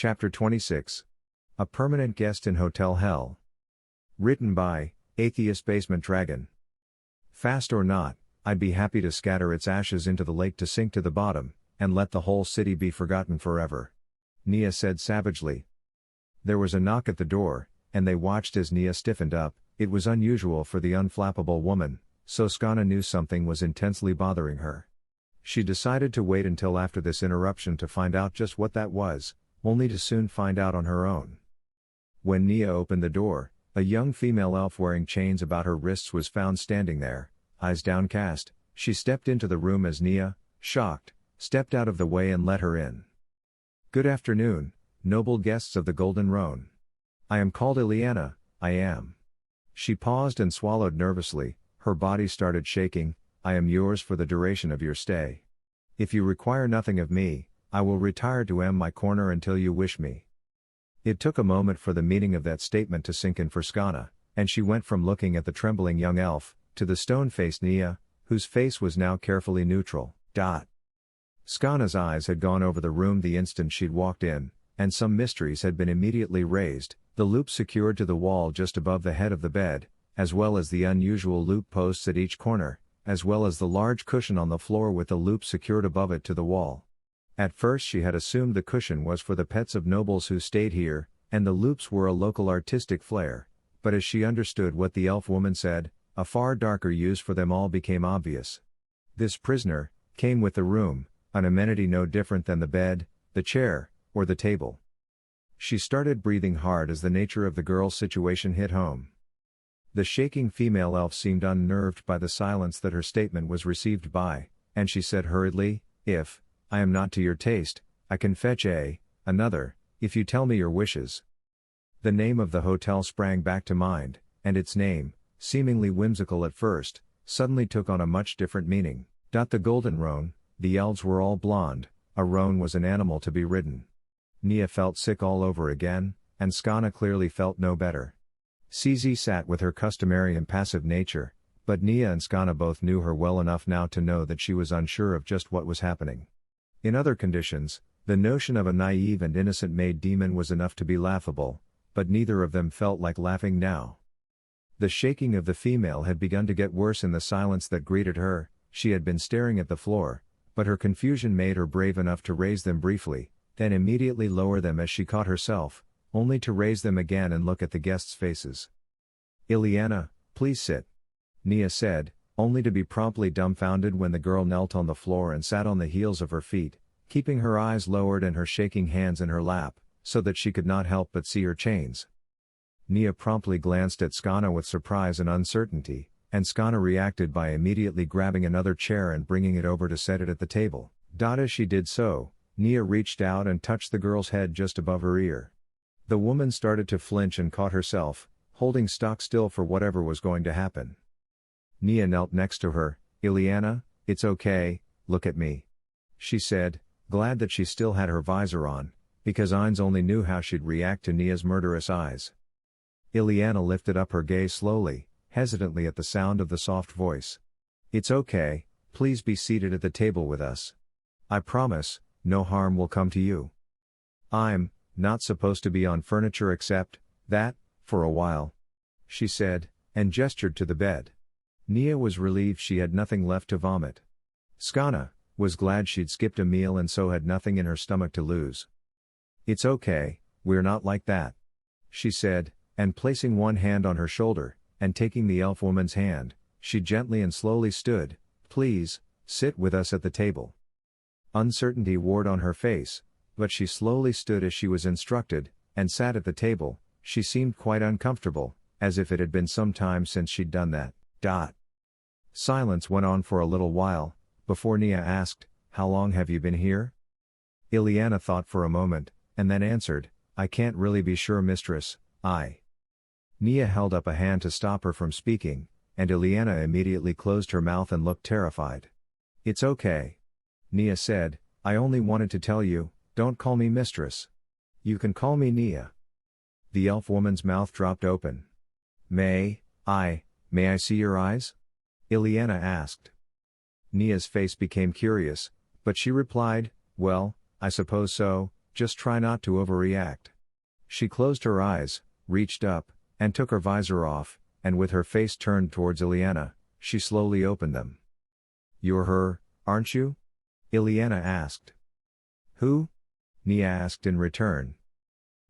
Chapter 26. A Permanent Guest in Hotel Hell. Written by AtheistBasementDragon. Fast or not, I'd be happy to scatter its ashes into the lake to sink to the bottom, and let the whole city be forgotten forever. Neia said savagely. There was a knock at the door, and they watched as Neia stiffened up. It was unusual for the unflappable woman, so Skana knew something was intensely bothering her. She decided to wait until after this interruption to find out just what that was, only to soon find out on her own. When Neia opened the door, a young female elf wearing chains about her wrists was found standing there, eyes downcast. She stepped into the room as Neia, shocked, stepped out of the way and let her in. Good afternoon, noble guests of the Golden Roan. I am called Ileana, I am. She paused and swallowed nervously, her body started shaking. I am yours for the duration of your stay. If you require nothing of me, I will retire to my corner until you wish me. It took a moment for the meaning of that statement to sink in for Skana, and she went from looking at the trembling young elf, to the stone-faced Neia, whose face was now carefully neutral. Skana's eyes had gone over the room the instant she'd walked in, and some mysteries had been immediately raised, the loop secured to the wall just above the head of the bed, as well as the unusual loop posts at each corner, as well as the large cushion on the floor with the loop secured above it to the wall. At first she had assumed the cushion was for the pets of nobles who stayed here, and the loops were a local artistic flair, but as she understood what the elf woman said, a far darker use for them all became obvious. This prisoner came with the room, an amenity no different than the bed, the chair, or the table. She started breathing hard as the nature of the girl's situation hit home. The shaking female elf seemed unnerved by the silence that her statement was received by, and she said hurriedly, If I am not to your taste, I can fetch another, if you tell me your wishes. The name of the hotel sprang back to mind, and its name, seemingly whimsical at first, suddenly took on a much different meaning. The Golden Roan, the elves were all blonde, a roan was an animal to be ridden. Neia felt sick all over again, and Skana clearly felt no better. CZ sat with her customary impassive nature, but Neia and Skana both knew her well enough now to know that she was unsure of just what was happening. In other conditions, the notion of a naive and innocent maid demon was enough to be laughable, but neither of them felt like laughing now. The shaking of the female had begun to get worse in the silence that greeted her. She had been staring at the floor, but her confusion made her brave enough to raise them briefly, then immediately lower them as she caught herself, only to raise them again and look at the guests' faces. Ileana, please sit. Neia said, only to be promptly dumbfounded when the girl knelt on the floor and sat on the heels of her feet, keeping her eyes lowered and her shaking hands in her lap, so that she could not help but see her chains. Neia promptly glanced at Skana with surprise and uncertainty, and Skana reacted by immediately grabbing another chair and bringing it over to set it at the table. As she did so, Neia reached out and touched the girl's head just above her ear. The woman started to flinch and caught herself, holding stock still for whatever was going to happen. Neia knelt next to her. Ileana, it's okay, look at me. She said, glad that she still had her visor on, because ainz only knew how she'd react to Nia's murderous eyes. Ileana lifted up her gaze slowly, hesitantly at the sound of the soft voice. It's okay, please be seated at the table with us. I promise, no harm will come to you. I'm not supposed to be on furniture except that, for a while. She said, and gestured to the bed. Neia was relieved she had nothing left to vomit. Skana was glad she'd skipped a meal and so had nothing in her stomach to lose. It's okay, we're not like that. She said, and placing one hand on her shoulder, and taking the elf woman's hand, she gently and slowly stood. Please, sit with us at the table. Uncertainty wore on her face, but she slowly stood as she was instructed, and sat at the table. She seemed quite uncomfortable, as if it had been some time since she'd done that. Silence went on for a little while, before Neia asked, how long have you been here? Ileana thought for a moment, and then answered, I can't really be sure, mistress. Neia held up a hand to stop her from speaking, and Ileana immediately closed her mouth and looked terrified. It's okay. Neia said, I only wanted to tell you, don't call me mistress. You can call me Neia. The elf woman's mouth dropped open. May I see your eyes? Ileana asked. Nia's face became curious, but she replied, well, I suppose so, Just try not to overreact. She closed her eyes, reached up, and took her visor off, and with her face turned towards Ileana, she slowly opened them. You're her, aren't you? Ileana asked. Who? Neia asked in return.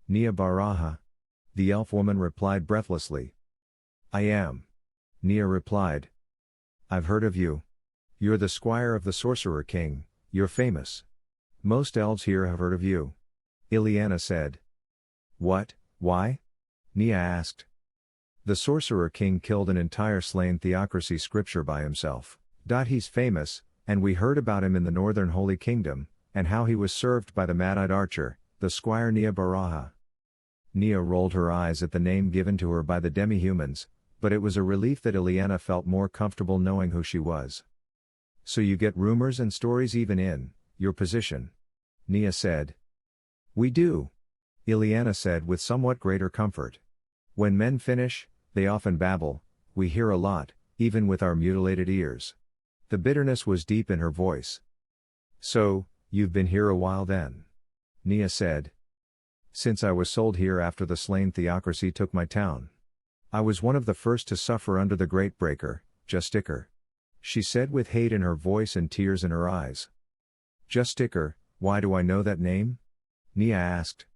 Neia Baraja. The elf woman replied breathlessly. I am. Neia replied. I've heard of you. You're the squire of the Sorcerer King, you're famous. Most elves here have heard of you. Ileana said. What, why? Neia asked. The Sorcerer King killed an entire slain theocracy scripture by himself. He's famous, and we heard about him in the northern Holy Kingdom, and how he was served by the mad-eyed archer, the squire Neia Baraja. Neia rolled her eyes at the name given to her by the demi-humans, but it was a relief that Ileana felt more comfortable knowing who she was. So you get rumors and stories even in your position? Neia said. We do. Ileana said with somewhat greater comfort. When men finish, they often babble, we hear a lot, even with our mutilated ears. The bitterness was deep in her voice. So, you've been here a while then? Neia said. Since I was sold here after the slain theocracy took my town. I was one of the first to suffer under the Great Breaker, Justicar. She said with hate in her voice and tears in her eyes. Justicar, why do I know that name? Neia asked.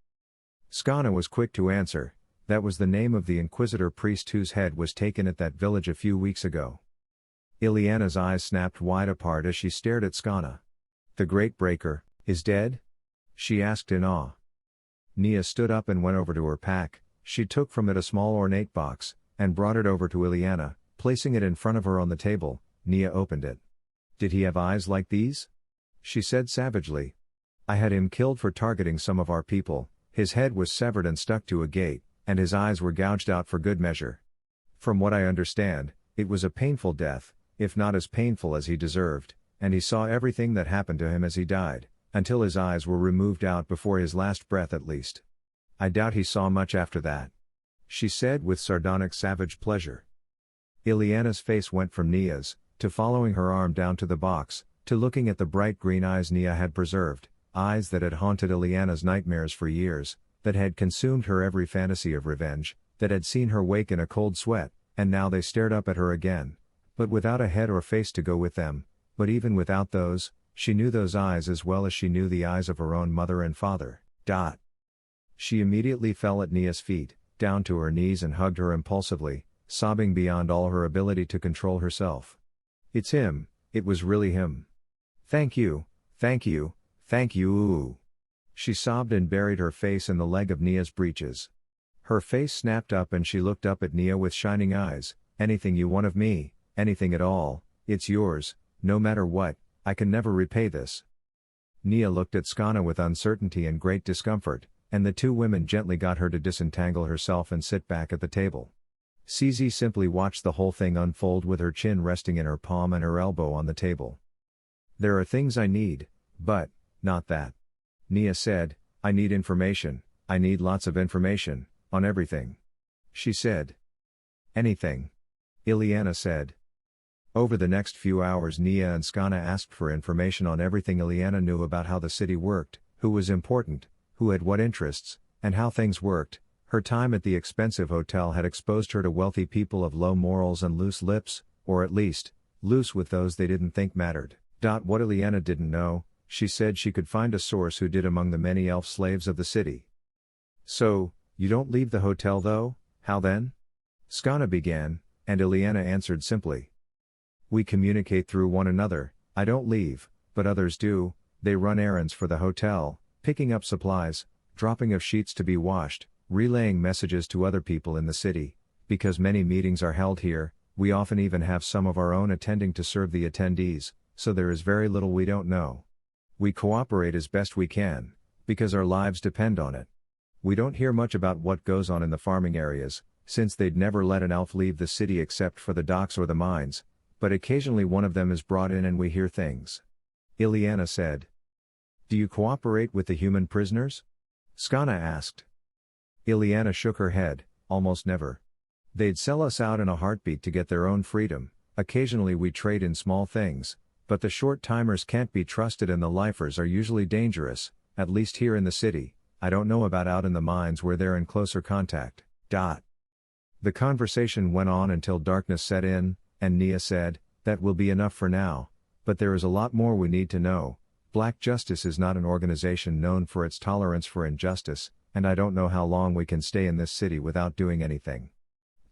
Skana was quick to answer, that was the name of the Inquisitor priest whose head was taken at that village a few weeks ago. Ileana's eyes snapped wide apart as she stared at Skana. The Great Breaker is dead? She asked in awe. Neia stood up and went over to her pack, she took from it a small ornate box, and brought it over to Ileana, placing it in front of her on the table. Neia opened it. Did he have eyes like these? She said savagely. I had him killed for targeting some of our people, his head was severed and stuck to a gate, and his eyes were gouged out for good measure. From what I understand, it was a painful death, if not as painful as he deserved, and he saw everything that happened to him as he died, until his eyes were removed out before his last breath at least. I doubt he saw much after that. She said with sardonic savage pleasure. Ileana's face went from Neia's, to following her arm down to the box, to looking at the bright green eyes Neia had preserved, eyes that had haunted Ileana's nightmares for years, that had consumed her every fantasy of revenge, that had seen her wake in a cold sweat, and now they stared up at her again, but without a head or face to go with them, but even without those, she knew those eyes as well as she knew the eyes of her own mother and father. She immediately fell at Neia's feet, down to her knees and hugged her impulsively, sobbing beyond all her ability to control herself. It's him, it was really him. Thank you, thank you, thank you. Ooh. She sobbed and buried her face in the leg of Neia's breeches. Her face snapped up and she looked up at Neia with shining eyes. Anything you want of me, anything at all, it's yours, no matter what, I can never repay this. Neia looked at Skana with uncertainty and great discomfort, and the two women gently got her to disentangle herself and sit back at the table. CZ simply watched the whole thing unfold with her chin resting in her palm and her elbow on the table. There are things I need, but, not that. Neia said, I need information, I need lots of information, on everything. She said. Anything. Ileana said. Over the next few hours Neia and Skana asked for information on everything Ileana knew about how the city worked, who was important, who had what interests, and how things worked. Her time at the expensive hotel had exposed her to wealthy people of low morals and loose lips, or at least, loose with those they didn't think mattered. What Ileana didn't know, she said she could find a source who did among the many elf slaves of the city. So, you don't leave the hotel though, how then? Skana began, and Ileana answered simply. We communicate through one another, I don't leave, but others do, they run errands for the hotel, picking up supplies, dropping of sheets to be washed, relaying messages to other people in the city. Because many meetings are held here, we often even have some of our own attending to serve the attendees, so there is very little we don't know. We cooperate as best we can, because our lives depend on it. We don't hear much about what goes on in the farming areas, since they'd never let an elf leave the city except for the docks or the mines, but occasionally one of them is brought in and we hear things. Ileana said. Do you cooperate with the human prisoners? Skana asked. Ileana shook her head, almost never. They'd sell us out in a heartbeat to get their own freedom, occasionally we trade in small things, but the short-timers can't be trusted and the lifers are usually dangerous, at least here in the city. I don't know about out in the mines where they're in closer contact. The conversation went on until darkness set in, and Neia said, "That will be enough for now, but there is a lot more we need to know. Black Justice is not an organization known for its tolerance for injustice, and I don't know how long we can stay in this city without doing anything.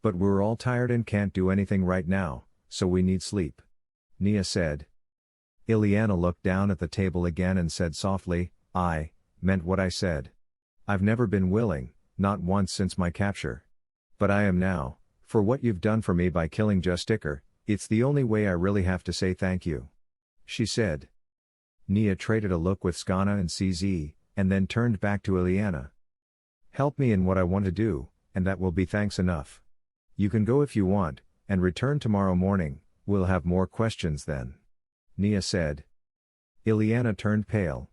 But we're all tired and can't do anything right now, so we need sleep," Neia said. Ileana looked down at the table again and said softly, "I meant what I said. I've never been willing, not once since my capture. But I am now, for what you've done for me by killing Justicker. It's the only way I really have to say thank you," she said. Neia traded a look with Skana and CZ, and then turned back to Ileana. "Help me in what I want to do, and that will be thanks enough. You can go if you want, and return tomorrow morning. We'll have more questions then," Neia said. Ileana turned pale.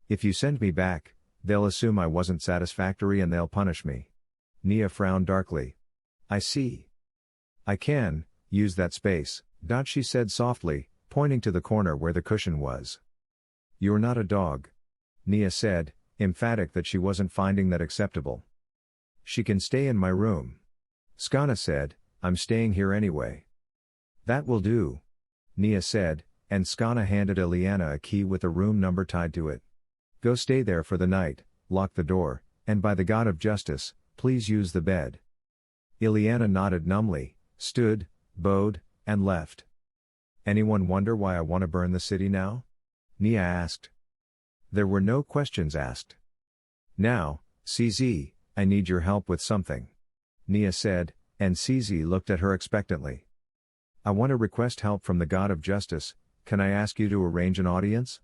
"If you send me back, they'll assume I wasn't satisfactory and they'll punish me." Neia frowned darkly. "I see. I can use that space," she said softly, pointing to the corner where the cushion was. "You're not a dog," Neia said, emphatic that she wasn't finding that acceptable. "She can stay in my room." Skana said, "I'm staying here anyway." "That will do," Neia said, and Skana handed Ileana a key with a room number tied to it. "Go stay there for the night, lock the door, and by the God of Justice, please use the bed." Ileana nodded numbly, stood, bowed, and left. "Anyone wonder why I want to burn the city now?" Neia asked. There were no questions asked. "Now, CZ, I need your help with something," Neia said, and CZ looked at her expectantly. "I want to request help from the God of Justice. Can I ask you to arrange an audience?"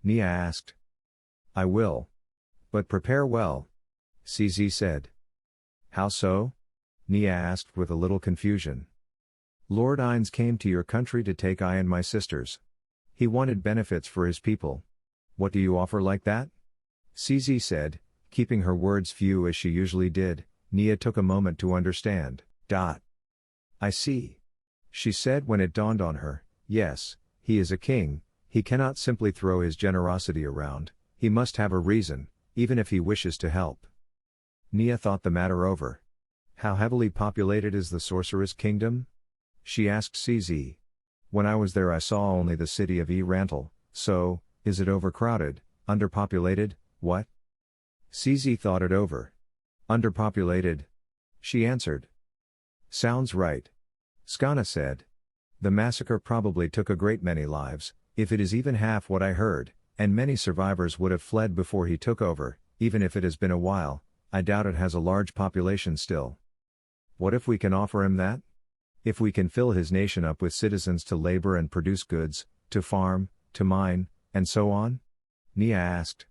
Neia asked. "I will. But prepare well," CZ said. "How so?" Neia asked with a little confusion. "Lord Ainz came to your country to take I and my sisters. He wanted benefits for his people. What do you offer like that?" CZ said, keeping her words few as she usually did. Neia took a moment to understand. "I see," she said when it dawned on her. "Yes, he is a king, he cannot simply throw his generosity around, he must have a reason, even if he wishes to help." Neia thought the matter over. "How heavily populated is the Sorcerer's Kingdom?" she asked CZ. "When I was there I saw only the city of Rantel, so, is it overcrowded, underpopulated, what?" CZ thought it over. "Underpopulated," she answered. "Sounds right," Skana said. "The massacre probably took a great many lives, if it is even half what I heard, and many survivors would have fled before he took over. Even if it has been a while, I doubt it has a large population still. What if we can offer him that? If we can fill his nation up with citizens to labor and produce goods, to farm, to mine, and so on?" Neia asked.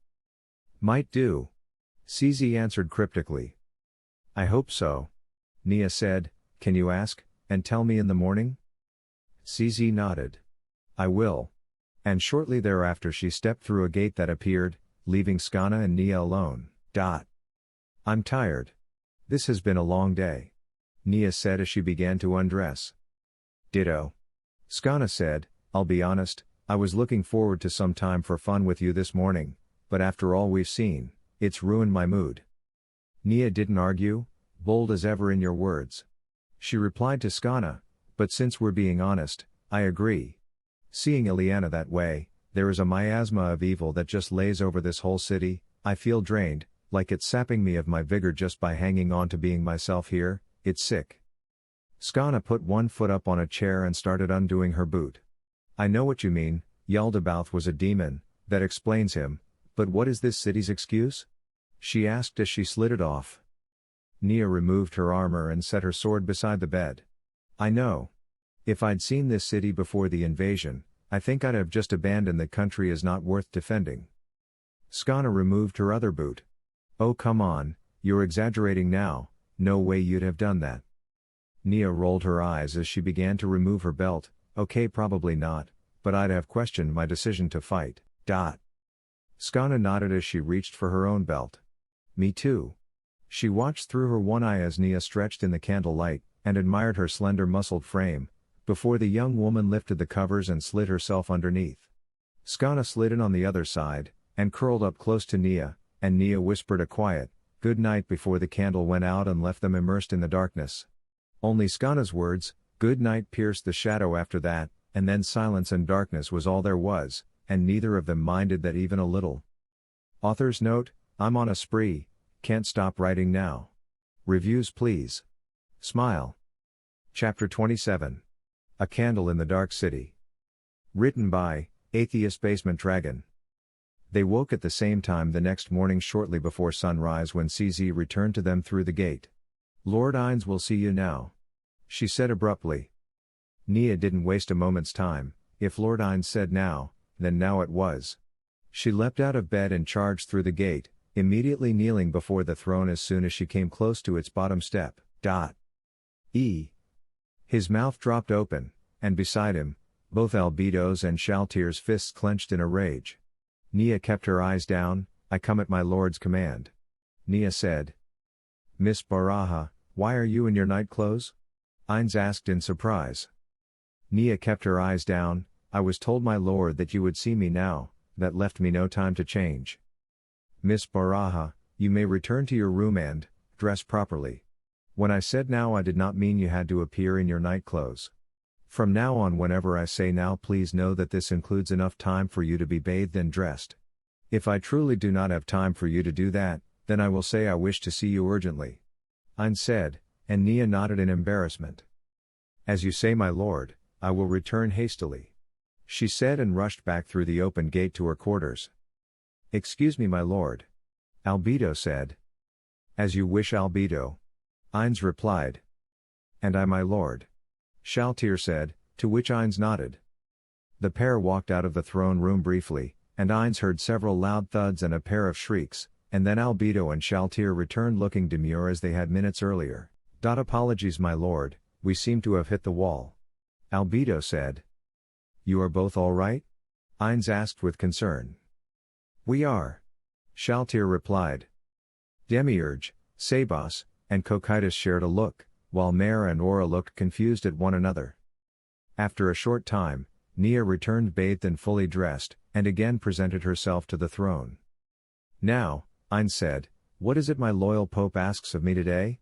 "Might do," CZ answered cryptically. "I hope so," Neia said. "Can you ask, and tell me in the morning?" CZ nodded. "I will." And shortly thereafter she stepped through a gate that appeared, leaving Skana and Neia alone. "I'm tired. This has been a long day," Neia said as she began to undress. "Ditto," Skana said. "I'll be honest, I was looking forward to some time for fun with you this morning, but after all we've seen, it's ruined my mood." Neia didn't argue, bold as ever in your words. She replied to Skana, "But since we're being honest, I agree. Seeing Ileana that way, there is a miasma of evil that just lays over this whole city. I feel drained, like it's sapping me of my vigor just by hanging on to being myself here. It's sick." Skana put one foot up on a chair and started undoing her boot. "I know what you mean, Yaldabaoth was a demon, that explains him, but what is this city's excuse?" she asked as she slid it off. Neia removed her armor and set her sword beside the bed. "I know. If I'd seen this city before the invasion, I think I'd have just abandoned the country as not worth defending." Skana removed her other boot. "Oh come on, you're exaggerating now, no way you'd have done that." Neia rolled her eyes as she began to remove her belt. "Okay, probably not, but I'd have questioned my decision to fight." Skana nodded as she reached for her own belt. "Me too." She watched through her one eye as Neia stretched in the candlelight, and admired her slender muscled frame, before the young woman lifted the covers and slid herself underneath. Skana slid in on the other side, and curled up close to Neia, and Neia whispered a quiet, "Good night" before the candle went out and left them immersed in the darkness. Only Skana's words, "Good night" pierced the shadow after that, and then silence and darkness was all there was, and neither of them minded that even a little. Author's note: I'm on a spree, can't stop writing now. Reviews please. Smile. Chapter 27. A Candle in the Dark City. Written by AtheistBasementDragon. They woke at the same time the next morning shortly before sunrise when CZ returned to them through the gate. "Lord Ainz will see you now," she said abruptly. Neia didn't waste a moment's time. If Lord Ainz said now, then now it was. She leapt out of bed and charged through the gate, immediately kneeling before the throne as soon as she came close to its bottom step. His mouth dropped open, and beside him, both Albedo's and Shaltyr's fists clenched in a rage. Neia kept her eyes down. "I come at my lord's command," Neia said. "Miss Baraja, why are you in your night clothes?" Ainz asked in surprise. Neia kept her eyes down. "I was told, my lord, that you would see me now, that left me no time to change." "Miss Baraja, you may return to your room and dress properly. When I said now, I did not mean you had to appear in your night clothes. From now on, whenever I say now, please know that this includes enough time for you to be bathed and dressed. If I truly do not have time for you to do that, then I will say I wish to see you urgently," Ainz said, and Neia nodded in embarrassment. "As you say, my lord, I will return hastily," she said, and rushed back through the open gate to her quarters. "Excuse me, my lord," Albedo said. "As you wish, Albedo," Ainz replied. "And I, my lord," Shaltyr said, to which Ainz nodded. The pair walked out of the throne room briefly, and Ainz heard several loud thuds and a pair of shrieks, and then Albedo and Shaltyr returned looking demure as they had minutes earlier. "Apologies, my lord, we seem to have hit the wall," Albedo said. "You are both all right?" Ainz asked with concern. "We are," Shaltyr replied. Demiurge, Sabas, and Cocytus shared a look, while Mare and Aura looked confused at one another. After a short time, Neia returned bathed and fully dressed, and again presented herself to the throne. "Now," Ainz said, "what is it my loyal Pope asks of me today?"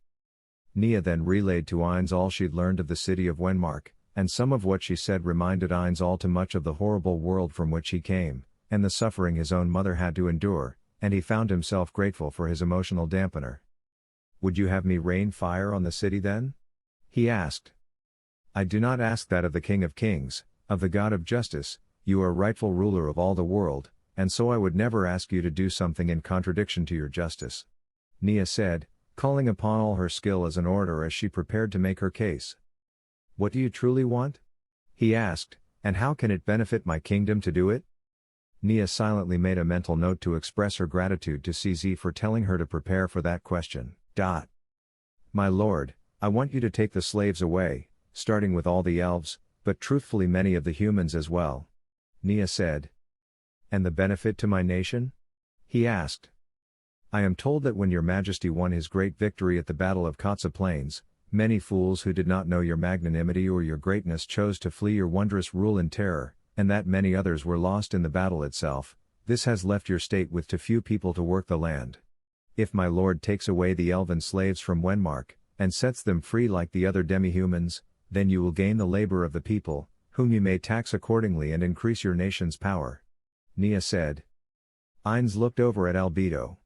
Neia then relayed to Ainz all she'd learned of the city of Wenmark, and some of what she said reminded Ainz all too much of the horrible world from which he came, and the suffering his own mother had to endure, and he found himself grateful for his emotional dampener. "Would you have me rain fire on the city then?" he asked. "I do not ask that of the King of Kings, of the God of Justice. You are rightful ruler of all the world, and so I would never ask you to do something in contradiction to your justice," Neia said, calling upon all her skill as an orator as she prepared to make her case. "What do you truly want?" he asked, "and how can it benefit my kingdom to do it?" Neia silently made a mental note to express her gratitude to CZ for telling her to prepare for that question. "My lord, I want you to take the slaves away, starting with all the elves, but truthfully many of the humans as well," Neia said. "And the benefit to my nation?" he asked. "I am told that when your majesty won his great victory at the Battle of Kotsa Plains, many fools who did not know your magnanimity or your greatness chose to flee your wondrous rule in terror, and that many others were lost in the battle itself. This has left your state with too few people to work the land. If my lord takes away the elven slaves from Wenmark, and sets them free like the other demi-humans, then you will gain the labor of the people, whom you may tax accordingly and increase your nation's power," Neia said. Ainz looked over at Albedo.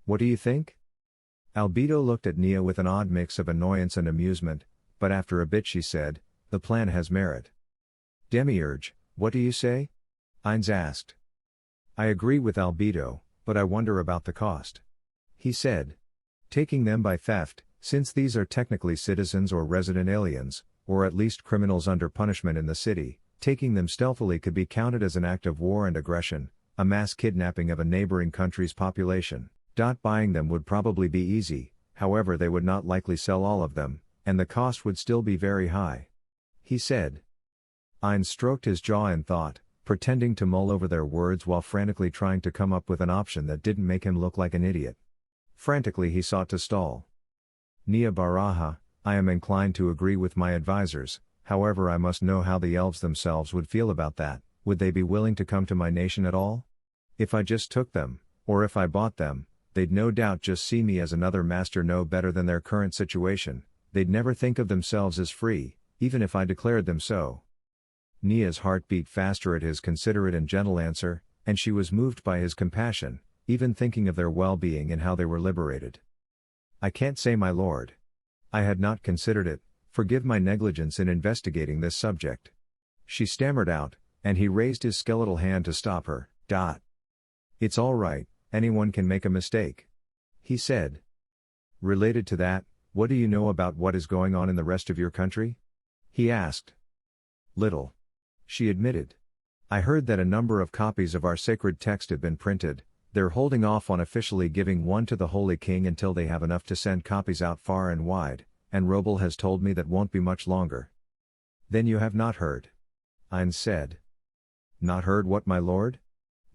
"What do you think?" Albedo looked at Neia with an odd mix of annoyance and amusement, but after a bit she said, "The plan has merit." "Demiurge, what do you say?" Ainz asked. "I agree with Albedo, but I wonder about the cost," he said. "Taking them by theft, since these are technically citizens or resident aliens, or at least criminals under punishment in the city, taking them stealthily could be counted as an act of war and aggression, a mass kidnapping of a neighboring country's population. Buying them would probably be easy, however they would not likely sell all of them, and the cost would still be very high," he said. Ainz stroked his jaw in thought, pretending to mull over their words while frantically trying to come up with an option that didn't make him look like an idiot. Frantically he sought to stall. "Neia Baraja, I am inclined to agree with my advisors, however I must know how the elves themselves would feel about that. Would they be willing to come to my nation at all?" If I just took them, or if I bought them, they'd no doubt just see me as another master no better than their current situation, they'd never think of themselves as free, even if I declared them so. Neia's heart beat faster at his considerate and gentle answer, and she was moved by his compassion, even thinking of their well-being and how they were liberated. I can't say, my lord. I had not considered it, forgive my negligence in investigating this subject. She stammered out, and he raised his skeletal hand to stop her. It's all right, anyone can make a mistake, he said. Related to that, what do you know about what is going on in the rest of your country? He asked. Little. She admitted. I heard that a number of copies of our sacred text have been printed. They're holding off on officially giving one to the Holy King until they have enough to send copies out far and wide, and Roble has told me that won't be much longer. Then you have not heard? Ainz said. Not heard what, my lord?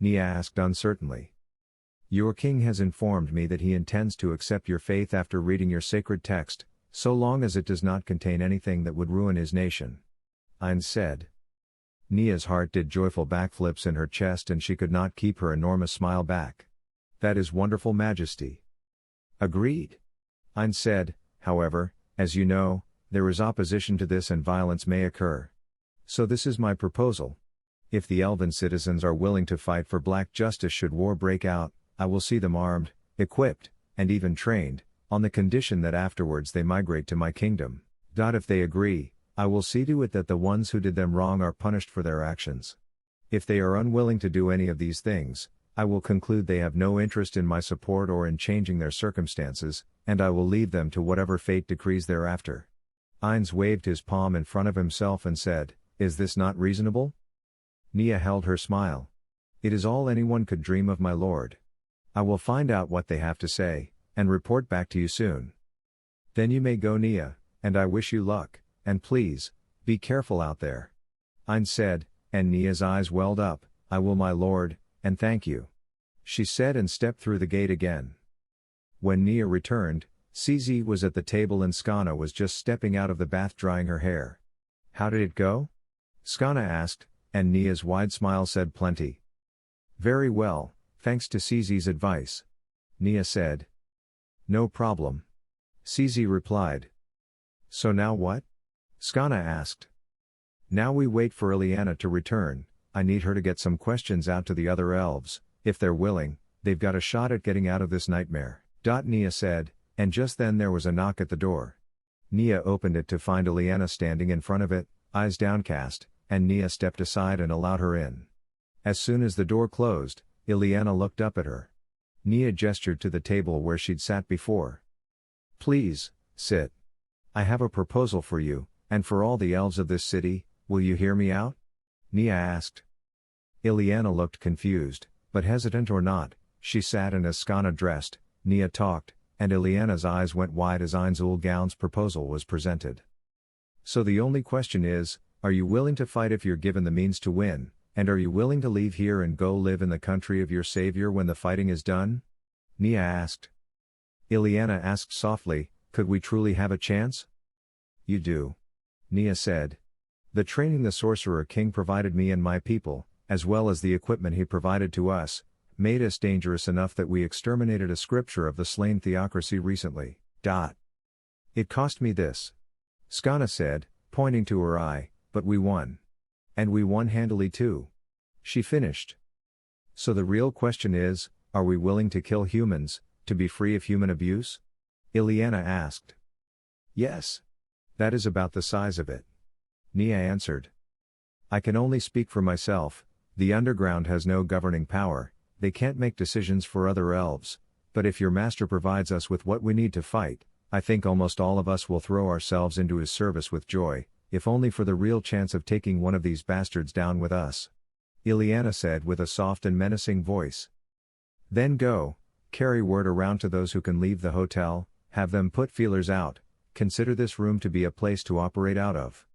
Neia asked uncertainly. Your king has informed me that he intends to accept your faith after reading your sacred text, so long as it does not contain anything that would ruin his nation. Ainz said. Neia's heart did joyful backflips in her chest and she could not keep her enormous smile back. That is wonderful, Majesty. Agreed. Ainz said, however, as you know, there is opposition to this and violence may occur. So this is my proposal. If the elven citizens are willing to fight for black justice should war break out, I will see them armed, equipped, and even trained, on the condition that afterwards they migrate to my kingdom. If they agree, I will see to it that the ones who did them wrong are punished for their actions. If they are unwilling to do any of these things, I will conclude they have no interest in my support or in changing their circumstances, and I will leave them to whatever fate decrees thereafter. Ainz waved his palm in front of himself and said, Is this not reasonable? Neia held her smile. It is all anyone could dream of, my lord. I will find out what they have to say, and report back to you soon. Then you may go, Neia, and I wish you luck, and please, be careful out there. Ainz said, and Neia's eyes welled up, I will, my lord, and thank you. She said and stepped through the gate again. When Neia returned, CZ was at the table and Skana was just stepping out of the bath drying her hair. How did it go? Skana asked, and Neia's wide smile said plenty. Very well, thanks to CZ's advice. Neia said. No problem. CZ replied. So now what? Skana asked. Now we wait for Ileana to return. I need her to get some questions out to the other elves. If they're willing, they've got a shot at getting out of this nightmare. Neia said, and just then there was a knock at the door. Neia opened it to find Ileana standing in front of it, eyes downcast, and Neia stepped aside and allowed her in. As soon as the door closed, Ileana looked up at her. Neia gestured to the table where she'd sat before. Please, sit. I have a proposal for you, and for all the elves of this city. Will you hear me out? Neia asked. Ileana looked confused, but hesitant or not, she sat and as Skana dressed, Neia talked, and Ileana's eyes went wide as Ainz Gaun's proposal was presented. So the only question is, are you willing to fight if you're given the means to win, and are you willing to leave here and go live in the country of your savior when the fighting is done? Neia asked. Ileana asked softly, could we truly have a chance? You do. Neia said. The training the Sorcerer King provided me and my people, as well as the equipment he provided to us, made us dangerous enough that we exterminated a scripture of the slain theocracy recently. It cost me this. Skana said, pointing to her eye, but we won. And we won handily too. She finished. So the real question is, are we willing to kill humans, to be free of human abuse? Ileana asked. Yes. That is about the size of it. Neia answered. I can only speak for myself. The underground has no governing power, they can't make decisions for other elves, but if your master provides us with what we need to fight, I think almost all of us will throw ourselves into his service with joy, if only for the real chance of taking one of these bastards down with us. Ileana said with a soft and menacing voice. Then go, carry word around to those who can leave the hotel, have them put feelers out, consider this room to be a place to operate out of.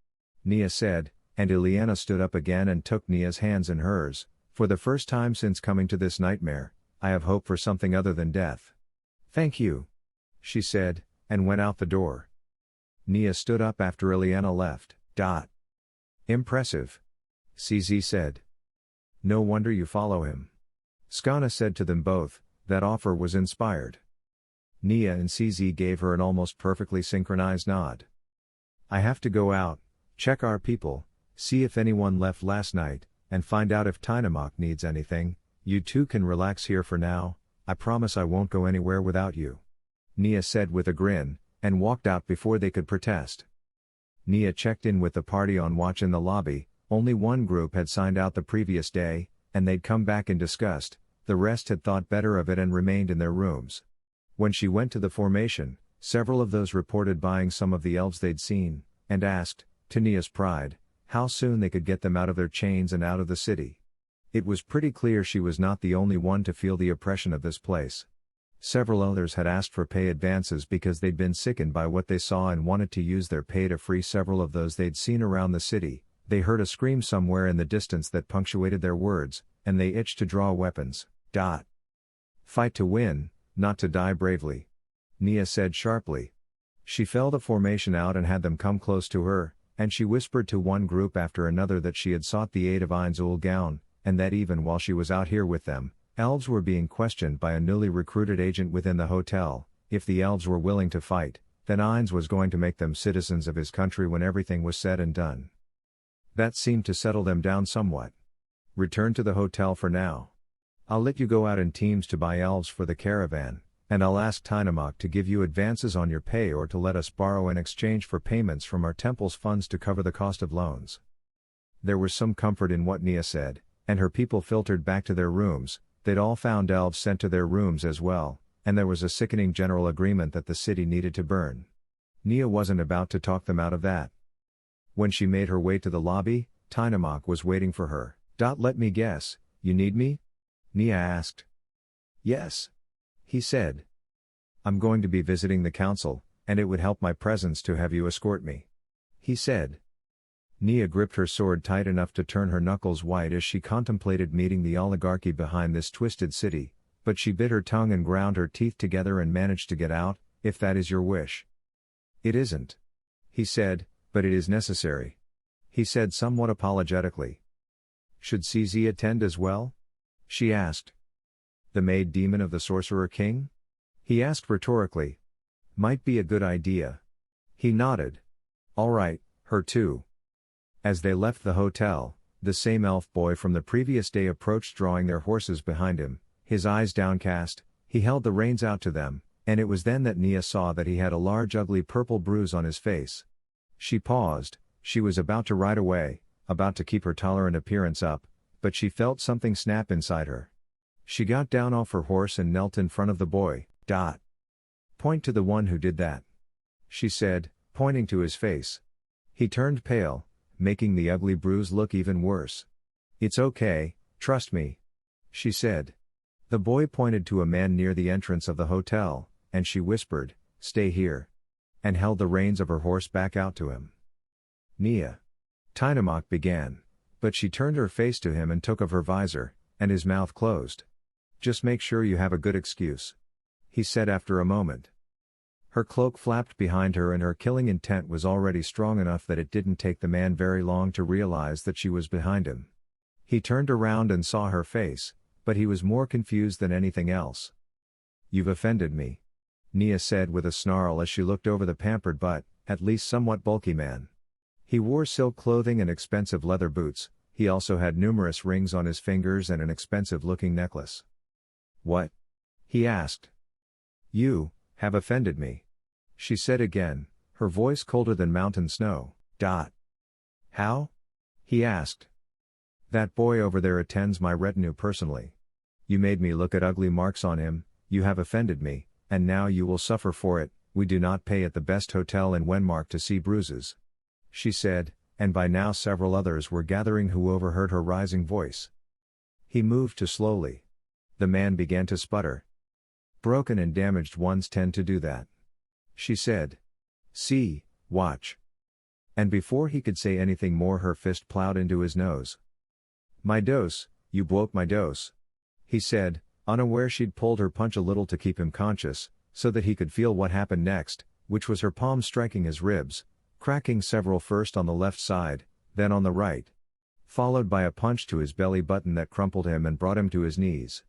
Neia said, and Ileana stood up again and took Neia's hands in hers. For the first time since coming to this nightmare, I have hope for something other than death. Thank you. She said, and went out the door. Neia stood up after Ileana left. Impressive. CZ said. No wonder you follow him. Skana said to them both, that offer was inspired. Neia and CZ gave her an almost perfectly synchronized nod. I have to go out, check our people, see if anyone left last night, and find out if Tynamok needs anything. You two can relax here for now, I promise I won't go anywhere without you. Neia said with a grin, and walked out before they could protest. Neia checked in with the party on watch in the lobby. Only one group had signed out the previous day, and they'd come back in disgust. The rest had thought better of it and remained in their rooms. When she went to the formation, several of those reported buying some of the elves they'd seen, and asked, to Nia's pride, how soon they could get them out of their chains and out of the city. It was pretty clear she was not the only one to feel the oppression of this place. Several others had asked for pay advances because they'd been sickened by what they saw and wanted to use their pay to free several of those they'd seen around the city. They heard a scream somewhere in the distance that punctuated their words, and they itched to draw weapons. Fight to win, not to die bravely. Neia said sharply. She fell the formation out and had them come close to her, and she whispered to one group after another that she had sought the aid of Ainz, and that even while she was out here with them, elves were being questioned by a newly recruited agent within the hotel. If the elves were willing to fight, then Ainz was going to make them citizens of his country when everything was said and done. That seemed to settle them down somewhat. Return to the hotel for now. I'll let you go out in teams to buy elves for the caravan, and I'll ask Tynamok to give you advances on your pay or to let us borrow in exchange for payments from our temple's funds to cover the cost of loans. There was some comfort in what Neia said, and her people filtered back to their rooms. They'd all found elves sent to their rooms as well, and there was a sickening general agreement that the city needed to burn. Neia wasn't about to talk them out of that. When she made her way to the lobby, Tynamok was waiting for her. Let me guess, you need me? Neia asked. Yes. He said. I'm going to be visiting the council, and it would help my presence to have you escort me. He said. Neia gripped her sword tight enough to turn her knuckles white as she contemplated meeting the oligarchy behind this twisted city, but she bit her tongue and ground her teeth together and managed to get out, if that is your wish. It isn't. He said, but it is necessary. He said somewhat apologetically. Should CZ attend as well? She asked. The maid demon of the Sorcerer King? He asked rhetorically. Might be a good idea. He nodded. All right, her too. As they left the hotel, the same elf boy from the previous day approached drawing their horses behind him, his eyes downcast. He held the reins out to them, and it was then that Neia saw that he had a large ugly purple bruise on his face. She paused. She was about to ride away, about to keep her tolerant appearance up, but she felt something snap inside her. She got down off her horse and knelt in front of the boy. Point to the one who did that. She said, pointing to his face. He turned pale, making the ugly bruise look even worse. It's okay, trust me. She said. The boy pointed to a man near the entrance of the hotel, and she whispered, stay here. And held the reins of her horse back out to him. Neia. Tynamok began, but she turned her face to him and took off her visor, and his mouth closed. Just make sure you have a good excuse. He said after a moment. Her cloak flapped behind her and her killing intent was already strong enough that it didn't take the man very long to realize that she was behind him. He turned around and saw her face, but he was more confused than anything else. You've offended me. Neia said with a snarl as she looked over the pampered but, at least somewhat bulky man. He wore silk clothing and expensive leather boots. He also had numerous rings on his fingers and an expensive-looking necklace. What? He asked. You have offended me. She said again, her voice colder than mountain snow. How? He asked. That boy over there attends my retinue personally. You made me look at ugly marks on him, you have offended me, and now you will suffer for it. We do not pay at the best hotel in Wenmark to see bruises. She said, and by now several others were gathering who overheard her rising voice. He moved too slowly. The man began to sputter. Broken and damaged ones tend to do that. She said. See, watch. And before he could say anything more her fist plowed into his nose. My dose, you broke my dose. He said, unaware she'd pulled her punch a little to keep him conscious, so that he could feel what happened next, which was her palm striking his ribs, cracking several first on the left side, then on the right. Followed by a punch to his belly button that crumpled him and brought him to his knees.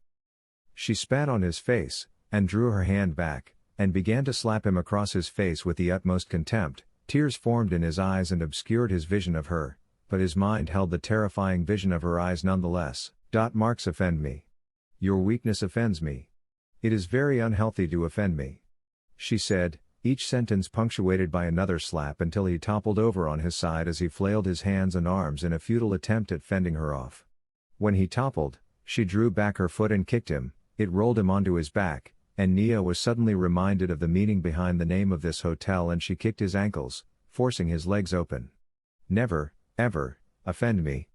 She spat on his face, and drew her hand back, and began to slap him across his face with the utmost contempt. Tears formed in his eyes and obscured his vision of her, but his mind held the terrifying vision of her eyes nonetheless. Marks offend me. Your weakness offends me. It is very unhealthy to offend me. She said, each sentence punctuated by another slap until he toppled over on his side as he flailed his hands and arms in a futile attempt at fending her off. When he toppled, she drew back her foot and kicked him. It rolled him onto his back, and Neia was suddenly reminded of the meaning behind the name of this hotel, and she kicked his ankles, forcing his legs open. Never, ever, offend me,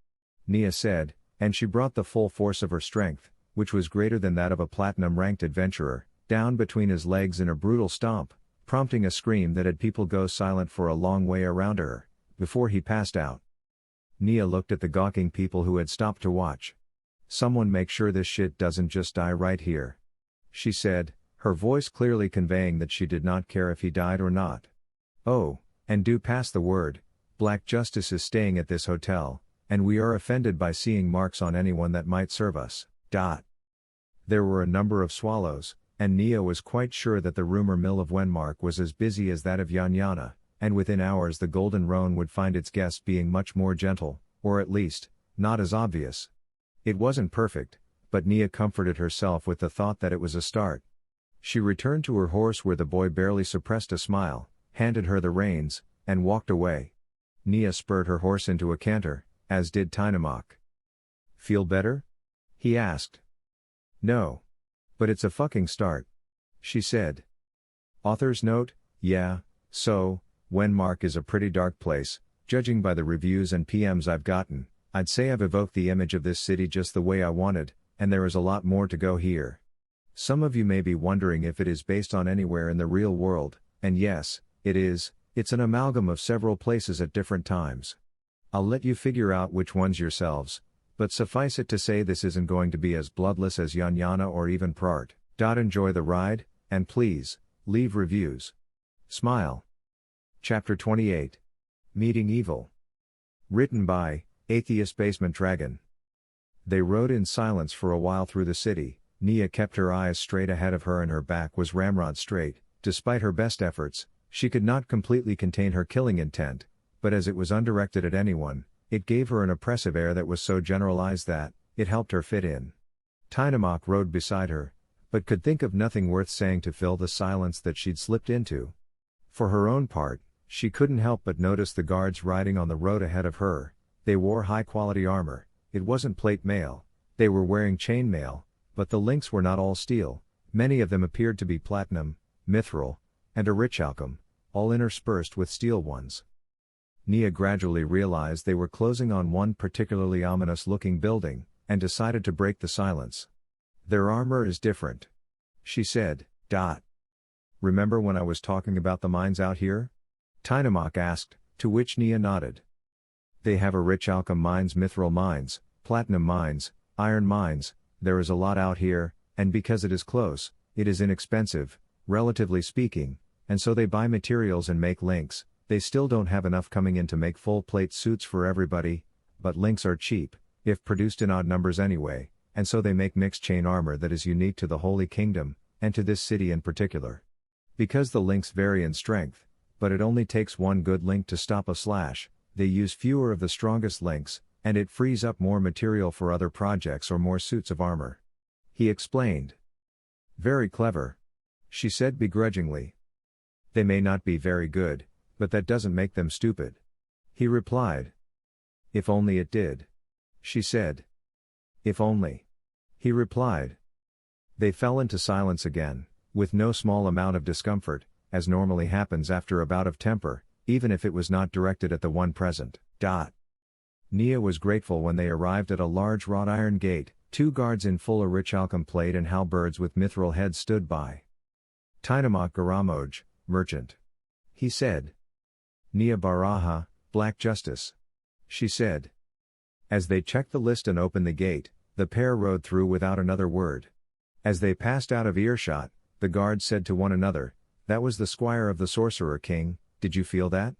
Neia said, and she brought the full force of her strength, which was greater than that of a platinum-ranked adventurer, down between his legs in a brutal stomp, prompting a scream that had people go silent for a long way around her, before he passed out. Neia looked at the gawking people who had stopped to watch. Someone make sure this shit doesn't just die right here, she said, her voice clearly conveying that she did not care if he died or not. Oh, and do pass the word, Black Justice is staying at this hotel, and we are offended by seeing marks on anyone that might serve us. There were a number of swallows, and Neia was quite sure that the rumor mill of Wenmark was as busy as that of Yanyana, and within hours the Golden Roan would find its guests being much more gentle, or at least, not as obvious. It wasn't perfect, but Neia comforted herself with the thought that it was a start. She returned to her horse where the boy barely suppressed a smile, handed her the reins, and walked away. Neia spurred her horse into a canter, as did Tynamok. Feel better? He asked. No. But it's a fucking start, she said. Author's note, yeah, so, Wenmark is a pretty dark place, judging by the reviews and PMs I've gotten. I'd say I've evoked the image of this city just the way I wanted, and there is a lot more to go here. Some of you may be wondering if it is based on anywhere in the real world, and yes, it is. It's an amalgam of several places at different times. I'll let you figure out which ones yourselves, but suffice it to say this isn't going to be as bloodless as Yanyana or even Prart. Enjoy the ride, and please, leave reviews. Smile. Chapter 28. Meeting Evil. Written by AtheistBasementDragon. They rode in silence for a while through the city. Neia kept her eyes straight ahead of her and her back was ramrod straight. Despite her best efforts, she could not completely contain her killing intent, but as it was undirected at anyone, it gave her an oppressive air that was so generalized that it helped her fit in. Tynamok rode beside her, but could think of nothing worth saying to fill the silence that she'd slipped into. For her own part, she couldn't help but notice the guards riding on the road ahead of her. They wore high-quality armor. It wasn't plate mail. They were wearing chain mail, but the links were not all steel. Many of them appeared to be platinum, mithril, and orichalcum, all interspersed with steel ones. Neia gradually realized they were closing on one particularly ominous-looking building, and decided to break the silence. Their armor is different, she said. Remember when I was talking about the mines out here? Tynamok asked, to which Neia nodded. They have orichalcum mines, mithril mines, platinum mines, iron mines. There is a lot out here, and because it is close, it is inexpensive, relatively speaking, and so they buy materials and make links. They still don't have enough coming in to make full-plate suits for everybody, but links are cheap, if produced in odd numbers anyway, and so they make mixed chain armor that is unique to the Holy Kingdom, and to this city in particular. Because the links vary in strength, but it only takes one good link to stop a slash, they use fewer of the strongest links, and it frees up more material for other projects or more suits of armor. He explained. Very clever, she said begrudgingly. They may not be very good, but that doesn't make them stupid, he replied. If only it did, she said. If only, he replied. They fell into silence again, with no small amount of discomfort, as normally happens after a bout of temper, even if it was not directed at the one present. Neia was grateful when they arrived at a large wrought iron gate. 2 guards in full orichalcum plate and halberds with mithril heads stood by. Tynamok Garamoj, merchant, he said. Neia Baraja, Black Justice, she said. As they checked the list and opened the gate, the pair rode through without another word. As they passed out of earshot, the guards said to one another, "That was the squire of the Sorcerer King, did you feel that?"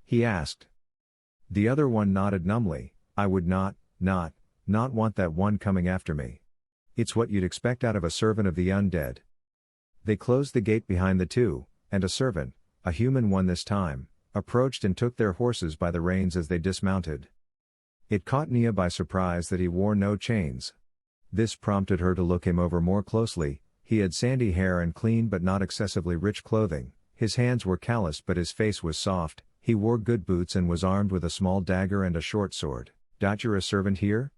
he asked. The other one nodded numbly. "I would not want that one coming after me. It's what you'd expect out of a servant of the undead. They closed the gate behind the two, and a servant, a human one this time, approached and took their horses by the reins as they dismounted. It caught Neia by surprise that he wore no chains. This prompted her to look him over more closely. He had sandy hair and clean but not excessively rich clothing, his hands were calloused but his face was soft, he wore good boots and was armed with a small dagger and a short sword. "You're a servant here?"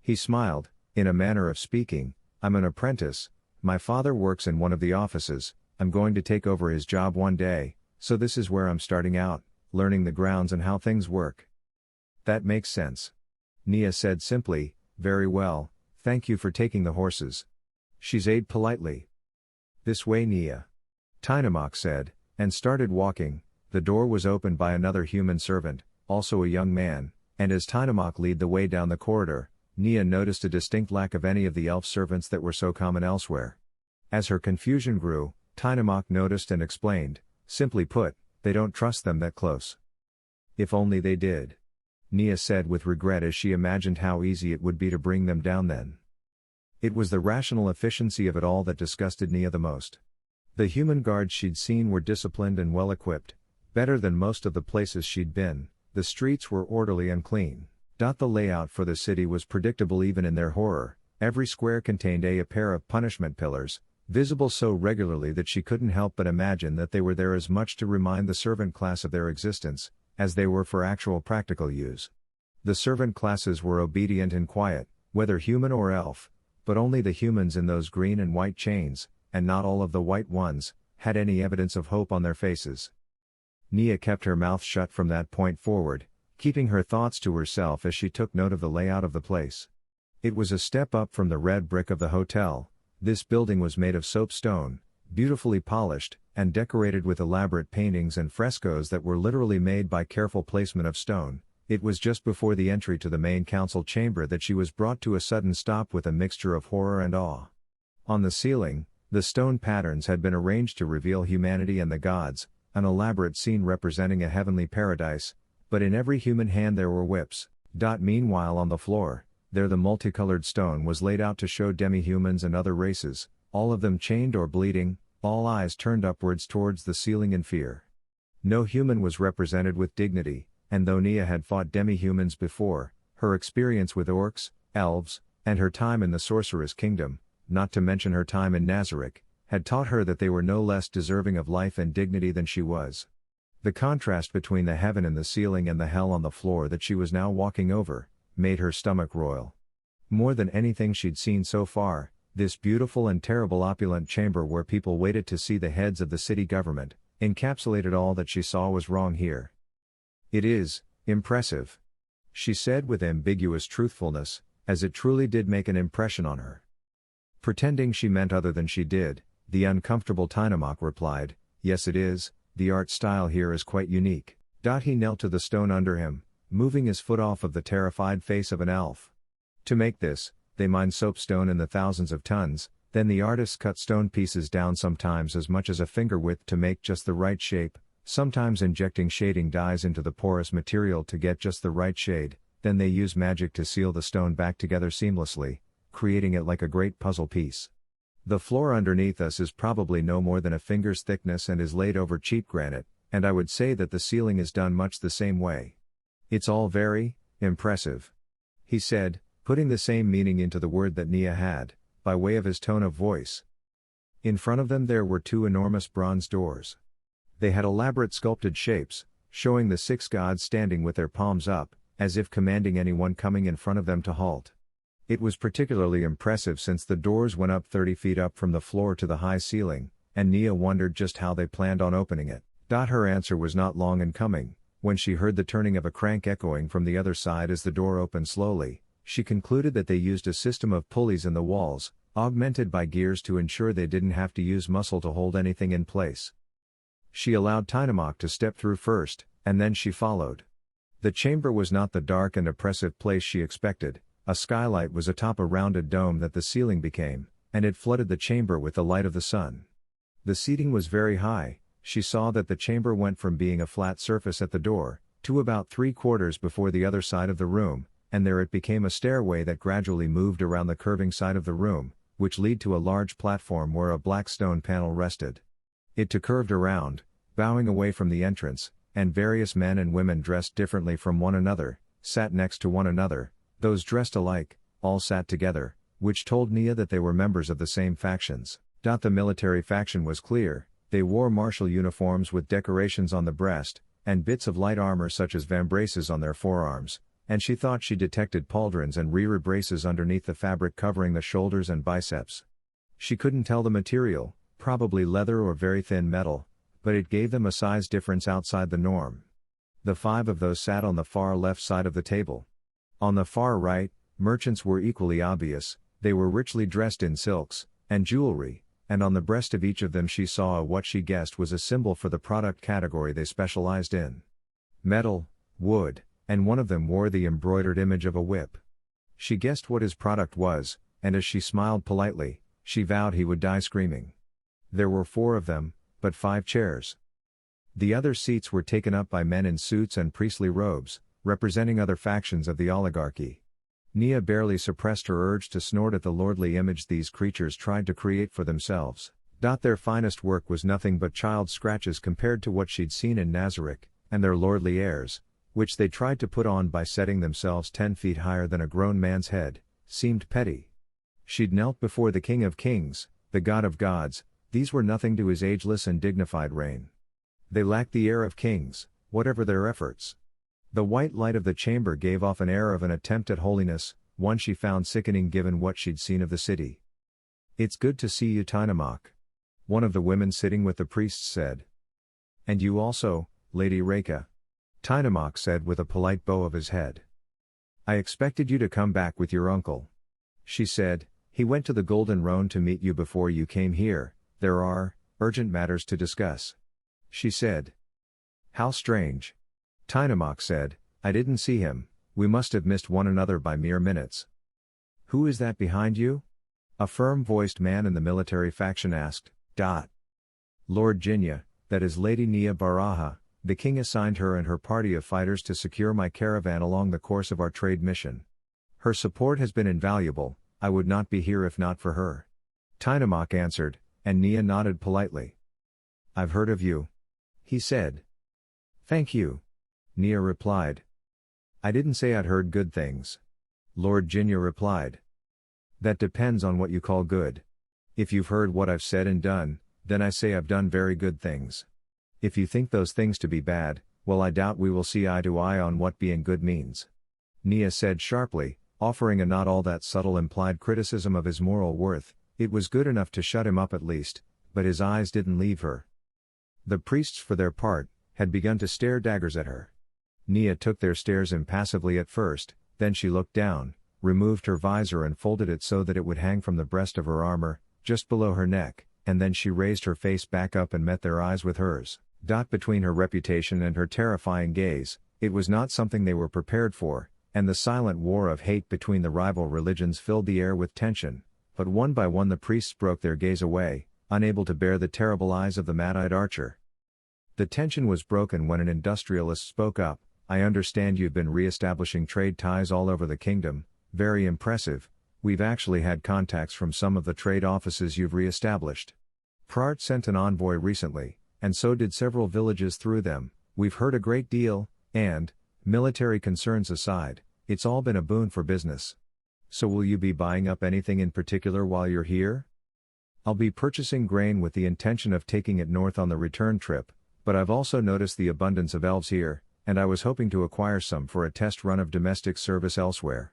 He smiled, in a manner of speaking. "I'm an apprentice, my father works in one of the offices, I'm going to take over his job one day, so this is where I'm starting out, learning the grounds and how things work." "That makes sense." Neia said simply. "Very well, thank you for taking the horses." She said politely. "This way, Neia," Tiamat said, and started walking. The door was opened by another human servant, also a young man, and as Tiamat led the way down the corridor, Neia noticed a distinct lack of any of the elf servants that were so common elsewhere. As her confusion grew, Tiamat noticed and explained, "Simply put, they don't trust them that close." "If only they did," Neia said with regret as she imagined how easy it would be to bring them down then. It was the rational efficiency of it all that disgusted Neia the most. The human guards she'd seen were disciplined and well equipped, better than most of the places she'd been, the streets were orderly and clean. The layout for the city was predictable even in their horror, every square contained a pair of punishment pillars, visible so regularly that she couldn't help but imagine that they were there as much to remind the servant class of their existence, as they were for actual practical use. The servant classes were obedient and quiet, whether human or elf, but only the humans in those green and white chains, and not all of the white ones, had any evidence of hope on their faces. Neia kept her mouth shut from that point forward, keeping her thoughts to herself as she took note of the layout of the place. It was a step up from the red brick of the hotel. This building was made of soapstone, beautifully polished, and decorated with elaborate paintings and frescoes that were literally made by careful placement of stone. It was just before the entry to the main council chamber that she was brought to a sudden stop with a mixture of horror and awe. On the ceiling, the stone patterns had been arranged to reveal humanity and the gods, an elaborate scene representing a heavenly paradise, but in every human hand there were whips. Meanwhile on the floor, there the multicolored stone was laid out to show demi-humans and other races, all of them chained or bleeding, all eyes turned upwards towards the ceiling in fear. No human was represented with dignity, and though Neia had fought demi-humans before, her experience with orcs, elves, and her time in the Sorcerer's Kingdom, not to mention her time in Nazarick, had taught her that they were no less deserving of life and dignity than she was. The contrast between the heaven in the ceiling and the hell on the floor that she was now walking over, made her stomach roil. More than anything she'd seen so far, this beautiful and terrible opulent chamber where people waited to see the heads of the city government, encapsulated all that she saw was wrong here. "It is impressive," she said with ambiguous truthfulness, as it truly did make an impression on her. Pretending she meant other than she did, the uncomfortable Tiamat replied, "Yes it is, the art style here is quite unique." He knelt to the stone under him, moving his foot off of the terrified face of an elf. To make this, they mined soapstone in the thousands of tons, then the artists cut stone pieces down sometimes as much as a finger width to make just the right shape, sometimes injecting shading dyes into the porous material to get just the right shade, then they use magic to seal the stone back together seamlessly, creating it like a great puzzle piece. The floor underneath us is probably no more than a finger's thickness and is laid over cheap granite, and I would say that the ceiling is done much the same way. "It's all very impressive," he said, putting the same meaning into the word that Neia had, by way of his tone of voice. In front of them there were two enormous bronze doors. They had elaborate sculpted shapes, showing the 6 gods standing with their palms up, as if commanding anyone coming in front of them to halt. It was particularly impressive since the doors went up 30 feet up from the floor to the high ceiling, and Neia wondered just how they planned on opening it. Her answer was not long in coming. When she heard the turning of a crank echoing from the other side as the door opened slowly, she concluded that they used a system of pulleys in the walls, augmented by gears to ensure they didn't have to use muscle to hold anything in place. She allowed Tiamat to step through first, and then she followed. The chamber was not the dark and oppressive place she expected. A skylight was atop a rounded dome that the ceiling became, and it flooded the chamber with the light of the sun. The seating was very high. She saw that the chamber went from being a flat surface at the door, to about 3/4 before the other side of the room, and there it became a stairway that gradually moved around the curving side of the room, which led to a large platform where a black stone panel rested. It too curved around, bowing away from the entrance, and various men and women dressed differently from one another, sat next to one another, those dressed alike, all sat together, which told Neia that they were members of the same factions. The military faction was clear, they wore martial uniforms with decorations on the breast, and bits of light armor such as vambraces on their forearms, and she thought she detected pauldrons and rear braces underneath the fabric covering the shoulders and biceps. She couldn't tell the material, probably leather or very thin metal, but it gave them a size difference outside the norm. The 5 of those sat on the far left side of the table. On the far right, merchants were equally obvious, they were richly dressed in silks and jewelry, and on the breast of each of them she saw what she guessed was a symbol for the product category they specialized in. Metal, wood, and one of them wore the embroidered image of a whip. She guessed what his product was, and as she smiled politely, she vowed he would die screaming. There were 4 of them, but 5 chairs. The other seats were taken up by men in suits and priestly robes, representing other factions of the oligarchy. Neia barely suppressed her urge to snort at the lordly image these creatures tried to create for themselves. Their finest work was nothing but child scratches compared to what she'd seen in Nazareth, and their lordly airs, which they tried to put on by setting themselves 10 feet higher than a grown man's head, seemed petty. She'd knelt before the King of Kings, the God of Gods, these were nothing to his ageless and dignified reign. They lacked the air of kings, whatever their efforts. The white light of the chamber gave off an air of an attempt at holiness, one she found sickening given what she'd seen of the city. "It's good to see you, Tinamak," one of the women sitting with the priests said. "And you also, Lady Reka," Tinamak said with a polite bow of his head. "I expected you to come back with your uncle," she said. "He went to the Golden Roan to meet you before you came here. There are urgent matters to discuss," she said. "How strange," Tinamak said. "I didn't see him, we must have missed one another by mere minutes." "Who is that behind you?" a firm-voiced man in the military faction asked. "Lord Jinya, that is Lady Neia Baraja. The king assigned her and her party of fighters to secure my caravan along the course of our trade mission. Her support has been invaluable, I would not be here if not for her," Tinamak answered, and Neia nodded politely. "I've heard of you," he said. "Thank you," Neia replied. "I didn't say I'd heard good things," Lord Jinya replied. "That depends on what you call good. If you've heard what I've said and done, then I say I've done very good things. If you think those things to be bad, well I doubt we will see eye to eye on what being good means," Neia said sharply, offering a not all that subtle implied criticism of his moral worth. It was good enough to shut him up at least, but his eyes didn't leave her. The priests for their part, had begun to stare daggers at her. Neia took their stares impassively at first, then she looked down, removed her visor and folded it so that it would hang from the breast of her armor, just below her neck, and then she raised her face back up and met their eyes with hers. Between her reputation and her terrifying gaze, it was not something they were prepared for, and the silent war of hate between the rival religions filled the air with tension, but one by one the priests broke their gaze away, unable to bear the terrible eyes of the mad-eyed archer. The tension was broken when an industrialist spoke up. "I understand you've been re-establishing trade ties all over the kingdom, very impressive. We've actually had contacts from some of the trade offices you've re-established. Prart sent an envoy recently, and so did several villages through them. We've heard a great deal, and, military concerns aside, it's all been a boon for business. So will you be buying up anything in particular while you're here?" "I'll be purchasing grain with the intention of taking it north on the return trip, but I've also noticed the abundance of elves here, and I was hoping to acquire some for a test run of domestic service elsewhere,"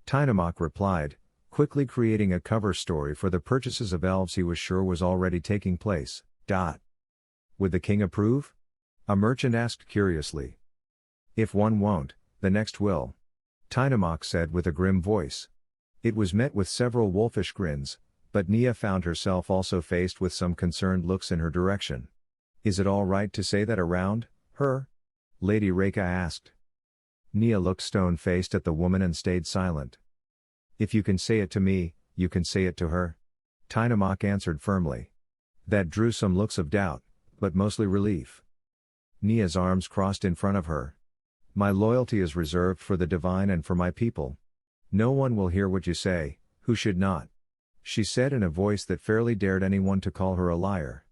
Tinamak replied, quickly creating a cover story for the purchases of elves he was sure was already taking place. "Would the king approve?" a merchant asked curiously. "If one won't, the next will," Tinamak said with a grim voice. It was met with several wolfish grins, but Neia found herself also faced with some concerned looks in her direction. "Is it all right to say that around her?" Lady Reka asked. Neia looked stone-faced at the woman and stayed silent. "If you can say it to me, you can say it to her," Tinamak answered firmly. That drew some looks of doubt, but mostly relief. Nia's arms crossed in front of her. My loyalty is reserved for the divine and for my people. No one will hear what you say, who should not. She said in a voice that fairly dared anyone to call her a liar.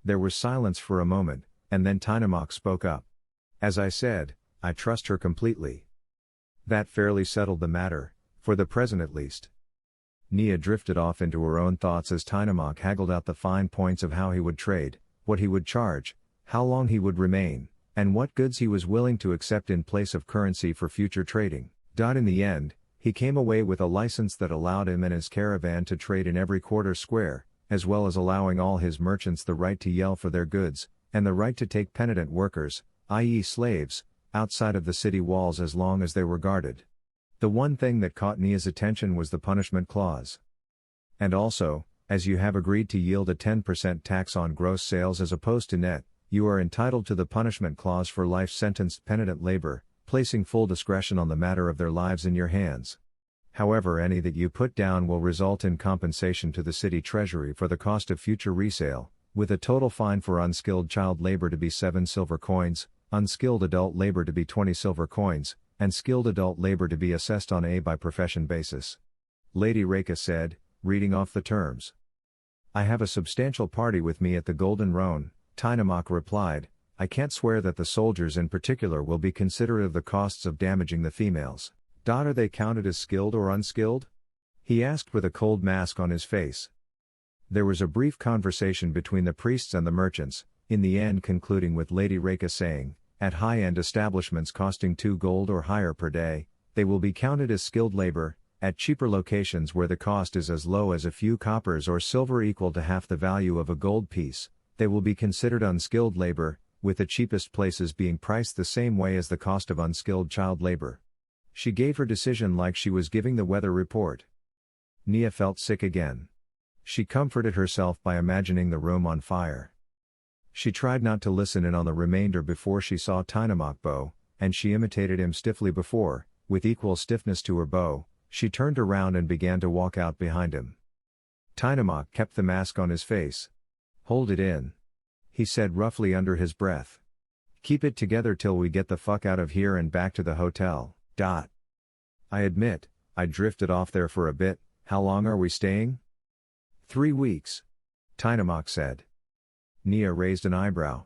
There was silence for a moment, and then Tynamok spoke up. As I said, I trust her completely. That fairly settled the matter, for the present at least. Neia drifted off into her own thoughts as Tynamok haggled out the fine points of how he would trade, what he would charge, how long he would remain, and what goods he was willing to accept in place of currency for future trading. In the end, he came away with a license that allowed him and his caravan to trade in every quarter square, as well as allowing all his merchants the right to yell for their goods, and the right to take penitent workers, i.e. slaves, outside of the city walls as long as they were guarded. The one thing that caught Neia's attention was the punishment clause. And also, as you have agreed to yield a 10% tax on gross sales as opposed to net, you are entitled to the punishment clause for life-sentenced penitent labor, placing full discretion on the matter of their lives in your hands. However, any that you put down will result in compensation to the city treasury for the cost of future resale, with a total fine for unskilled child labor to be 7 silver coins, unskilled adult labor to be 20 silver coins, and skilled adult labor to be assessed on a by profession basis. Lady Reka said, reading off the terms. I have a substantial party with me at the Golden Roan, Tynamok replied. I can't swear that the soldiers in particular will be considerate of the costs of damaging the females. Are they counted as skilled or unskilled? He asked with a cold mask on his face. There was a brief conversation between the priests and the merchants, in the end concluding with Lady Reka saying, at high-end establishments costing 2 gold or higher per day, they will be counted as skilled labor. At cheaper locations where the cost is as low as a few coppers or silver equal to half the value of a gold piece, they will be considered unskilled labor, with the cheapest places being priced the same way as the cost of unskilled child labor. She gave her decision like she was giving the weather report. Neia felt sick again. She comforted herself by imagining the room on fire. She tried not to listen in on the remainder before she saw Tynamok bow, and she imitated him stiffly before, with equal stiffness to her bow. She turned around and began to walk out behind him. Tynamok kept the mask on his face. Hold it in. He said roughly under his breath. Keep it together till we get the fuck out of here and back to the hotel. I admit, I drifted off there for a bit. How long are we staying? 3 weeks. Tynamok said. Neia raised an eyebrow.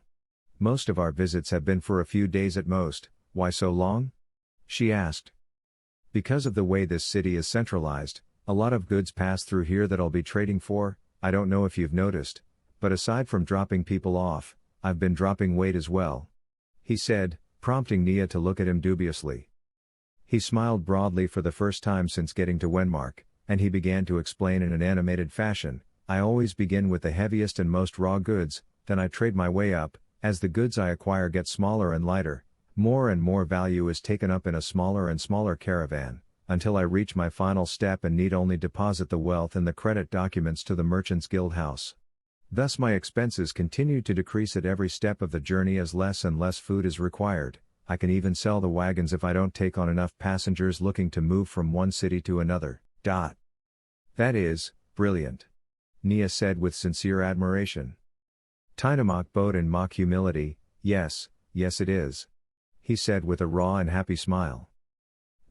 Most of our visits have been for a few days at most. Why so long? She asked. Because of the way this city is centralized, a lot of goods pass through here that I'll be trading for. I don't know if you've noticed, but aside from dropping people off, I've been dropping weight as well. He said, prompting Neia to look at him dubiously. He smiled broadly for the first time since getting to Wenmark, and he began to explain in an animated fashion, I always begin with the heaviest and most raw goods, then I trade my way up. As the goods I acquire get smaller and lighter, more and more value is taken up in a smaller and smaller caravan, until I reach my final step and need only deposit the wealth in the credit documents to the Merchants Guild House. Thus my expenses continue to decrease at every step of the journey as less and less food is required. I can even sell the wagons if I don't take on enough passengers looking to move from one city to another. That is, brilliant. Neia said with sincere admiration. Tynamok bowed in mock humility. Yes it is. He said with a raw and happy smile.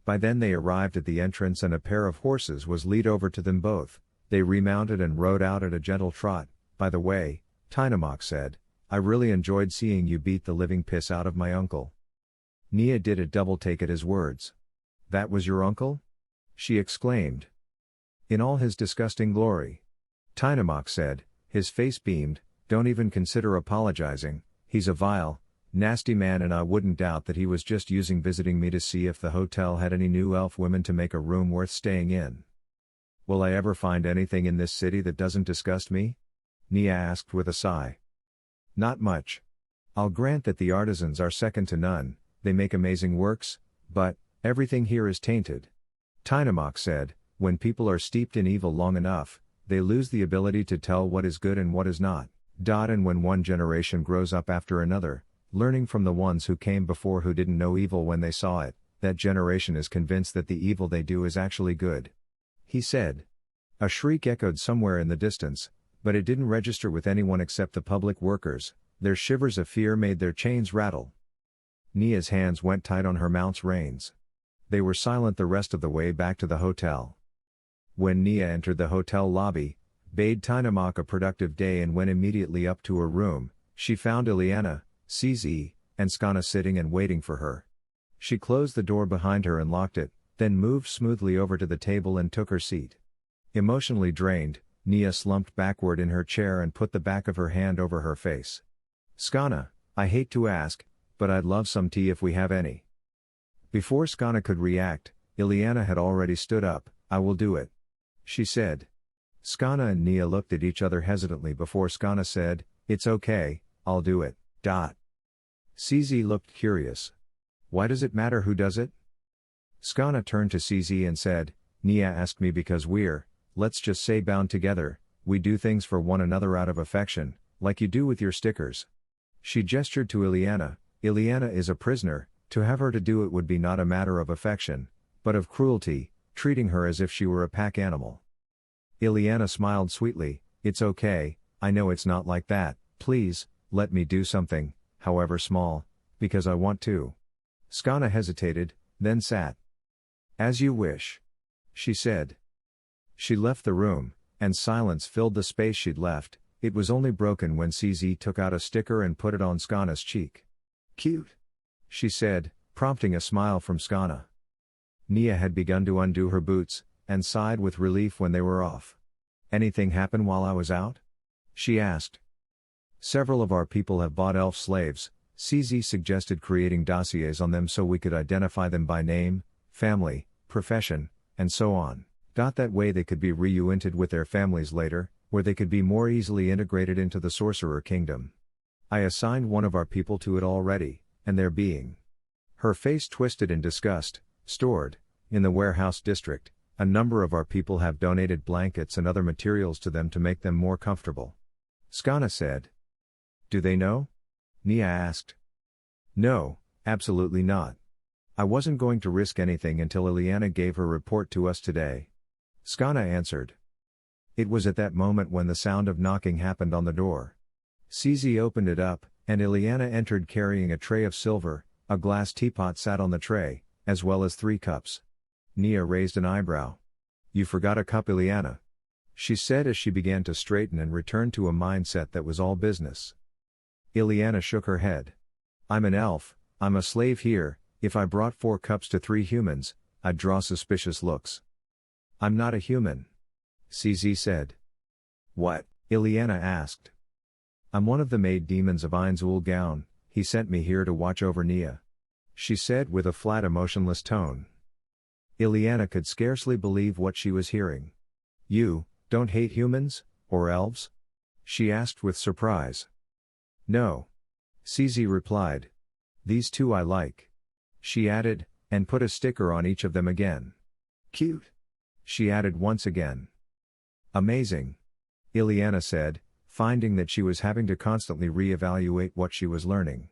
By then they arrived at the entrance and a pair of horses was lead over to them both. They remounted and rode out at a gentle trot. By the way, Tynamok said, I really enjoyed seeing you beat the living piss out of my uncle. Neia did a double take at his words. That was your uncle? She exclaimed. In all his disgusting glory. Tynamok said, his face beamed, don't even consider apologizing, he's a vile, nasty man and I wouldn't doubt that he was just using visiting me to see if the hotel had any new elf women to make a room worth staying in. Will I ever find anything in this city that doesn't disgust me? Neia asked with a sigh. Not much. I'll grant that the artisans are second to none, they make amazing works, but everything here is tainted. Tynamok said, when people are steeped in evil long enough, they lose the ability to tell what is good and what is not. And when one generation grows up after another, learning from the ones who came before who didn't know evil when they saw it, that generation is convinced that the evil they do is actually good. He said. A shriek echoed somewhere in the distance, but it didn't register with anyone except the public workers. Their shivers of fear made their chains rattle. Nia's hands went tight on her mount's reins. They were silent the rest of the way back to the hotel. When Neia entered the hotel lobby, bade Tinamak a productive day and went immediately up to her room, she found Ileana, CZ, and Skana sitting and waiting for her. She closed the door behind her and locked it, then moved smoothly over to the table and took her seat. Emotionally drained, Neia slumped backward in her chair and put the back of her hand over her face. Skana, I hate to ask, but I'd love some tea if we have any. Before Skana could react, Ileana had already stood up. I will do it, she said. Skana and Neia looked at each other hesitantly before Skana said, It's okay, I'll do it. CZ looked curious. Why does it matter who does it? Skana turned to CZ and said, Neia asked me because we're, let's just say bound together, we do things for one another out of affection, like you do with your stickers. She gestured to Ileana. Ileana is a prisoner, to have her to do it would be not a matter of affection, but of cruelty, treating her as if she were a pack animal. Ileana smiled sweetly, It's okay, I know it's not like that, please, let me do something, however small, because I want to. Skana hesitated, then sat. As you wish, she said. She left the room, and silence filled the space she'd left. It was only broken when CZ took out a sticker and put it on Skana's cheek. Cute, she said, prompting a smile from Skana. Neia had begun to undo her boots, and sighed with relief when they were off. Anything happen while I was out? She asked. Several of our people have bought elf slaves. CZ suggested creating dossiers on them so we could identify them by name, family, profession, and so on. That way they could be reunited with their families later, where they could be more easily integrated into the Sorcerer Kingdom. I assigned one of our people to it already, and they're being. Her face twisted in disgust, stored, in the warehouse district. A number of our people have donated blankets and other materials to them to make them more comfortable. Skana said. Do they know? Neia asked. No, absolutely not. I wasn't going to risk anything until Ileana gave her report to us today. Skana answered. It was at that moment when the sound of knocking happened on the door. CZ opened it up, and Ileana entered carrying a tray of silver. A glass teapot sat on the tray, as well as 3 cups. Neia raised an eyebrow. You forgot a cup, Ileana, she said as she began to straighten and return to a mindset that was all business. Ileana shook her head. I'm an elf, I'm a slave here. If I brought 4 cups to 3 humans, I'd draw suspicious looks. I'm not a human, CZ said. What? Ileana asked. I'm one of the maid demons of Ainz. He sent me here to watch over Neia, she said with a flat, emotionless tone. Ileana could scarcely believe what she was hearing. You don't hate humans, or elves? She asked with surprise. No, CZ replied. These 2 I like, she added, and put a sticker on each of them again. Cute, she added once again. Amazing, Ileana said, finding that she was having to constantly re-evaluate what she was learning.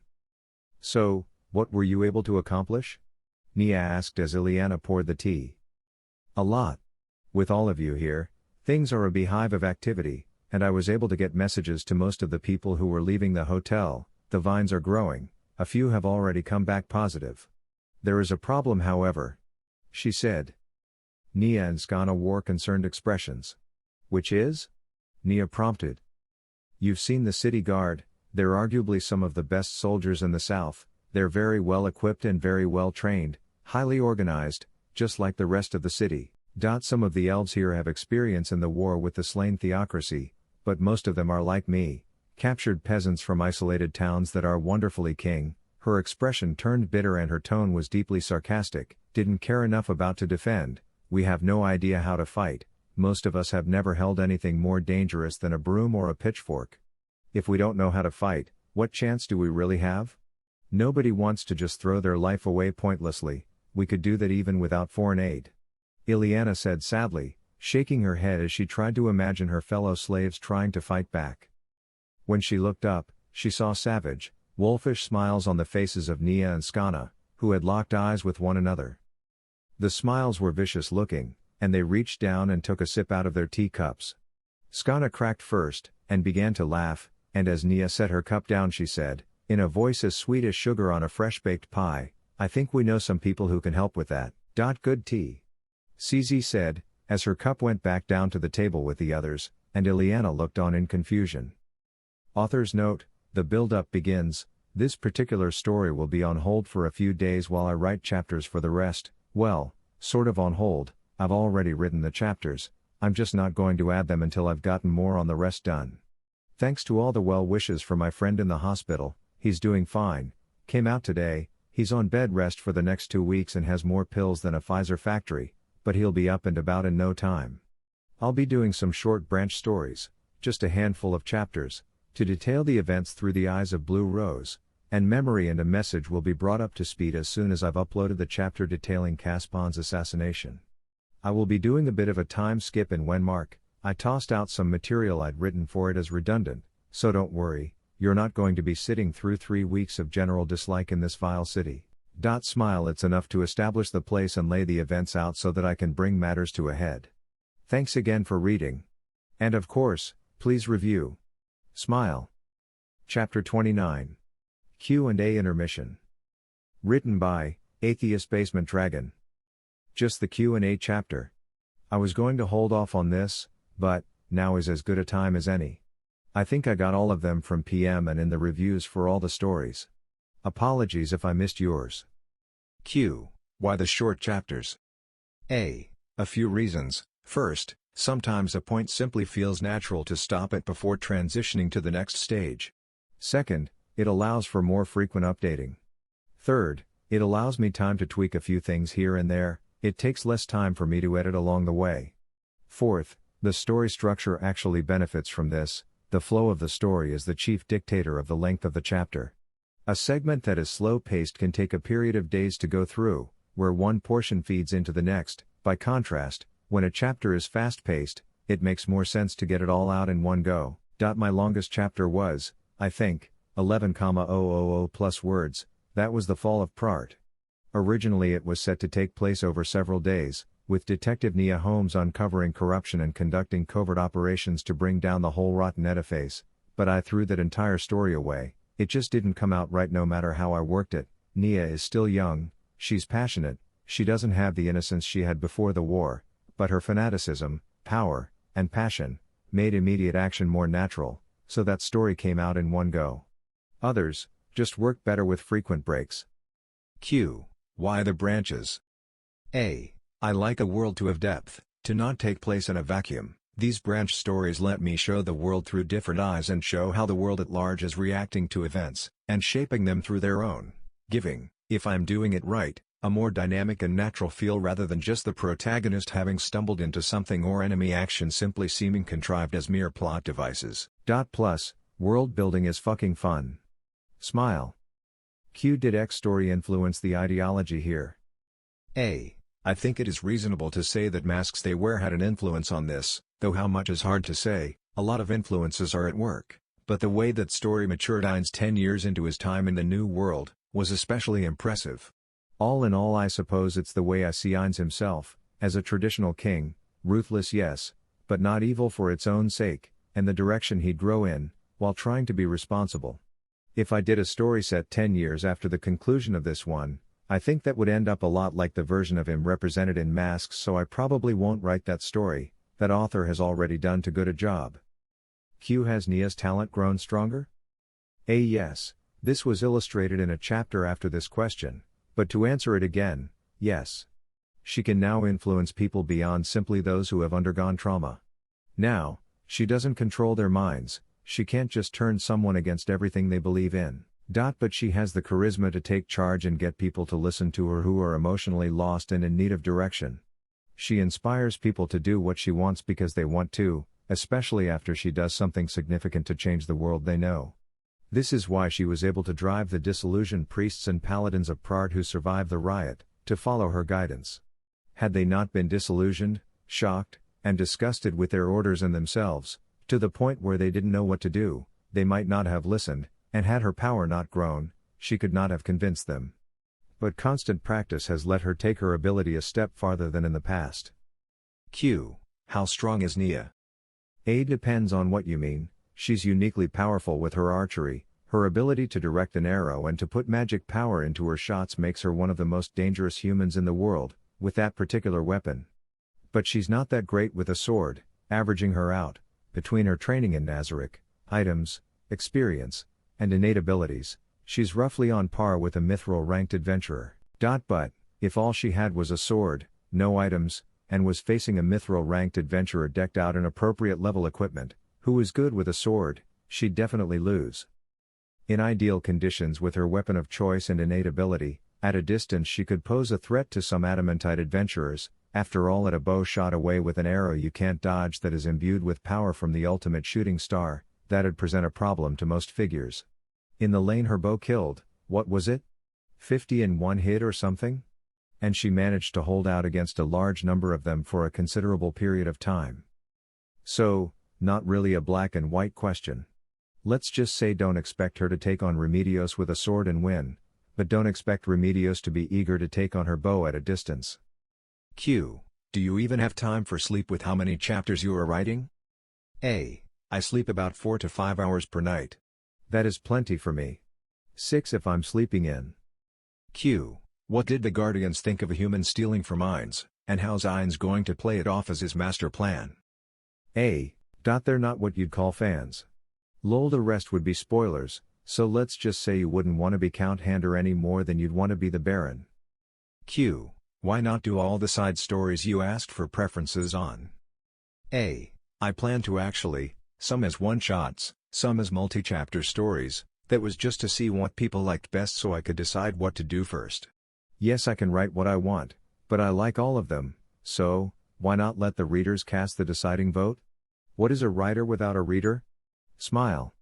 So, what were you able to accomplish? Neia asked as Ileana poured the tea. A lot. With all of you here, things are a beehive of activity, and I was able to get messages to most of the people who were leaving the hotel. The vines are growing, a few have already come back positive. There is a problem, however, she said. Neia and Skana wore concerned expressions. Which is? Neia prompted. You've seen the city guard, they're arguably some of the best soldiers in the south. They're very well equipped and very well trained, highly organized, just like the rest of the city. Some of the elves here have experience in the war with the slain theocracy, but most of them are like me, captured peasants from isolated towns that are wonderfully king. Her expression turned bitter and her tone was deeply sarcastic. Didn't care enough about to defend. We have no idea how to fight. Most of us have never held anything more dangerous than a broom or a pitchfork. If we don't know how to fight, what chance do we really have? Nobody wants to just throw their life away pointlessly. We could do that even without foreign aid. Ileana said sadly, shaking her head as she tried to imagine her fellow slaves trying to fight back. When she looked up, she saw savage, wolfish smiles on the faces of Neia and Skana, who had locked eyes with one another. The smiles were vicious looking, and they reached down and took a sip out of their teacups. Skana cracked first, and began to laugh, and as Neia set her cup down she said, In a voice as sweet as sugar on a fresh-baked pie, I think we know some people who can help with that. Good tea. CZ said, as her cup went back down to the table with the others, and Ileana looked on in confusion. Author's note, the build-up begins. This particular story will be on hold for a few days while I write chapters for the rest. Well, sort of on hold. I've already written the chapters, I'm just not going to add them until I've gotten more on the rest done. Thanks to all the well wishes for my friend in the hospital, he's doing fine, came out today, he's on bed rest for the next 2 weeks and has more pills than a Pfizer factory, but he'll be up and about in no time. I'll be doing some short branch stories, just a handful of chapters, to detail the events through the eyes of Blue Rose, and memory and a message will be brought up to speed as soon as I've uploaded the chapter detailing Caspon's assassination. I will be doing a bit of a time skip in Wenmark. I tossed out some material I'd written for it as redundant, so don't worry, you're not going to be sitting through 3 weeks of general dislike in this vile city. Smile, it's enough to establish the place and lay the events out so that I can bring matters to a head. Thanks again for reading. And of course, please review. Smile. Chapter 29. Q&A Intermission. Written by AtheistBasementDragon. Just the Q&A chapter. I was going to hold off on this, but now is as good a time as any. I think I got all of them from PM and in the reviews for all the stories. Apologies if I missed yours. Q. Why the short chapters? A few reasons. First, sometimes a point simply feels natural to stop it before transitioning to the next stage. Second, it allows for more frequent updating. Third, it allows me time to tweak a few things here and there. It takes less time for me to edit along the way. Fourth, the story structure actually benefits from this. The flow of the story is the chief dictator of the length of the chapter. A segment that is slow-paced can take a period of days to go through, where one portion feeds into the next. By contrast, when a chapter is fast-paced, it makes more sense to get it all out in one go. My longest chapter was, I think, 11,000 plus words. That was The Fall of Prart. Originally it was set to take place over several days, with Detective Neia Holmes uncovering corruption and conducting covert operations to bring down the whole rotten edifice, but I threw that entire story away. It just didn't come out right no matter how I worked it. Neia is still young, she's passionate, she doesn't have the innocence she had before the war, but her fanaticism, power, and passion made immediate action more natural, so that story came out in one go. Others just work better with frequent breaks. Q. Why the branches? A. I like a world to have depth, to not take place in a vacuum. These branch stories let me show the world through different eyes and show how the world at large is reacting to events, and shaping them through their own, giving, if I'm doing it right, a more dynamic and natural feel rather than just the protagonist having stumbled into something or enemy action simply seeming contrived as mere plot devices. Plus, world building is fucking fun. Smile. Q. Did X story influence the ideology here? A. I think it is reasonable to say that masks they wear had an influence on this, though how much is hard to say. A lot of influences are at work, but the way that story matured ainz 10 years into his time in the New World, was especially impressive. All in all, I suppose it's the way I see ainz himself, as a traditional king, ruthless yes, but not evil for its own sake, and the direction he'd grow in, while trying to be responsible. If I did a story set 10 years after the conclusion of this one, I think that would end up a lot like the version of him represented in Masks, so I probably won't write that story. That author has already done too good a job. Q. Has Neia's talent grown stronger? A. Yes, this was illustrated in a chapter after this question, but to answer it again, yes. She can now influence people beyond simply those who have undergone trauma. Now, she doesn't control their minds, she can't just turn someone against everything they believe in. But she has the charisma to take charge and get people to listen to her who are emotionally lost and in need of direction. She inspires people to do what she wants because they want to, especially after she does something significant to change the world they know. This is why she was able to drive the disillusioned priests and paladins of Prart who survived the riot, to follow her guidance. Had they not been disillusioned, shocked, and disgusted with their orders and themselves, to the point where they didn't know what to do, they might not have listened, and had her power not grown, she could not have convinced them. But constant practice has let her take her ability a step farther than in the past. Q. How strong is Neia? A. Depends on what you mean. She's uniquely powerful with her archery, Her ability to direct an arrow and to put magic power into her shots makes her one of the most dangerous humans in the world, with that particular weapon. But she's not that great with a sword, averaging her out, between her training in Nazarick, items, experience, and innate abilities, she's roughly on par with a mithril-ranked adventurer. But, if all she had was a sword, no items, and was facing a mithril-ranked adventurer decked out in appropriate level equipment, who is good with a sword, she'd definitely lose. In ideal conditions with her weapon of choice and innate ability, at a distance she could pose a threat to some adamantite adventurers. After all, at a bow shot away with an arrow you can't dodge that is imbued with power from the ultimate shooting star, that'd present a problem to most figures. In the lane her bow killed, what was it? 50 in one hit or something? And she managed to hold out against a large number of them for a considerable period of time. So, not really a black and white question. Let's just say don't expect her to take on Remedios with a sword and win, but don't expect Remedios to be eager to take on her bow at a distance. Q. Do you even have time for sleep with how many chapters you are writing? A. I sleep about 4 to 5 hours per night. That is plenty for me. 6 if I'm sleeping in. Q. What did the Guardians think of a human stealing from ainz, and how's ainz going to play it off as his master plan? A. They're not what you'd call fans. Lol, the rest would be spoilers, so let's just say you wouldn't want to be Count Hander any more than you'd want to be the Baron. Q. Why not do all the side stories you asked for preferences on? A. I plan to actually, some as one-shots, some as multi-chapter stories, that was just to see what people liked best so I could decide what to do first. Yes, I can write what I want, but I like all of them, so, why not let the readers cast the deciding vote? What is a writer without a reader? Smile.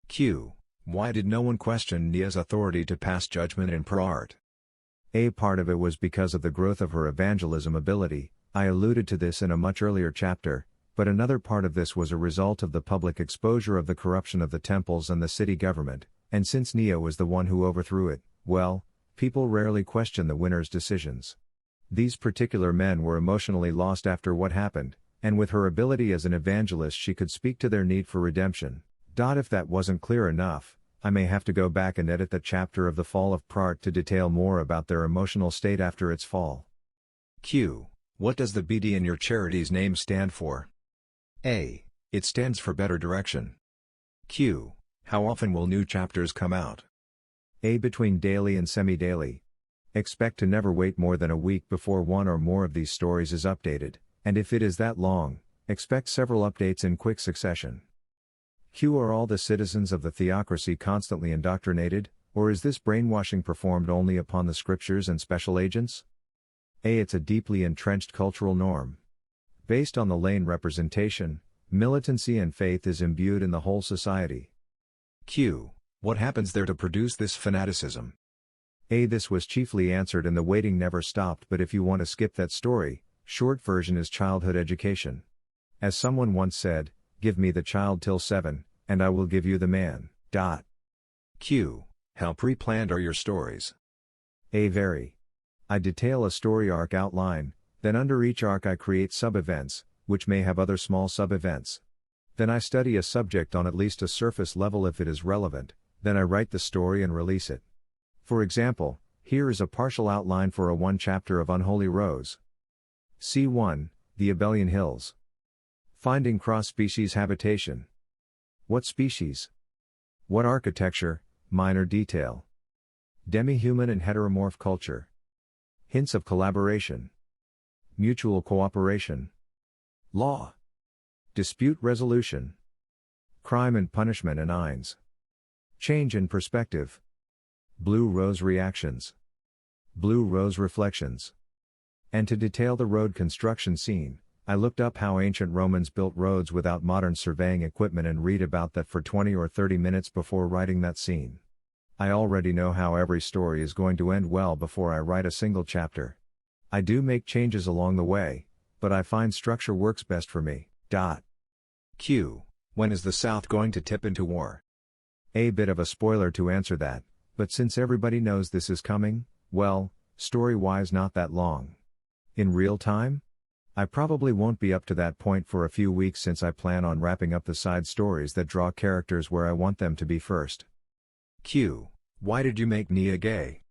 Q. Why did no one question Neia's authority to pass judgment in per art? A part of it was because of the growth of her evangelism ability. I alluded to this in a much earlier chapter, but another part of this was a result of the public exposure of the corruption of the temples and the city government, and since Neia was the one who overthrew it, well, people rarely question the winner's decisions. These particular men were emotionally lost after what happened, and with her ability as an evangelist she could speak to their need for redemption. If that wasn't clear enough, I may have to go back and edit the chapter of the fall of Prart to detail more about their emotional state after its fall. Q. What does the BD in your charity's name stand for? A. It stands for Better Direction. Q. How often will new chapters come out? A. Between daily and semi-daily. Expect to never wait more than a week before one or more of these stories is updated, and if it is that long, expect several updates in quick succession. Q. Are all the citizens of the theocracy constantly indoctrinated, or is this brainwashing performed only upon the scriptures and special agents? A. It's a deeply entrenched cultural norm. Based on the lane representation, militancy and faith is imbued in the whole society. Q. What happens there to produce this fanaticism? A. This was chiefly answered in The Waiting Never Stopped, but if you want to skip that story, short version is childhood education. As someone once said, give me the child till 7, and I will give you the man. Q. How pre-planned are your stories? A. Very. I detail a story arc outline, then under each arc I create sub-events, which may have other small sub-events. Then I study a subject on at least a surface level if it is relevant, then I write the story and release it. For example, here is a partial outline for a 1 chapter of Unholy Rose. C1, The Abelian Hills. Finding cross-species habitation. What species? What architecture, minor detail. Demi-human and heteromorph culture. Hints of collaboration. Mutual cooperation. Law. Dispute resolution. Crime and punishment and ainz. Change in perspective. Blue rose reactions. Blue rose reflections. And to detail the road construction scene, I looked up how ancient Romans built roads without modern surveying equipment and read about that for 20 or 30 minutes before writing that scene. I already know how every story is going to end well before I write a single chapter. I do make changes along the way, but I find structure works best for me. Q. When is the South going to tip into war? A bit of a spoiler to answer that, but since everybody knows this is coming, well, story-wise not that long. In real time? I probably won't be up to that point for a few weeks since I plan on wrapping up the side stories that draw characters where I want them to be first. Q. Why did you make Neia gay?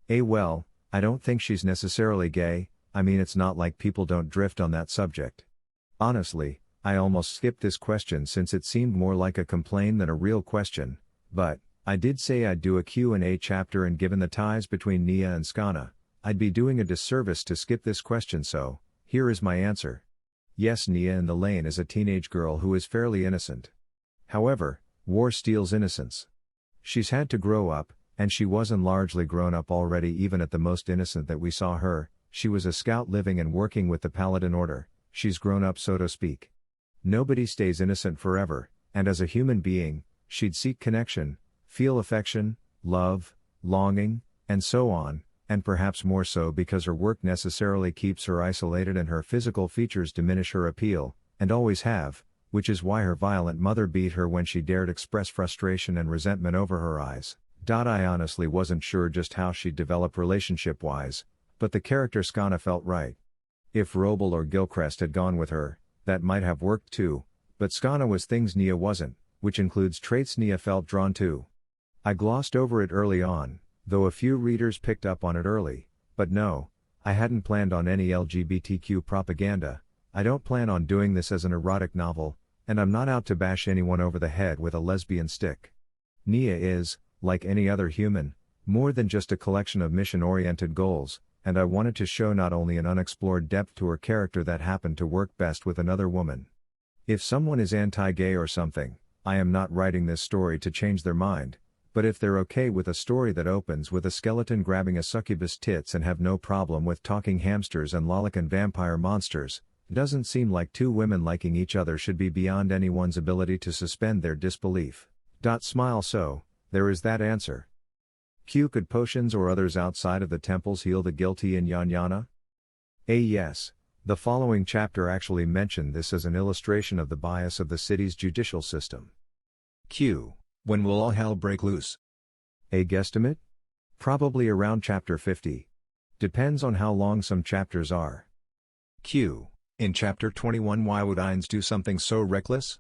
A. Well, I don't think she's necessarily gay, I mean it's not like people don't drift on that subject. Honestly, I almost skipped this question since it seemed more like a complaint than a real question, but, I did say I'd do a Q&A chapter, and given the ties between Neia and Skana, I'd be doing a disservice to skip this question, so, here is my answer. Yes, Neia in the lane is a teenage girl who is fairly innocent. However, war steals innocence. She's had to grow up, and she wasn't largely grown up already even at the most innocent that we saw her. She was a scout living and working with the Paladin Order. She's grown up, so to speak. Nobody stays innocent forever, and as a human being, she'd seek connection, feel affection, love, longing, and so on, and perhaps more so because her work necessarily keeps her isolated and her physical features diminish her appeal, and always have, which is why her violent mother beat her when she dared express frustration and resentment over her eyes. I honestly wasn't sure just how she'd develop relationship-wise, but the character Skana felt right. If Roble or Gilchrist had gone with her, that might have worked too, but Skana was things Neia wasn't, which includes traits Neia felt drawn to. I glossed over it early on, though a few readers picked up on it early, but no, I hadn't planned on any LGBTQ propaganda. I don't plan on doing this as an erotic novel, and I'm not out to bash anyone over the head with a lesbian stick. Neia is, like any other human, more than just a collection of mission-oriented goals, and I wanted to show not only an unexplored depth to her character that happened to work best with another woman. If someone is anti-gay or something, I am not writing this story to change their mind, but if they're okay with a story that opens with a skeleton grabbing a succubus tits and have no problem with talking hamsters and lolicon vampire monsters, doesn't seem like two women liking each other should be beyond anyone's ability to suspend their disbelief. Smile. So, there is that answer. Q. Could potions or others outside of the temples heal the guilty in Yanyana? A. Yes. The following chapter actually mentioned this as an illustration of the bias of the city's judicial system. Q. When will all hell break loose? A. Guesstimate? Probably around chapter 50. Depends on how long some chapters are. Q. In chapter 21, why would ainz do something so reckless?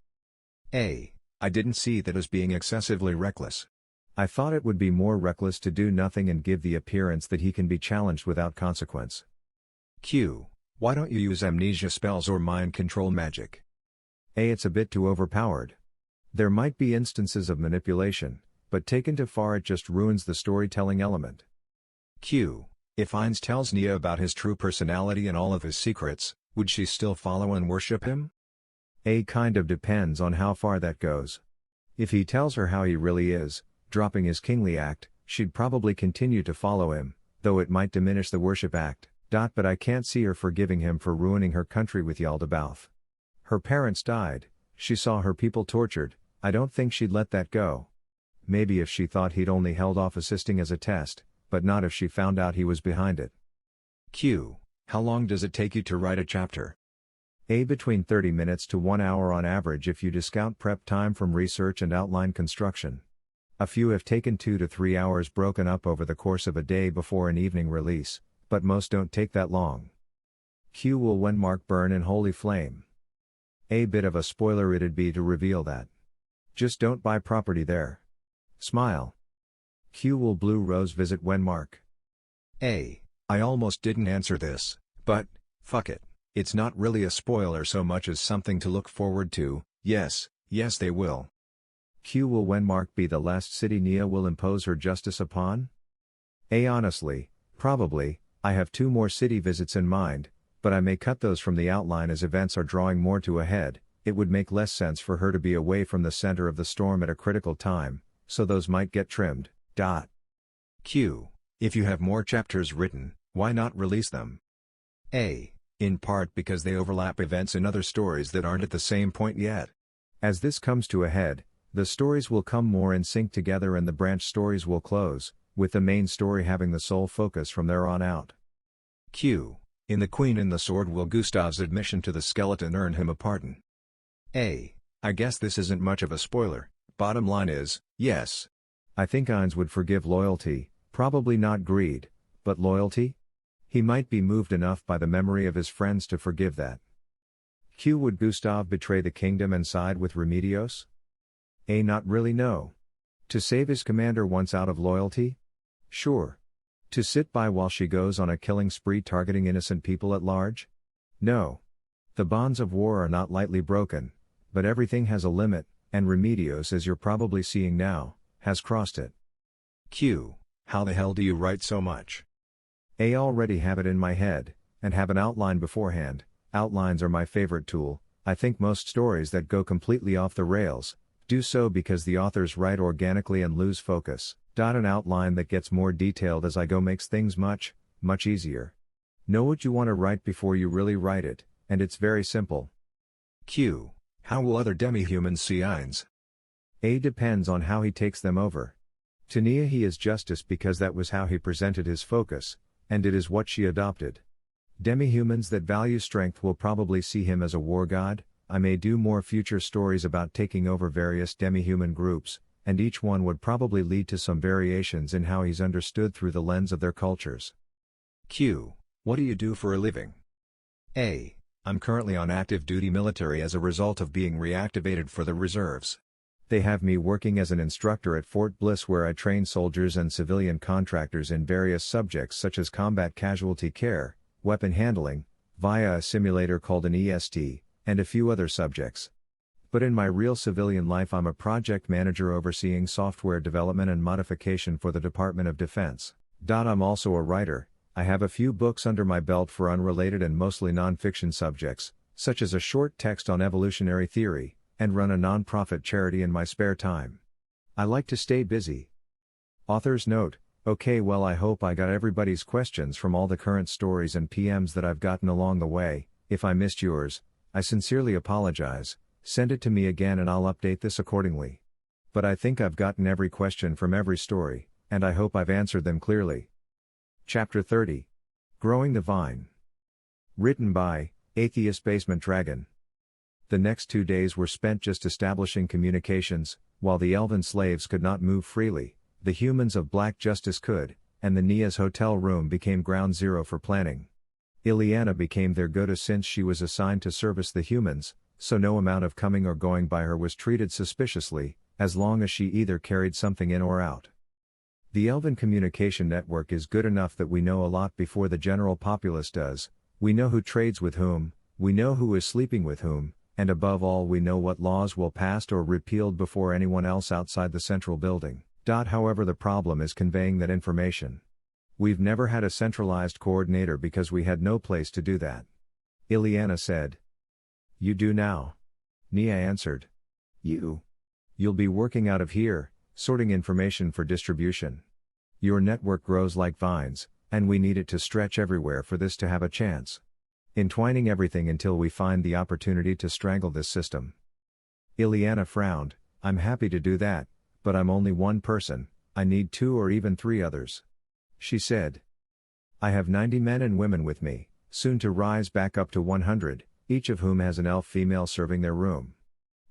A. I didn't see that as being excessively reckless. I thought it would be more reckless to do nothing and give the appearance that he can be challenged without consequence. Q. Why don't you use amnesia spells or mind control magic? A. It's a bit too overpowered. There might be instances of manipulation, but taken too far it just ruins the storytelling element. Q. If ainz tells Neia about his true personality and all of his secrets, would she still follow and worship him? A. Kind of depends on how far that goes. If he tells her how he really is, dropping his kingly act, she'd probably continue to follow him, though it might diminish the worship act. But I can't see her forgiving him for ruining her country with Yaldabaoth. Her parents died, she saw her people tortured, I don't think she'd let that go. Maybe if she thought he'd only held off assisting as a test, but not if she found out he was behind it. Q. How long does it take you to write a chapter? A. Between 30 minutes to 1 hour on average if you discount prep time from research and outline construction. A few have taken 2 to 3 hours broken up over the course of a day before an evening release, but most don't take that long. Q. Will Wenmark burn in holy flame? A. Bit of a spoiler it'd be to reveal that. Just don't buy property there. Smile. Q. Will Blue Rose visit Wenmark? A. I almost didn't answer this, but, fuck it, it's not really a spoiler so much as something to look forward to. Yes they will. Q. Will Wenmark be the last city Neia will impose her justice upon? A. Honestly, probably. I have 2 more city visits in mind, but I may cut those from the outline as events are drawing more to a head. It would make less sense for her to be away from the center of the storm at a critical time, so those might get trimmed. Q. If you have more chapters written, why not release them? A. In part because they overlap events in other stories that aren't at the same point yet. As this comes to a head, the stories will come more in sync together and the branch stories will close, with the main story having the sole focus from there on out. Q. In The Queen and the Sword, will Gustav's admission to the skeleton earn him a pardon? A. I guess this isn't much of a spoiler. Bottom line is, yes. I think ainz would forgive loyalty, probably not greed, but loyalty? He might be moved enough by the memory of his friends to forgive that. Q. Would Gustav betray the kingdom and side with Remedios? A. Not really, no. To save his commander once out of loyalty? Sure. To sit by while she goes on a killing spree targeting innocent people at large? No. The bonds of war are not lightly broken, but everything has a limit, and Remedios, as you're probably seeing now, has crossed it. Q. How the hell do you write so much? I already have it in my head, and have an outline beforehand. Outlines are my favorite tool. I think most stories that go completely off the rails do so because the authors write organically and lose focus. An outline that gets more detailed as I go makes things much, much easier. Know what you want to write before you really write it, and it's very simple. Q. How will other demi-humans see ainz? A depends on how he takes them over. To Neia he is justice because that was how he presented his focus, and it is what she adopted. Demi-humans that value strength will probably see him as a war god. I may do more future stories about taking over various demi-human groups, and each one would probably lead to some variations in how he's understood through the lens of their cultures. Q. What do you do for a living? A. I'm currently on active duty military as a result of being reactivated for the reserves. They have me working as an instructor at Fort Bliss where I train soldiers and civilian contractors in various subjects such as combat casualty care, weapon handling, via a simulator called an EST, and a few other subjects. But in my real civilian life I'm a project manager overseeing software development and modification for the Department of Defense. I'm also a writer. I have a few books under my belt for unrelated and mostly non-fiction subjects, such as a short text on evolutionary theory, and run a non-profit charity in my spare time. I like to stay busy. Author's note: okay, well, I hope I got everybody's questions from all the current stories and PMs that I've gotten along the way. If I missed yours, I sincerely apologize. Send it to me again and I'll update this accordingly. But I think I've gotten every question from every story, and I hope I've answered them clearly. Chapter 30. Growing the Vine. Written by AtheistBasementDragon. The next 2 days were spent just establishing communications. While the elven slaves could not move freely, the humans of Black Justice could, and the Neia's hotel room became ground zero for planning. Ileana became their go-to since she was assigned to service the humans, so no amount of coming or going by her was treated suspiciously, as long as she either carried something in or out. The Elven communication network is good enough that we know a lot before the general populace does. We know who trades with whom, we know who is sleeping with whom, and above all we know what laws will passed or repealed before anyone else outside the central building. However, the problem is conveying that information. We've never had a centralized coordinator because we had no place to do that. Ileana said. You do now. Neia answered. You'll be working out of here, sorting information for distribution. Your network grows like vines, and we need it to stretch everywhere for this to have a chance. Entwining everything until we find the opportunity to strangle this system. Ileana frowned. I'm happy to do that, but I'm only one person, I need 2 or even 3 others. She said. I have 90 men and women with me, soon to rise back up to 100, each of whom has an elf female serving their room.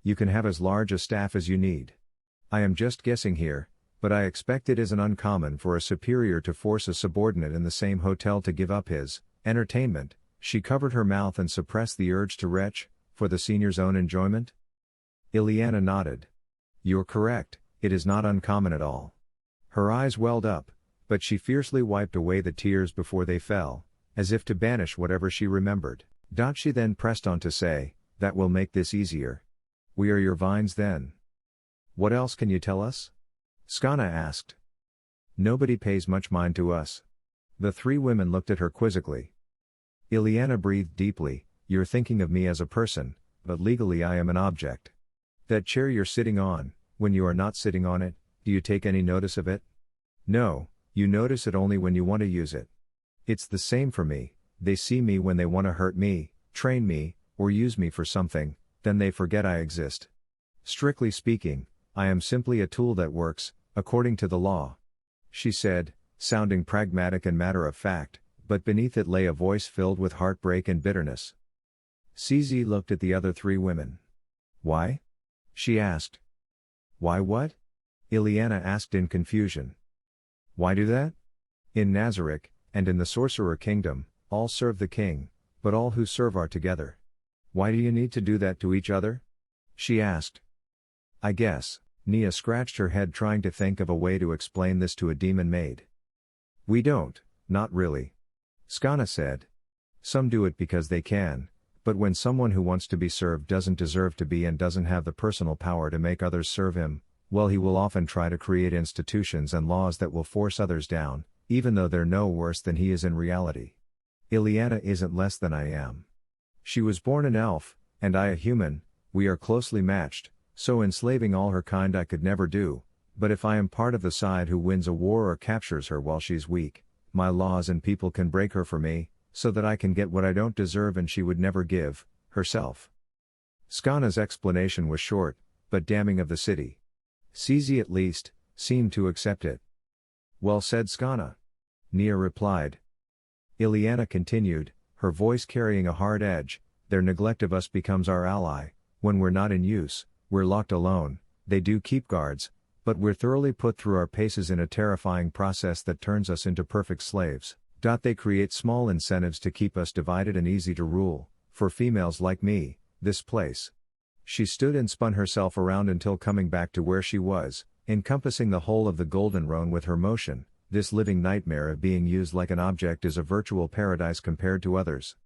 You can have as large a staff as you need. I am just guessing here, but I expect it isn't uncommon for a superior to force a subordinate in the same hotel to give up his entertainment. She covered her mouth and suppressed the urge to retch, for the senior's own enjoyment. Ileana nodded. You're correct, it is not uncommon at all. Her eyes welled up, but she fiercely wiped away the tears before they fell, as if to banish whatever she remembered. She then pressed on to say, that will make this easier. We are your vines then. What else can you tell us? Skana asked. Nobody pays much mind to us. The 3 women looked at her quizzically. Ileana breathed deeply. You're thinking of me as a person, but legally I am an object. That chair you're sitting on, when you are not sitting on it, do you take any notice of it? No, you notice it only when you want to use it. It's the same for me. They see me when they want to hurt me, train me, or use me for something, then they forget I exist. Strictly speaking, I am simply a tool that works, according to the law. She said, sounding pragmatic and matter-of-fact, but beneath it lay a voice filled with heartbreak and bitterness. CZ looked at the other 3 women. Why? She asked. Why what? Ileana asked in confusion. Why do that? In Nazarick, and in the Sorcerer Kingdom, all serve the king, but all who serve are together. Why do you need to do that to each other? She asked. I guess, Neia scratched her head trying to think of a way to explain this to a demon maid. We don't, not really. Skana said. Some do it because they can, but when someone who wants to be served doesn't deserve to be and doesn't have the personal power to make others serve him, well, he will often try to create institutions and laws that will force others down, even though they're no worse than he is in reality. Ileana isn't less than I am. She was born an elf, and I a human, we are closely matched, so enslaving all her kind I could never do, but if I am part of the side who wins a war or captures her while she's weak, my laws and people can break her for me, so that I can get what I don't deserve and she would never give, herself. Skana's explanation was short, but damning of the city. Sizi at least, seemed to accept it. Well said, Skana. Neia replied. Ileana continued, her voice carrying a hard edge, their neglect of us becomes our ally, when we're not in use, we're locked alone, they do keep guards, but we're thoroughly put through our paces in a terrifying process that turns us into perfect slaves. They create small incentives to keep us divided and easy to rule, for females like me, this place. She stood and spun herself around until coming back to where she was, encompassing the whole of the Golden Roan with her motion. This living nightmare of being used like an object is a virtual paradise compared to others.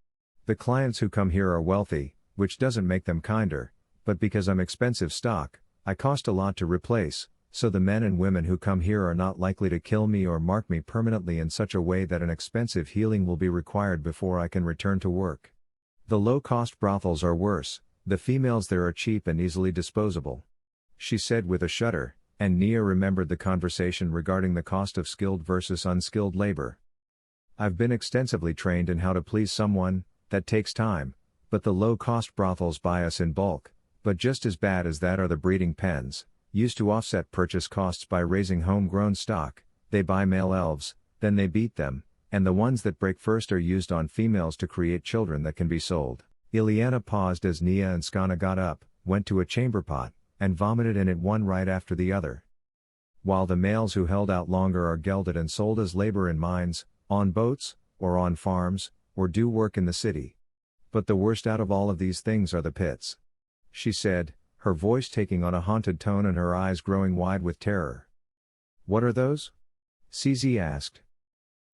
The clients who come here are wealthy, which doesn't make them kinder, but because I'm expensive stock, I cost a lot to replace, so the men and women who come here are not likely to kill me or mark me permanently in such a way that an expensive healing will be required before I can return to work. The low-cost brothels are worse, the females there are cheap and easily disposable. She said with a shudder, and Neia remembered the conversation regarding the cost of skilled versus unskilled labor. I've been extensively trained in how to please someone, that takes time, but the low-cost brothels buy us in bulk, but just as bad as that are the breeding pens, used to offset purchase costs by raising homegrown stock. They buy male elves, then they beat them, and the ones that break first are used on females to create children that can be sold. Ileana paused as Neia and Skana got up, went to a chamber pot, and vomited in it one right after the other. While the males who held out longer are gelded and sold as labor in mines, on boats, or on farms, or do work in the city. But the worst out of all of these things are the pits. She said, her voice taking on a haunted tone and her eyes growing wide with terror. What are those? Sizi asked.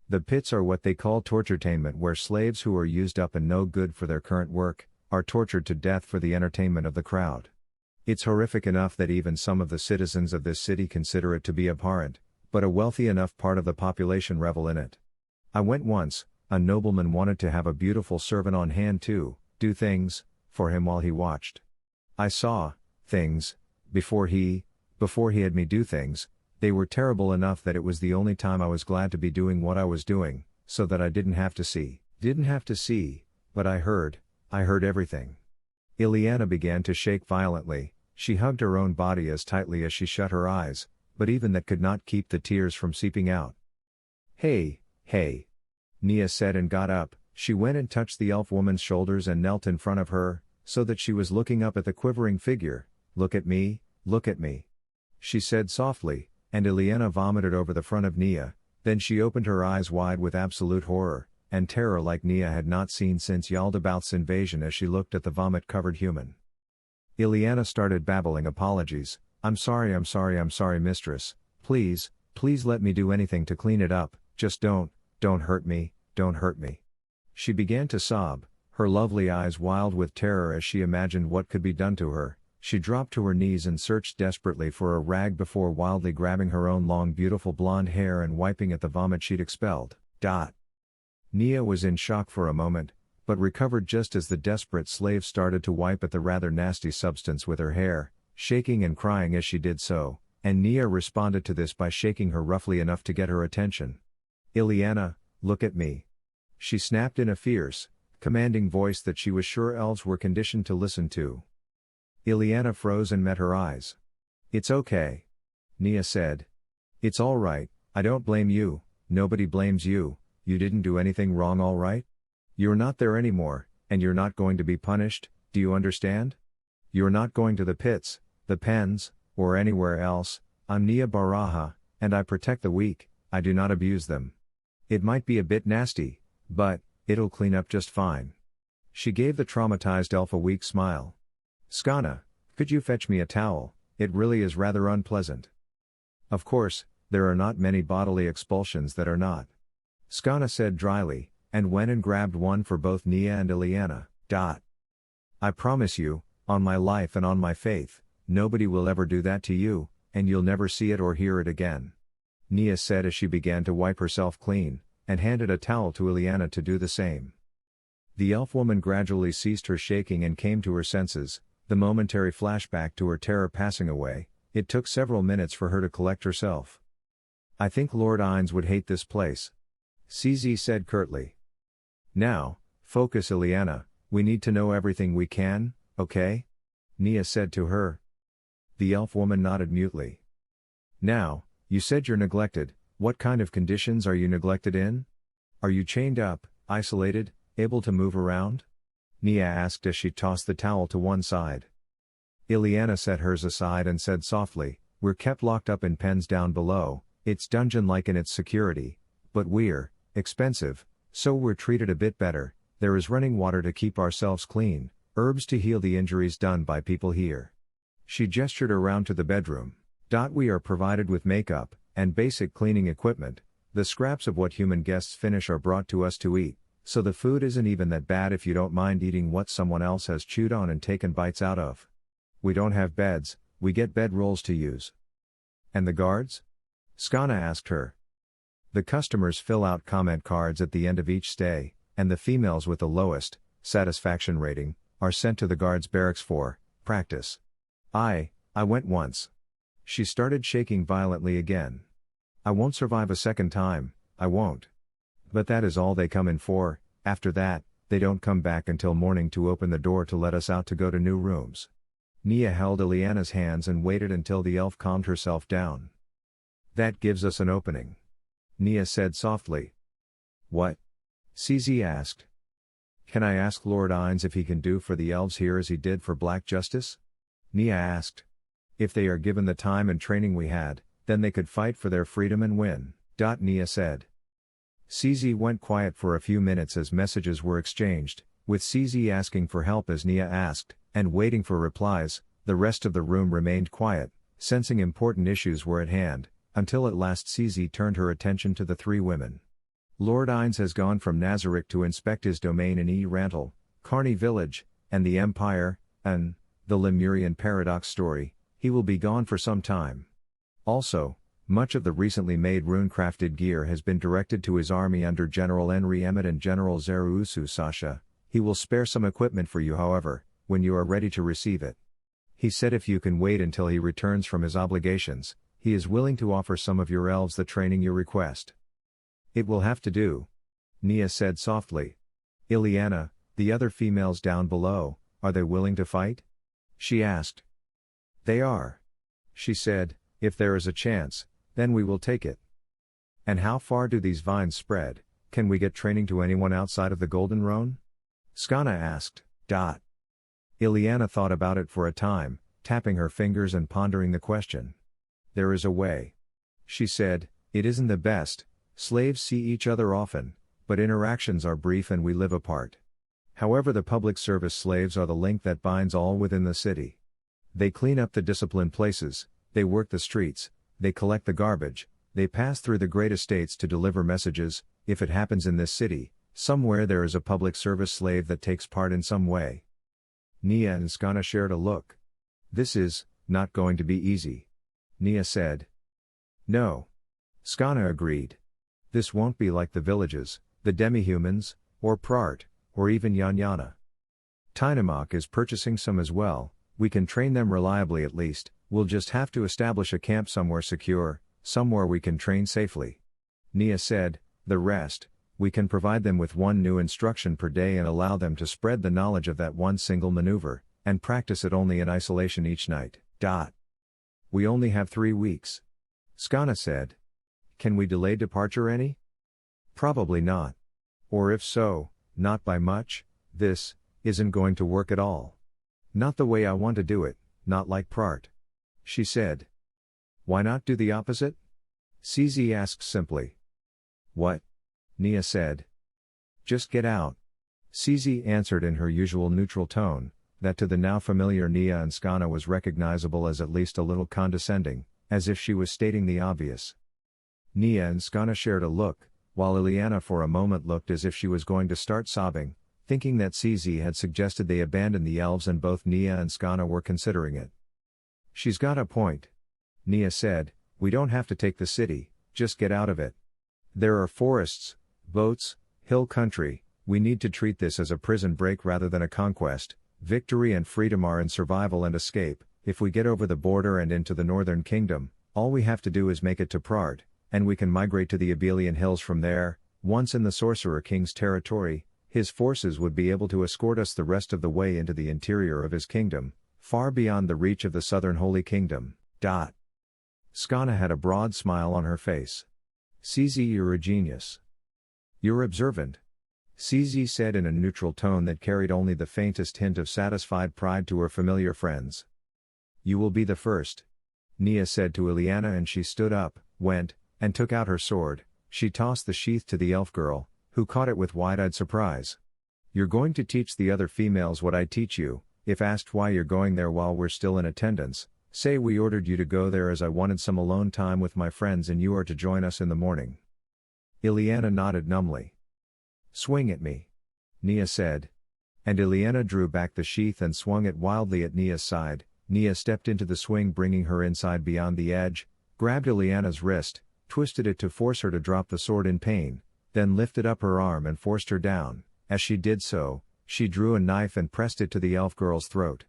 The pits are what they call torturetainment, where slaves who are used up and no good for their current work, are tortured to death for the entertainment of the crowd. It's horrific enough that even some of the citizens of this city consider it to be abhorrent, but a wealthy enough part of the population revel in it. I went once, a nobleman wanted to have a beautiful servant on hand to do things for him while he watched. I saw things before he had me do things. They were terrible enough that it was the only time I was glad to be doing what I was doing, so that I didn't have to see, but I heard everything. Ileana began to shake violently, she hugged her own body as tightly as she shut her eyes, but even that could not keep the tears from seeping out. Hey, Neia said and got up. She went and touched the elf woman's shoulders and knelt in front of her, so that she was looking up at the quivering figure. Look at me, she said softly, and Ileana vomited over the front of Neia. Then she opened her eyes wide with absolute horror, and terror like Neia had not seen since Yaldabaoth's invasion as she looked at the vomit-covered human. Ileana started babbling apologies. I'm sorry mistress, please let me do anything to clean it up, just don't hurt me. She began to sob, her lovely eyes wild with terror as she imagined what could be done to her. She dropped to her knees and searched desperately for a rag before wildly grabbing her own long beautiful blonde hair and wiping at the vomit she'd expelled. Neia was in shock for a moment, but recovered just as the desperate slave started to wipe at the rather nasty substance with her hair, shaking and crying as she did so, and Neia responded to this by shaking her roughly enough to get her attention. Ileana, look at me. She snapped in a fierce, commanding voice that she was sure elves were conditioned to listen to. Ileana froze and met her eyes. It's okay. Neia said. It's all right, I don't blame you, nobody blames you, you didn't do anything wrong, all right? You're not there anymore, and you're not going to be punished, do you understand? You're not going to the pits, the pens, or anywhere else. I'm Neia Baraja, and I protect the weak, I do not abuse them. It might be a bit nasty, but it'll clean up just fine. She gave the traumatized elf a weak smile. Skana, could you fetch me a towel? it really is rather unpleasant. Of course, there are not many bodily expulsions that are not. Skana said dryly, and went and grabbed one for both Neia and Ileana. I promise you, on my life and on my faith, nobody will ever do that to you, and you'll never see it or hear it again. Neia said as she began to wipe herself clean, and handed a towel to Ileana to do the same. The elf woman gradually ceased her shaking and came to her senses, the momentary flashback to her terror passing away. It took several minutes for her to collect herself. I think Lord Ainz would hate this place. CZ said curtly. Now, focus Ileana, we need to know everything we can, okay? Neia said to her. The elf woman nodded mutely. Now, you said you're neglected, what kind of conditions are you neglected in? Are you chained up, isolated, able to move around? Neia asked as she tossed the towel to one side. Ileana set hers aside and said softly, we're kept locked up in pens down below, it's dungeon-like in its security, but we're expensive, so we're treated a bit better. There is running water to keep ourselves clean, herbs to heal the injuries done by people here. She gestured around to the bedroom. We are provided with makeup, and basic cleaning equipment. The scraps of what human guests finish are brought to us to eat, so the food isn't even that bad if you don't mind eating what someone else has chewed on and taken bites out of. We don't have beds, we get bed rolls to use. And the guards? Skana asked her. The customers fill out comment cards at the end of each stay, and the females with the lowest satisfaction rating are sent to the guards' barracks for practice. I went once. She started shaking violently again. I won't survive a second time, I won't. But that is all they come in for. After that, they don't come back until morning to open the door to let us out to go to new rooms. Neia held Ileana's hands and waited until the elf calmed herself down. That gives us an opening. Neia said softly. What? CZ asked. Can I ask Lord Ainz if he can do for the elves here as he did for Black Justice? Neia asked. If they are given the time and training we had, then they could fight for their freedom and win. Neia said. CZ went quiet for a few minutes as messages were exchanged, with CZ asking for help as Neia asked, and waiting for replies. The rest of the room remained quiet, sensing important issues were at hand, until at last CZ turned her attention to the three women. Lord Ainz has gone from Nazarick to inspect his domain in Rantel, Carney Village, and the Empire, and the Lemurian paradox story. He will be gone for some time. Also, much of the recently made rune-crafted gear has been directed to his army under General Enri Emmett and General Zeruusu Sasha. He will spare some equipment for you however, when you are ready to receive it. He said if you can wait until he returns from his obligations, he is willing to offer some of your elves the training you request. It will have to do. Neia said softly. Ileana, the other females down below, are they willing to fight? She asked. They are. She said, if there is a chance, then we will take it. And how far do these vines spread? Can we get training to anyone outside of the Golden Roan? Skana asked. Ileana thought about it for a time, tapping her fingers and pondering the question. There is a way. She said, it isn't the best, slaves see each other often, but interactions are brief and we live apart. However, the public service slaves are the link that binds all within the city. They clean up the disciplined places, they work the streets, they collect the garbage, they pass through the great estates to deliver messages. If it happens in this city, somewhere there is a public service slave that takes part in some way. Neia and Skana shared a look. This is not going to be easy. Neia said. No. Skana agreed. This won't be like the villages, the demi-humans, or Prart, or even Yanyana. Tynamok is purchasing some as well. We can train them reliably at least. We'll just have to establish a camp somewhere secure, somewhere we can train safely. Neia said, the rest, we can provide them with one new instruction per day and allow them to spread the knowledge of that one single maneuver, and practice it only in isolation each night. We only have 3 weeks. Skana said. Can we delay departure any? Probably not. Or if so, not by much. This isn't going to work at all. Not the way I want to do it, not like Prart. She said. Why not do the opposite? CZ asked simply. What? Neia said. Just get out. CZ answered in her usual neutral tone, that to the now familiar Neia and Skana was recognizable as at least a little condescending, as if she was stating the obvious. Neia and Skana shared a look, while Ileana for a moment looked as if she was going to start sobbing, thinking that CZ had suggested they abandon the elves, and both Neia and Skana were considering it. "She's got a point," Neia said. "We don't have to take the city, just get out of it. There are forests, boats, hill country. We need to treat this as a prison break rather than a conquest. Victory and freedom are in survival and escape. If we get over the border and into the northern kingdom, all we have to do is make it to Prard, and we can migrate to the Abelian Hills from there. Once in the Sorcerer King's territory, his forces would be able to escort us the rest of the way into the interior of his kingdom, far beyond the reach of the southern Holy Kingdom." Skana had a broad smile on her face. "CZ, you're a genius. You're observant," CZ said in a neutral tone that carried only the faintest hint of satisfied pride to her familiar friends. "You will be the first," Neia said to Ileana, and she stood up, went, and took out her sword. She tossed the sheath to the elf girl, who caught it with wide-eyed surprise. "You're going to teach the other females what I teach you. If asked why you're going there while we're still in attendance, say we ordered you to go there as I wanted some alone time with my friends and you are to join us in the morning." Ileana nodded numbly. "Swing at me," Neia said. And Ileana drew back the sheath and swung it wildly at Nia's side. Neia stepped into the swing, bringing her inside beyond the edge, grabbed Ileana's wrist, twisted it to force her to drop the sword in pain, then lifted up her arm and forced her down. As she did so, she drew a knife and pressed it to the elf girl's throat.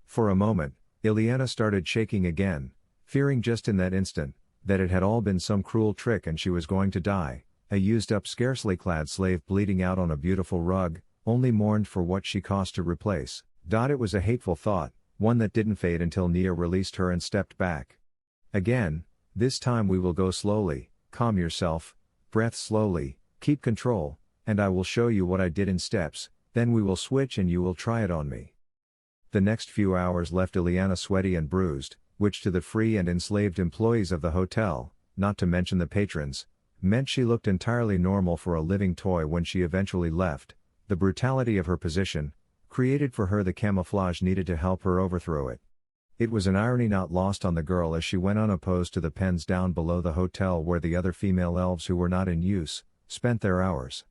For a moment, Ileana started shaking again, fearing just in that instant that it had all been some cruel trick and she was going to die, a used-up, scarcely clad slave bleeding out on a beautiful rug, only mourned for what she cost to replace. It was a hateful thought, one that didn't fade until Neia released her and stepped back. "Again, this time we will go slowly, calm yourself, breath slowly, keep control, and I will show you what I did in steps, then we will switch and you will try it on me." The next few hours left Ileana sweaty and bruised, which to the free and enslaved employees of the hotel, not to mention the patrons, meant she looked entirely normal for a living toy when she eventually left. The brutality of her position created for her the camouflage needed to help her overthrow it. It was an irony not lost on the girl as she went unopposed to the pens down below the hotel where the other female elves who were not in use spent their hours.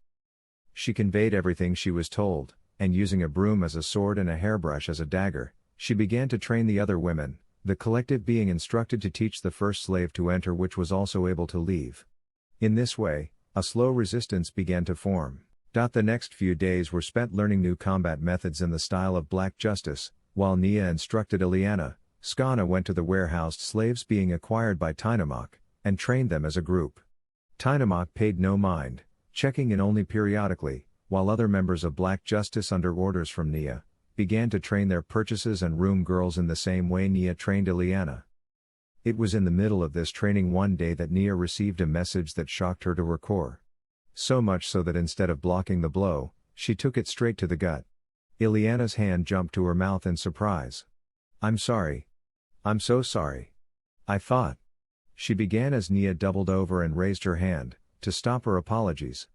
She conveyed everything she was told, and using a broom as a sword and a hairbrush as a dagger, she began to train the other women, the collective being instructed to teach the first slave to enter, which was also able to leave. In this way, a slow resistance began to form. The next few days were spent learning new combat methods in the style of Black Justice, while Neia instructed Ileana. Skana went to the warehoused slaves being acquired by Tynamok, and trained them as a group. Tynamok paid no mind, checking in only periodically, while other members of Black Justice under orders from Neia began to train their purchases and room girls in the same way Neia trained Ileana. It was in the middle of this training one day that Neia received a message that shocked her to her core. So much so that instead of blocking the blow, she took it straight to the gut. Ileana's hand jumped to her mouth in surprise. "I'm sorry. I'm so sorry. I thought..." she began as Neia doubled over and raised her hand to stop her apologies.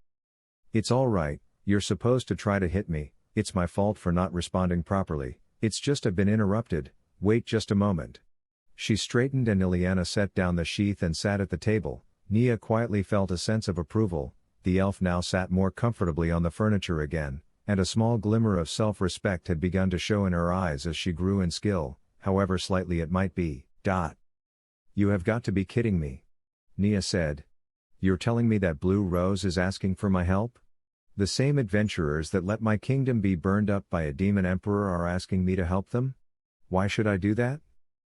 "It's all right, you're supposed to try to hit me, it's my fault for not responding properly, it's just I've been interrupted, wait just a moment." She straightened and Ileana set down the sheath and sat at the table. Neia quietly felt a sense of approval. The elf now sat more comfortably on the furniture again, and a small glimmer of self-respect had begun to show in her eyes as she grew in skill, however slightly it might be. "You have got to be kidding me," Neia said. "You're telling me that Blue Rose is asking for my help? The same adventurers that let my kingdom be burned up by a demon emperor are asking me to help them? Why should I do that?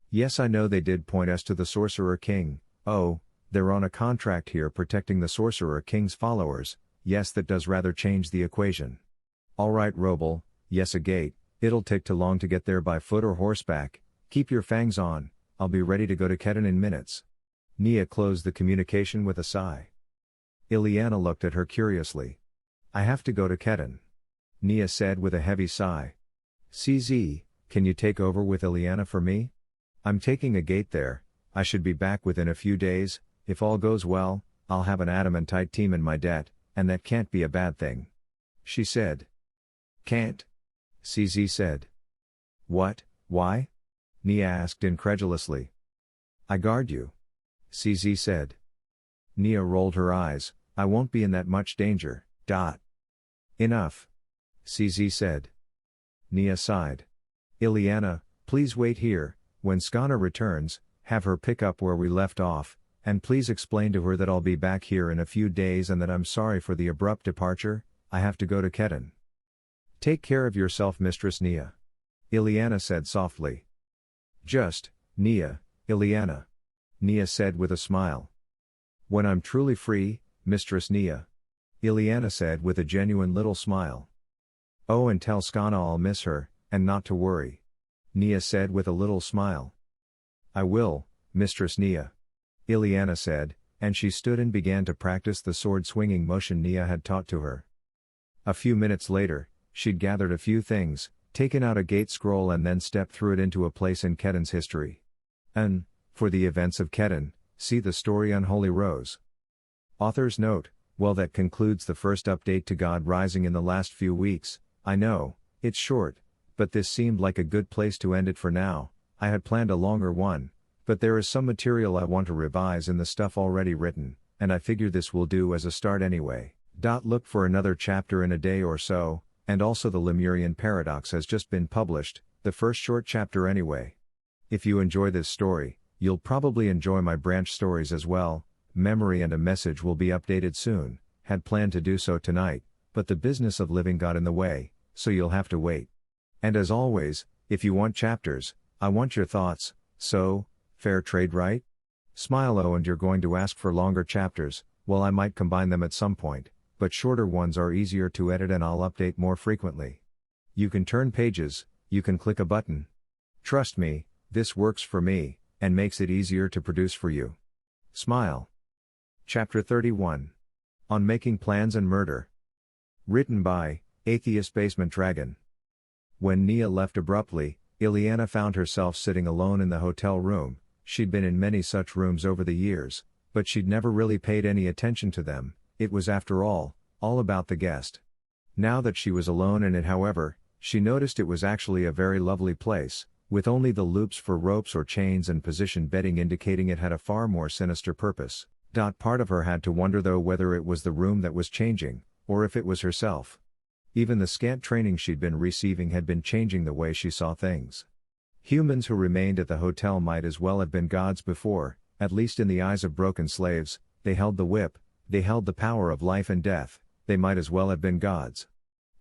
Yes, I know they did point us to the Sorcerer King. Oh, they're on a contract here protecting the Sorcerer King's followers. Yes, that does rather change the equation. Alright, Roble, yes, a gate, it'll take too long to get there by foot or horseback. Keep your fangs on, I'll be ready to go to Kedon in minutes." Neia closed the communication with a sigh. Ileana looked at her curiously. "I have to go to Kedon," Neia said with a heavy sigh. "CZ, can you take over with Ileana for me? I'm taking a gate there, I should be back within a few days. If all goes well, I'll have an adamantite team in my debt, and that can't be a bad thing," she said. "Can't?" CZ said. What, why? Neia asked incredulously. I guard you. CZ said. Neia rolled her eyes. I won't be in that much danger. Enough. CZ said. Neia sighed. Ileana, please wait here. When Skana returns, have her pick up where we left off, and please explain to her that I'll be back here in a few days and that I'm sorry for the abrupt departure. I have to go to Ketan. Take care of yourself, Mistress Neia. Ileana said softly. Just, Neia, Ileana. Neia said with a smile. When I'm truly free, Mistress Neia. Ileana said with a genuine little smile. Oh, and tell Skana I'll miss her, and not to worry. Neia said with a little smile. I will, Mistress Neia. Ileana said, and she stood and began to practice the sword-swinging motion Neia had taught to her. A few minutes later, she'd gathered a few things, taken out a gate scroll and then stepped through it into a place in Ketan's history. For the events of Ketan, see the story Unholy Rose. Author's note, well, that concludes the first update to Godrising in the last few weeks. I know, it's short, but this seemed like a good place to end it for now. I had planned a longer one, but there is some material I want to revise in the stuff already written, and I figure this will do as a start anyway. Look for another chapter in a day or so, and also the Lemurian Paradox has just been published, the first short chapter anyway. If you enjoy this story, you'll probably enjoy my branch stories as well. Memory and a Message will be updated soon. Had planned to do so tonight, but the business of living got in the way, so you'll have to wait. And as always, if you want chapters, I want your thoughts, so, fair trade, right? Smile. Oh, and you're going to ask for longer chapters. Well, I might combine them at some point, but shorter ones are easier to edit and I'll update more frequently. You can turn pages, you can click a button. Trust me, this works for me, and makes it easier to produce for you. Smile. Chapter 31. On Making Plans and Murder. Written by AtheistBasementDragon. When Neia left abruptly, Ileana found herself sitting alone in the hotel room. She'd been in many such rooms over the years, but she'd never really paid any attention to them. It was, after all about the guest. Now that she was alone in it, however, she noticed it was actually a very lovely place, with only the loops for ropes or chains and position bedding indicating it had a far more sinister purpose. Part of her had to wonder though whether it was the room that was changing, or if it was herself. Even the scant training she'd been receiving had been changing the way she saw things. Humans who remained at the hotel might as well have been gods before, at least in the eyes of broken slaves. They held the whip, they held the power of life and death, they might as well have been gods.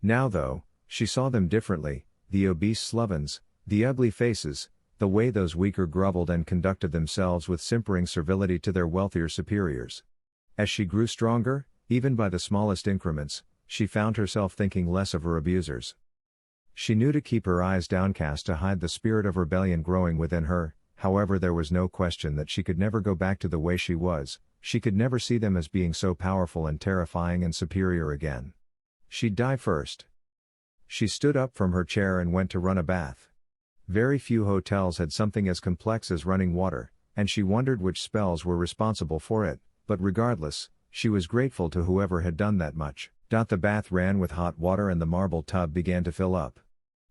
Now though, she saw them differently, the obese slovens, the ugly faces, the way those weaker groveled and conducted themselves with simpering servility to their wealthier superiors. As she grew stronger, even by the smallest increments, she found herself thinking less of her abusers. She knew to keep her eyes downcast to hide the spirit of rebellion growing within her. However, there was no question that she could never go back to the way she was. She could never see them as being so powerful and terrifying and superior again. She'd die first. She stood up from her chair and went to run a bath. Very few hotels had something as complex as running water, and she wondered which spells were responsible for it, but regardless, she was grateful to whoever had done that much. The bath ran with hot water and the marble tub began to fill up.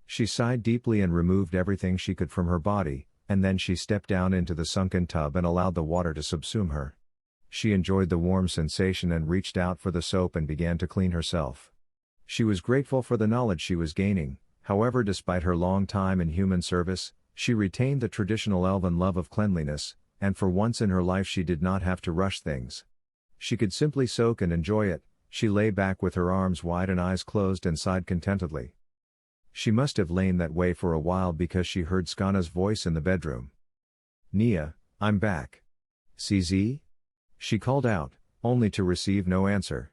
She sighed deeply and removed everything she could from her body, and then she stepped down into the sunken tub and allowed the water to subsume her. She enjoyed the warm sensation and reached out for the soap and began to clean herself. She was grateful for the knowledge she was gaining. However, despite her long time in human service, she retained the traditional elven love of cleanliness, and for once in her life she did not have to rush things. She could simply soak and enjoy it. She lay back with her arms wide and eyes closed and sighed contentedly. She must have lain that way for a while because she heard Skana's voice in the bedroom. Neia, I'm back. CZ? She called out, only to receive no answer.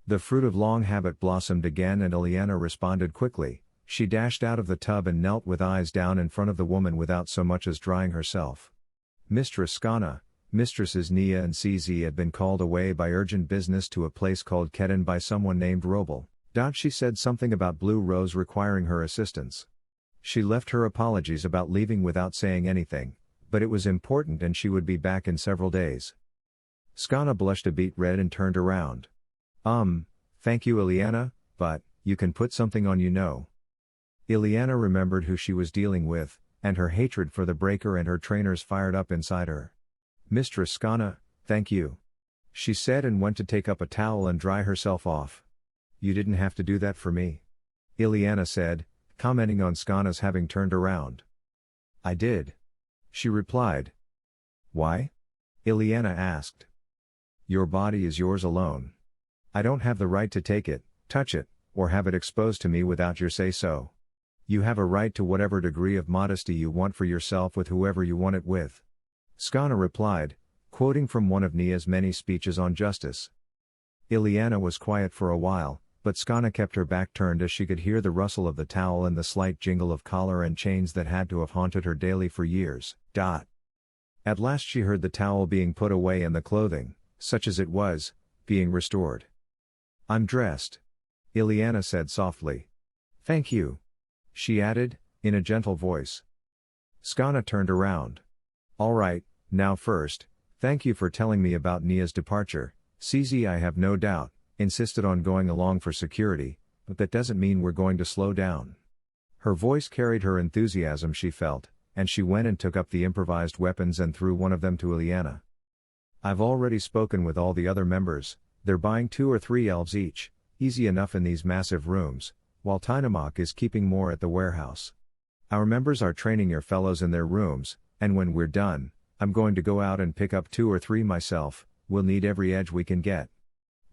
The fruit of long habit blossomed again and Ileana responded quickly. She dashed out of the tub and knelt with eyes down in front of the woman without so much as drying herself. Mistress Skana, Mistresses Neia and CZ had been called away by urgent business to a place called Ketan by someone named Roble. She said something about Blue Rose requiring her assistance. She left her apologies about leaving without saying anything, but it was important and she would be back in several days. Skana blushed a beet red and turned around. Thank you, Ileana, but, you can put something on, you know. Ileana remembered who she was dealing with, and her hatred for the breaker and her trainers fired up inside her. Mistress Skana, thank you. She said and went to take up a towel and dry herself off. You didn't have to do that for me. Ileana said, commenting on Skana's having turned around. I did. She replied. Why? Ileana asked. Your body is yours alone. I don't have the right to take it, touch it, or have it exposed to me without your say-so. You have a right to whatever degree of modesty you want for yourself with whoever you want it with. Skana replied, quoting from one of Neia's many speeches on justice. Ileana was quiet for a while, but Skana kept her back turned as she could hear the rustle of the towel and the slight jingle of collar and chains that had to have haunted her daily for years. At last she heard the towel being put away and the clothing, such as it was, being restored. I'm dressed. Ileana said softly. Thank you. She added, in a gentle voice. Skana turned around. All right, now first, thank you for telling me about Neia's departure. CZ, I have no doubt, insisted on going along for security, but that doesn't mean we're going to slow down. Her voice carried her enthusiasm she felt, and she went and took up the improvised weapons and threw one of them to Ileana. I've already spoken with all the other members, they're buying 2 or 3 elves each, easy enough in these massive rooms, while Tynamok is keeping more at the warehouse. Our members are training your fellows in their rooms, and when we're done, I'm going to go out and pick up 2 or 3 myself. We'll need every edge we can get.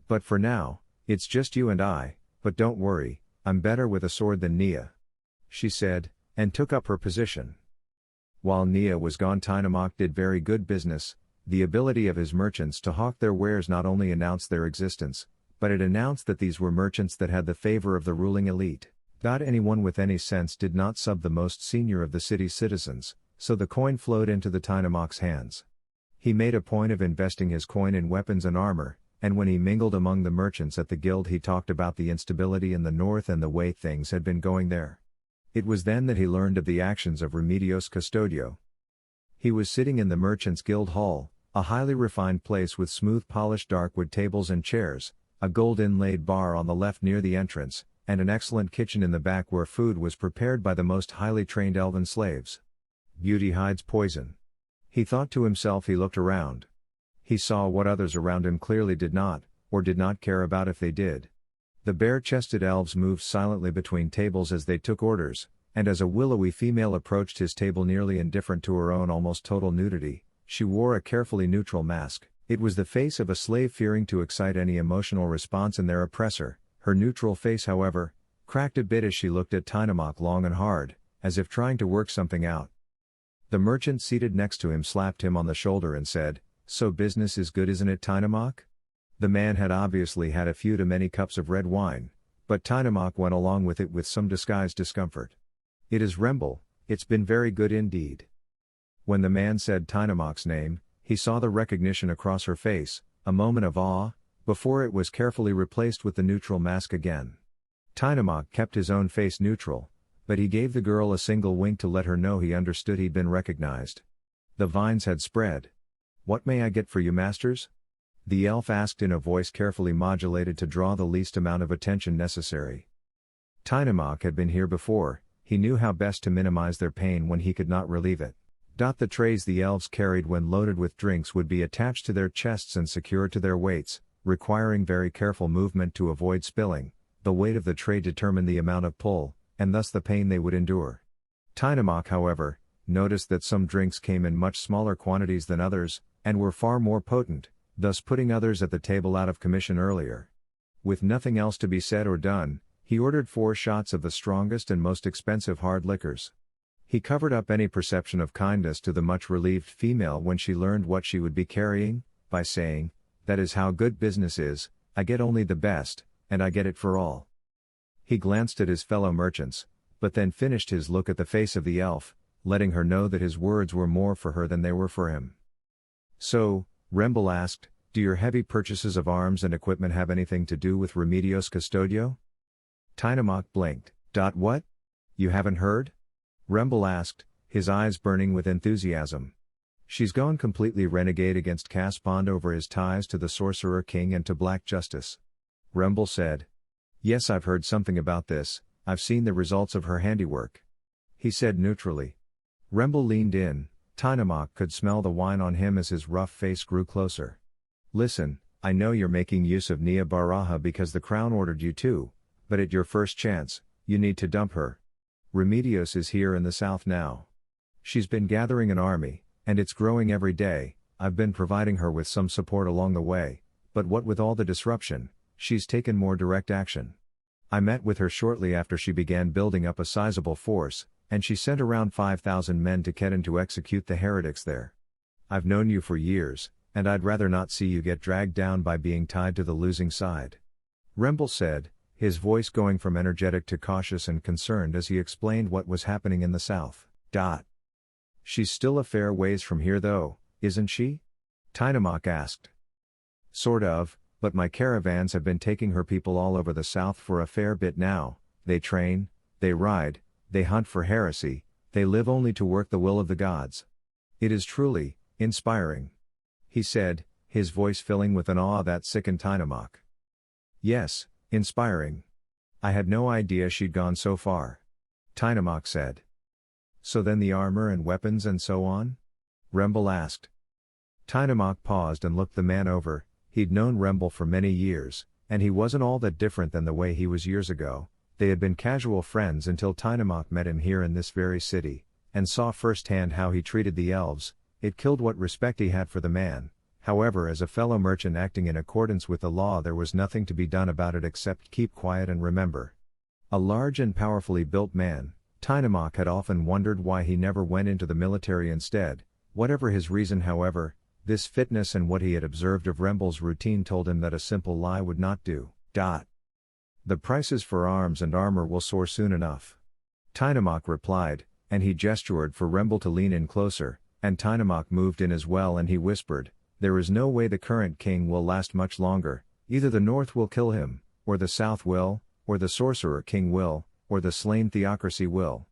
But for now, it's just you and I, but don't worry, I'm better with a sword than Neia. She said, and took up her position. While Neia was gone, Tynamok did very good business. The ability of his merchants to hawk their wares not only announced their existence, but it announced that these were merchants that had the favor of the ruling elite. Anyone with any sense did not sub the most senior of the city's citizens, so the coin flowed into the Tynamok's hands. He made a point of investing his coin in weapons and armor, and when he mingled among the merchants at the guild he talked about the instability in the north and the way things had been going there. It was then that he learned of the actions of Remedios Custodio. He was sitting in the Merchants Guild Hall, a highly refined place with smooth polished darkwood tables and chairs, a gold inlaid bar on the left near the entrance, and an excellent kitchen in the back where food was prepared by the most highly trained elven slaves. Beauty hides poison. He thought to himself. He looked around. He saw what others around him clearly did not, or did not care about if they did. The bare-chested elves moved silently between tables as they took orders, and as a willowy female approached his table nearly indifferent to her own almost total nudity, she wore a carefully neutral mask. It was the face of a slave fearing to excite any emotional response in their oppressor. Her neutral face, however, cracked a bit as she looked at Tynamok long and hard, as if trying to work something out. The merchant seated next to him slapped him on the shoulder and said, "So business is good, isn't it, Tynamok?" The man had obviously had a few too many cups of red wine, but Tynamok went along with it with some disguised discomfort. "It is Remble, it's been very good indeed." When the man said Tynamok's name, he saw the recognition across her face, a moment of awe, before it was carefully replaced with the neutral mask again. Tynamok kept his own face neutral, but he gave the girl a single wink to let her know he understood he'd been recognized. The vines had spread. "What may I get for you, masters?" the elf asked in a voice carefully modulated to draw the least amount of attention necessary. Tynamok had been here before. He knew how best to minimize their pain when he could not relieve it. The trays the elves carried when loaded with drinks would be attached to their chests and secured to their weights, requiring very careful movement to avoid spilling. The weight of the tray determined the amount of pull, and thus the pain they would endure. Tynamok, however, noticed that some drinks came in much smaller quantities than others, and were far more potent, thus putting others at the table out of commission earlier. With nothing else to be said or done, he ordered 4 shots of the strongest and most expensive hard liquors. He covered up any perception of kindness to the much relieved female when she learned what she would be carrying, by saying, "That is how good business is, I get only the best, and I get it for all." He glanced at his fellow merchants, but then finished his look at the face of the elf, letting her know that his words were more for her than they were for him. "So," Remble asked, "do your heavy purchases of arms and equipment have anything to do with Remedios Custodio?" Tynamok blinked. "What? You haven't heard?" Remble asked, his eyes burning with enthusiasm. "She's gone completely renegade against Caspond over his ties to the Sorcerer King and to Black Justice." Remble said. "Yes, I've heard something about this, I've seen the results of her handiwork. He said neutrally. Remble leaned in. Tynamok could smell the wine on him as his rough face grew closer. Listen, I know you're making use of Neia Baraja because the crown ordered you to, but at your first chance, you need to dump her. Remedios is here in the south now. She's been gathering an army, and it's growing every day. I've been providing her with some support along the way, but what with all the disruption, she's taken more direct action. I met with her shortly after she began building up a sizable force, and she sent around 5,000 men to Kedon to execute the heretics there. I've known you for years, and I'd rather not see you get dragged down by being tied to the losing side. Remble said, his voice going from energetic to cautious and concerned as he explained what was happening in the south. She's still a fair ways from here though, isn't she? Tynamok asked. Sort of, but my caravans have been taking her people all over the south for a fair bit now. They train, they ride, they hunt for heresy, they live only to work the will of the gods. It is truly inspiring, he said, his voice filling with an awe that sickened Tynamok. Yes, inspiring. I had no idea she'd gone so far. Tynamok said. So then the armor and weapons and so on? Remble asked. Tynamok paused and looked the man over. He'd known Remble for many years, and he wasn't all that different than the way he was years ago. They had been casual friends until Tynamok met him here in this very city, and saw firsthand how he treated the elves. It killed what respect he had for the man. However, as a fellow merchant acting in accordance with the law, there was nothing to be done about it except keep quiet and remember. A large and powerfully built man, Tynamok had often wondered why he never went into the military instead. Whatever his reason, however, this fitness and what he had observed of Remble's routine told him that a simple lie would not do. The prices for arms and armor will soar soon enough. Tynamok replied, and he gestured for Remble to lean in closer, and Tynamok moved in as well, and he whispered, there is no way the current king will last much longer. Either the north will kill him, or the south will, or the Sorcerer King will, or the slain theocracy will.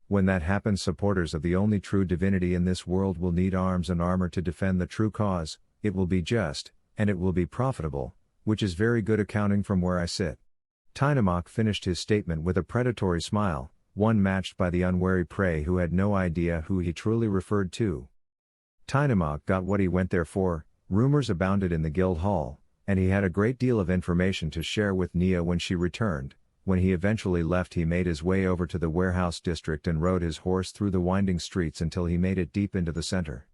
When that happens, supporters of the only true divinity in this world will need arms and armor to defend the true cause. It will be just, and it will be profitable, which is very good accounting from where I sit. Tynamok finished his statement with a predatory smile, one matched by the unwary prey who had no idea who he truly referred to. Tynamok got what he went there for. Rumors abounded in the guild hall, and he had a great deal of information to share with Neia when she returned. When he eventually left, he made his way over to the warehouse district and rode his horse through the winding streets until he made it deep into the center.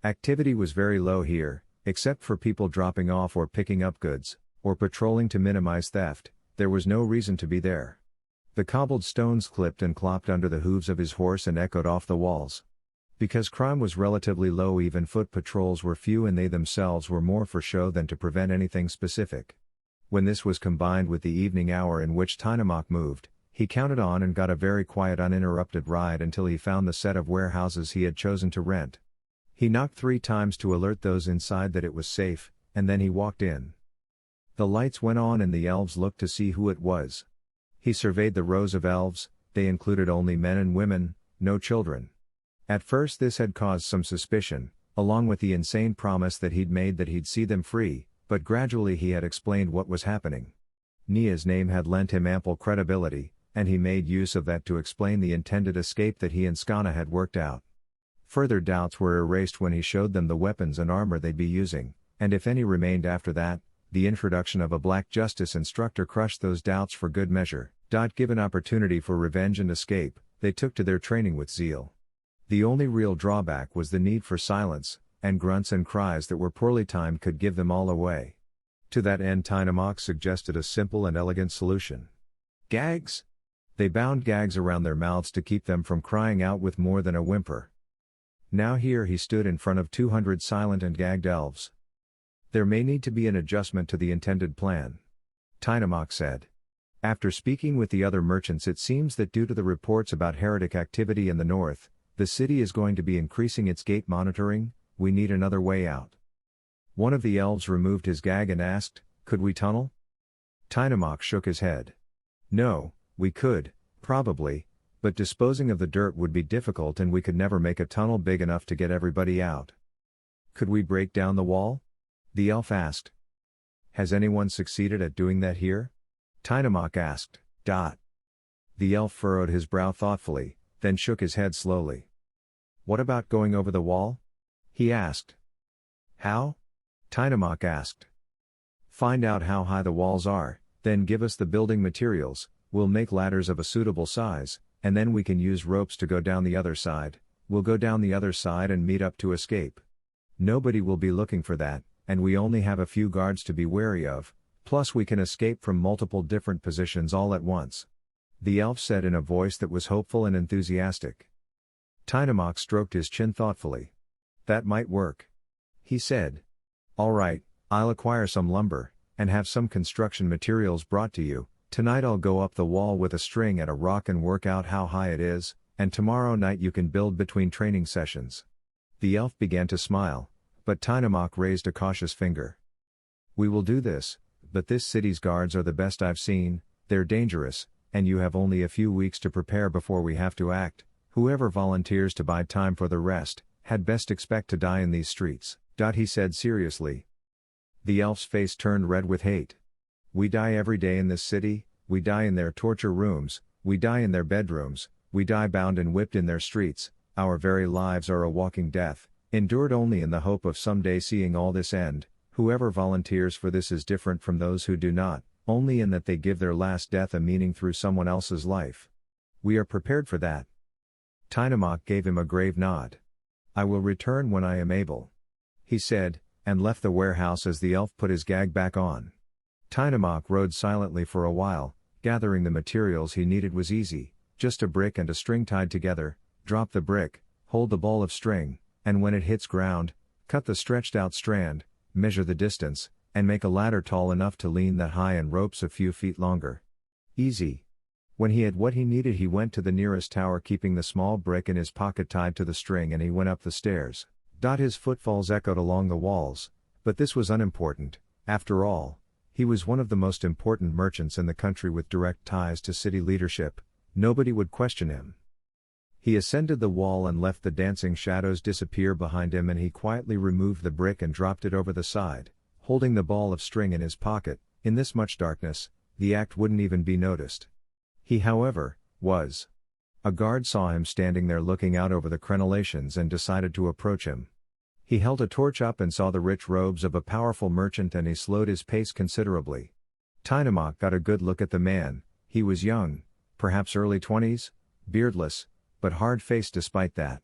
Activity was very low here, except for people dropping off or picking up goods, or patrolling to minimize theft. There was no reason to be there. The cobbled stones clipped and clopped under the hooves of his horse and echoed off the walls. Because crime was relatively low, even foot patrols were few, and they themselves were more for show than to prevent anything specific. When this was combined with the evening hour in which Tynamok moved, he counted on and got a very quiet, uninterrupted ride until he found the set of warehouses he had chosen to rent. He knocked 3 times to alert those inside that it was safe, and then he walked in. The lights went on and the elves looked to see who it was. He surveyed the rows of elves. They included only men and women, no children. At first this had caused some suspicion, along with the insane promise that he'd made that he'd see them free, but gradually he had explained what was happening. Neia's name had lent him ample credibility, and he made use of that to explain the intended escape that he and Skana had worked out. Further doubts were erased when he showed them the weapons and armor they'd be using, and if any remained after that, the introduction of a Black Justice instructor crushed those doubts for good measure. Given opportunity for revenge and escape, they took to their training with zeal. The only real drawback was the need for silence, and grunts and cries that were poorly timed could give them all away. To that end, Tynamok suggested a simple and elegant solution. Gags? They bound gags around their mouths to keep them from crying out with more than a whimper. Now here he stood in front of 200 silent and gagged elves. There may need to be an adjustment to the intended plan, Tynamok said. After speaking with the other merchants, it seems that due to the reports about heretic activity in the north, the city is going to be increasing its gate monitoring. We need another way out. One of the elves removed his gag and asked, could we tunnel? Tynamok shook his head. No, we could, probably, but disposing of the dirt would be difficult and we could never make a tunnel big enough to get everybody out. Could we break down the wall? The elf asked. Has anyone succeeded at doing that here? Tynamok asked. The The elf furrowed his brow thoughtfully, then shook his head slowly. What about going over the wall? He asked. How? Tynamok asked. Find out how high the walls are, then give us the building materials, we'll make ladders of a suitable size, and then we can use ropes to go down the other side. We'll go down the other side and meet up to escape. Nobody will be looking for that, and we only have a few guards to be wary of, plus we can escape from multiple different positions all at once. The elf said in a voice that was hopeful and enthusiastic. Tynamok stroked his chin thoughtfully. That might work. He said. All right, I'll acquire some lumber, and have some construction materials brought to you. Tonight I'll go up the wall with a string and a rock and work out how high it is, and tomorrow night you can build between training sessions. The elf began to smile, but Tynamok raised a cautious finger. We will do this, but this city's guards are the best I've seen, they're dangerous, and you have only a few weeks to prepare before we have to act. Whoever volunteers to buy time for the rest, had best expect to die in these streets, he said seriously. The elf's face turned red with hate. We die every day in this city, we die in their torture rooms, we die in their bedrooms, we die bound and whipped in their streets, our very lives are a walking death, endured only in the hope of someday seeing all this end. Whoever volunteers for this is different from those who do not, only in that they give their last death a meaning through someone else's life. We are prepared for that. Tynamok gave him a grave nod. I will return when I am able. He said, and left the warehouse as the elf put his gag back on. Tynamok rode silently for a while. Gathering the materials he needed was easy, just a brick and a string tied together. Drop the brick, hold the ball of string, and when it hits ground, cut the stretched out strand, measure the distance, and make a ladder tall enough to lean that high and ropes a few feet longer. Easy. When he had what he needed, he went to the nearest tower, keeping the small brick in his pocket tied to the string, and he went up the stairs. His footfalls echoed along the walls, but this was unimportant. After all, he was one of the most important merchants in the country with direct ties to city leadership. Nobody would question him. He ascended the wall and left the dancing shadows disappear behind him, and he quietly removed the brick and dropped it over the side, holding the ball of string in his pocket. In this much darkness, the act wouldn't even be noticed. He, however, was. A guard saw him standing there looking out over the crenellations and decided to approach him. He held a torch up and saw the rich robes of a powerful merchant, and he slowed his pace considerably. Tynamok got a good look at the man. He was young, perhaps early 20s, beardless, but hard-faced despite that.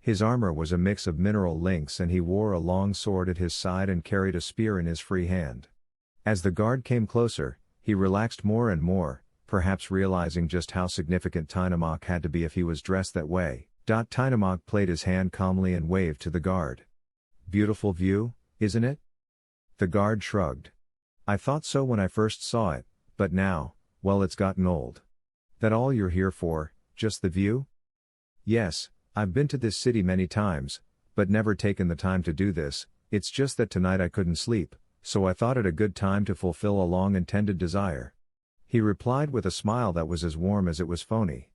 His armor was a mix of mineral links, and he wore a long sword at his side and carried a spear in his free hand. As the guard came closer, he relaxed more and more, perhaps realizing just how significant Tynamok had to be if he was dressed that way. Tynamok played his hand calmly and waved to the guard. Beautiful view, isn't it? The guard shrugged. I thought so when I first saw it, but now, well, it's gotten old. That all you're here for, just the view? Yes, I've been to this city many times, but never taken the time to do this. It's just that tonight I couldn't sleep, so I thought it a good time to fulfill a long-intended desire. He replied with a smile that was as warm as it was phony.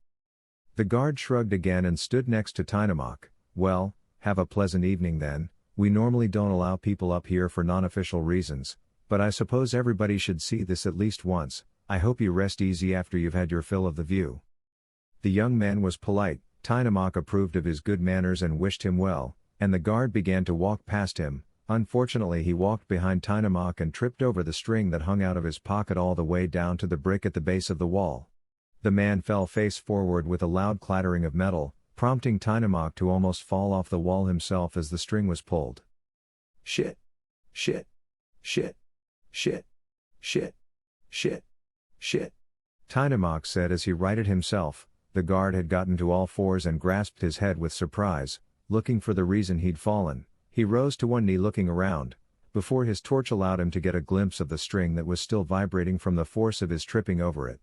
The guard shrugged again and stood next to Tynamok. Well, have a pleasant evening then. We normally don't allow people up here for non-official reasons, but I suppose everybody should see this at least once. I hope you rest easy after you've had your fill of the view. The young man was polite. Tynamok approved of his good manners and wished him well, and the guard began to walk past him. Unfortunately, he walked behind Tynamok and tripped over the string that hung out of his pocket all the way down to the brick at the base of the wall. The man fell face forward with a loud clattering of metal, prompting Tynamok to almost fall off the wall himself as the string was pulled. Shit! Shit! Shit! Shit! Shit! Shit! Shit! Tynamok said as he righted himself. The guard had gotten to all fours and grasped his head with surprise, looking for the reason he'd fallen. He rose to one knee looking around, before his torch allowed him to get a glimpse of the string that was still vibrating from the force of his tripping over it.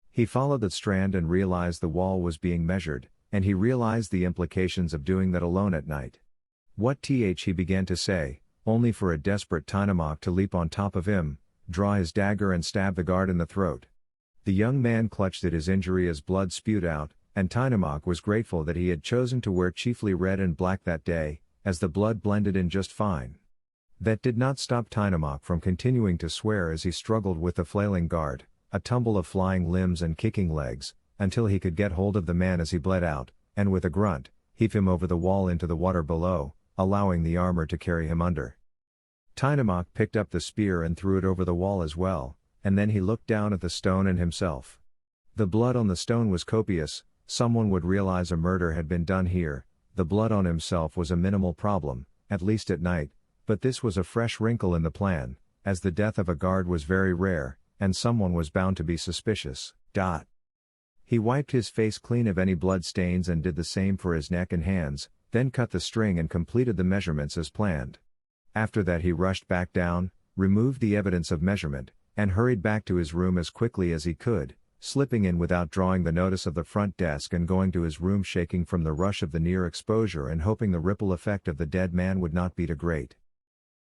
He followed the strand and realized the wall was being measured, and he realized the implications of doing that alone at night. What he began to say, only for a desperate Tynamok to leap on top of him, draw his dagger and stab the guard in the throat. The young man clutched at his injury as blood spewed out, and Tynamok was grateful that he had chosen to wear chiefly red and black that day, as the blood blended in just fine. That did not stop Tynamok from continuing to swear as he struggled with the flailing guard. a tumble of flying limbs and kicking legs, until he could get hold of the man as he bled out, and with a grunt, heave him over the wall into the water below, allowing the armor to carry him under. Tynamok picked up the spear and threw it over the wall as well, and then he looked down at the stone and himself. The blood on the stone was copious. Someone would realize a murder had been done here. The blood on himself was a minimal problem, at least at night, but this was a fresh wrinkle in the plan, as the death of a guard was very rare, and someone was bound to be suspicious. He wiped his face clean of any blood stains and did the same for his neck and hands, then cut the string and completed the measurements as planned. After that he rushed back down, removed the evidence of measurement, and hurried back to his room as quickly as he could, slipping in without drawing the notice of the front desk and going to his room shaking from the rush of the near exposure and hoping the ripple effect of the dead man would not be too great.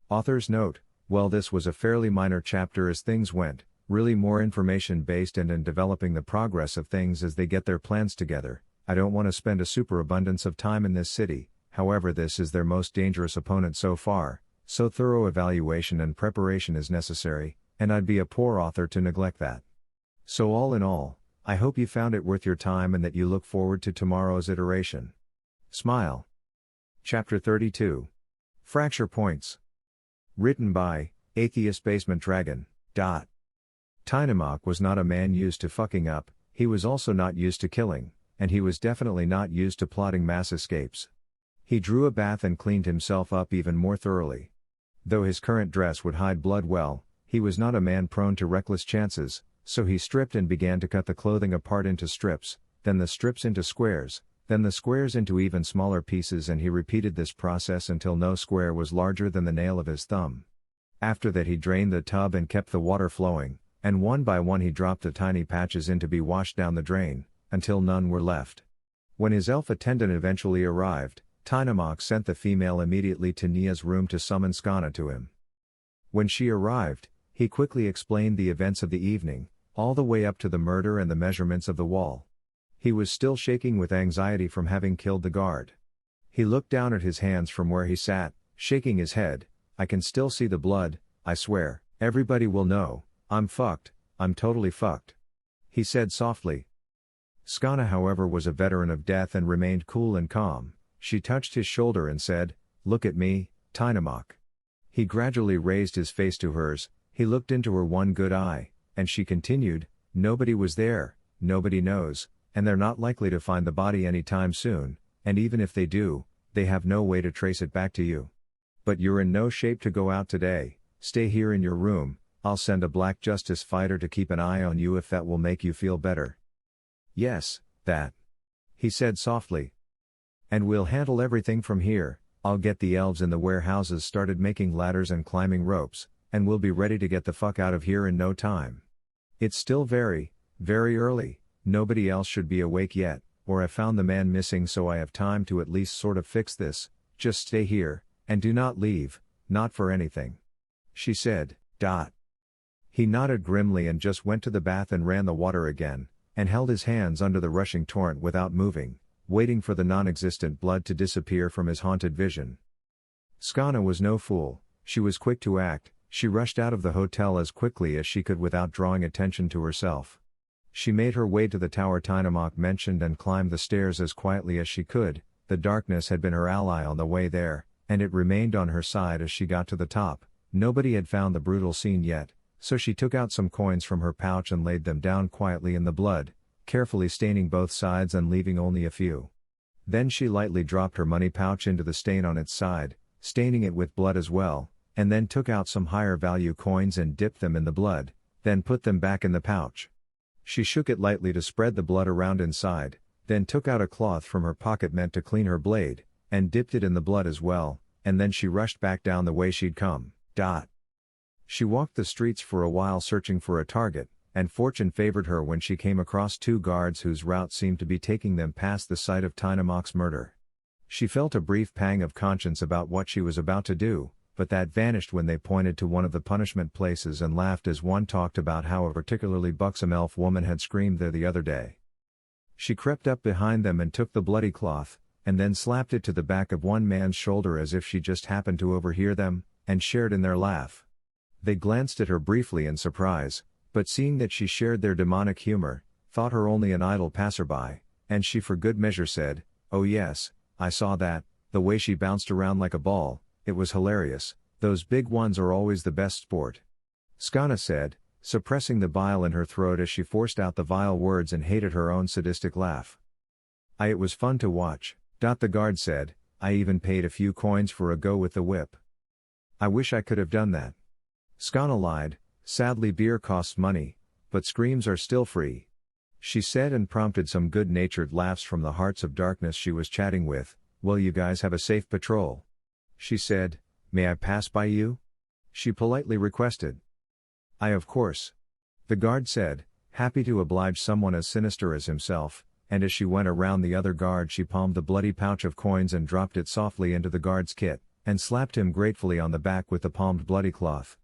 Author's note: well, this was a fairly minor chapter as things went, really more information based and in developing the progress of things as they get their plans together. I don't want to spend a superabundance of time in this city, however this is their most dangerous opponent so far, so thorough evaluation and preparation is necessary, and I'd be a poor author to neglect that. So all in all, I hope you found it worth your time and that you look forward to tomorrow's iteration. Smile. Chapter 32. Fracture Points. Written by AtheistBasementDragon. Tynamok was not a man used to fucking up, he was also not used to killing, and he was definitely not used to plotting mass escapes. He drew a bath and cleaned himself up even more thoroughly. Though his current dress would hide blood well, he was not a man prone to reckless chances, so he stripped and began to cut the clothing apart into strips, then the strips into squares, then the squares into even smaller pieces, and he repeated this process until no square was larger than the nail of his thumb. After that he drained the tub and kept the water flowing, and one by one he dropped the tiny patches in to be washed down the drain, until none were left. When his elf attendant eventually arrived, Tynamok sent the female immediately to Neia's room to summon Skana to him. When she arrived, he quickly explained the events of the evening, all the way up to the murder and the measurements of the wall. He was still shaking with anxiety from having killed the guard. He looked down at his hands from where he sat, shaking his head. I can still see the blood, I swear, everybody will know, I'm fucked, I'm totally fucked. He said softly. Skana however was a veteran of death and remained cool and calm. She touched his shoulder and said, look at me, Tynamok. He gradually raised his face to hers, he looked into her one good eye, and she continued, nobody was there, nobody knows, and they're not likely to find the body anytime soon, and even if they do, they have no way to trace it back to you. But you're in no shape to go out today, stay here in your room, I'll send a black justice fighter to keep an eye on you if that will make you feel better. Yes, that. He said softly. And we'll handle everything from here. I'll get the elves in the warehouses started making ladders and climbing ropes, and we'll be ready to get the fuck out of here in no time. It's still very, very early, nobody else should be awake yet, or I found the man missing, so I have time to at least sort of fix this. Just stay here, and do not leave, not for anything. She said. He nodded grimly and just went to the bath and ran the water again, and held his hands under the rushing torrent without moving, waiting for the non-existent blood to disappear from his haunted vision. Skana was no fool, she was quick to act, she rushed out of the hotel as quickly as she could without drawing attention to herself. She made her way to the tower Tynamok mentioned and climbed the stairs as quietly as she could. The darkness had been her ally on the way there, and it remained on her side as she got to the top. Nobody had found the brutal scene yet, so she took out some coins from her pouch and laid them down quietly in the blood, carefully staining both sides and leaving only a few. Then she lightly dropped her money pouch into the stain on its side, staining it with blood as well, and then took out some higher value coins and dipped them in the blood, then put them back in the pouch. She shook it lightly to spread the blood around inside, then took out a cloth from her pocket meant to clean her blade, and dipped it in the blood as well, and then she rushed back down the way she'd come. She walked the streets for a while searching for a target, and fortune favored her when she came across two guards whose route seemed to be taking them past the site of Tynamok's murder. She felt a brief pang of conscience about what she was about to do, but that vanished when they pointed to one of the punishment places and laughed as one talked about how a particularly buxom elf woman had screamed there the other day. She crept up behind them and took the bloody cloth, and then slapped it to the back of one man's shoulder as if she just happened to overhear them, and shared in their laugh. They glanced at her briefly in surprise, But seeing that she shared their demonic humor, thought her only an idle passerby, and she for good measure said, "Oh yes, I saw that, the way she bounced around like a ball, it was hilarious, those big ones are always the best sport." Skana said, suppressing the bile in her throat as she forced out the vile words and hated her own sadistic laugh. It was fun to watch, the guard said, I even paid a few coins for a go with the whip. I wish I could have done that. Skana lied, sadly beer costs money, but screams are still free. She said and prompted some good-natured laughs from the hearts of darkness she was chatting with. Will you guys have a safe patrol? She said, may I pass by you? She politely requested. Of course. The guard said, happy to oblige someone as sinister as himself, and as she went around the other guard she palmed the bloody pouch of coins and dropped it softly into the guard's kit, and slapped him gratefully on the back with the palmed bloody cloth.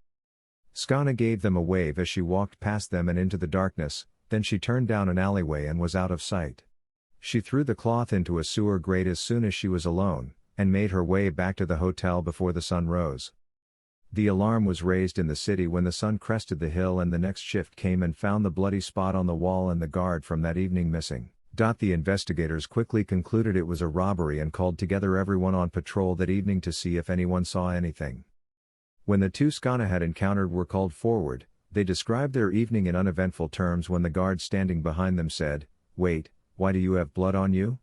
Skana gave them a wave as she walked past them and into the darkness, then she turned down an alleyway and was out of sight. She threw the cloth into a sewer grate as soon as she was alone, and made her way back to the hotel before the sun rose. The alarm was raised in the city when the sun crested the hill and the next shift came and found the bloody spot on the wall and the guard from that evening missing. The investigators quickly concluded it was a robbery and called together everyone on patrol that evening to see if anyone saw anything. When the two Skana had encountered were called forward, they described their evening in uneventful terms when the guard standing behind them said, "Wait, why do you have blood on you?"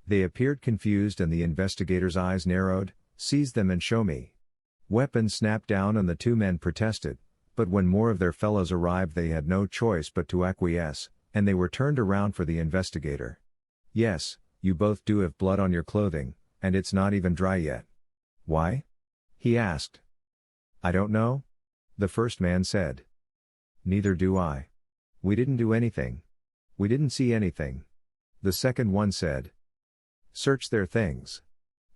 They appeared confused and the investigators' eyes narrowed. "Seize them and show me." Weapons snapped down and the two men protested, but when more of their fellows arrived they had no choice but to acquiesce, and they were turned around for the investigator. "Yes, you both do have blood on your clothing, and it's not even dry yet." "Why?" he asked. "I don't know," the first man said. "Neither do I. We didn't do anything. We didn't see anything," the second one said. "Search their things,"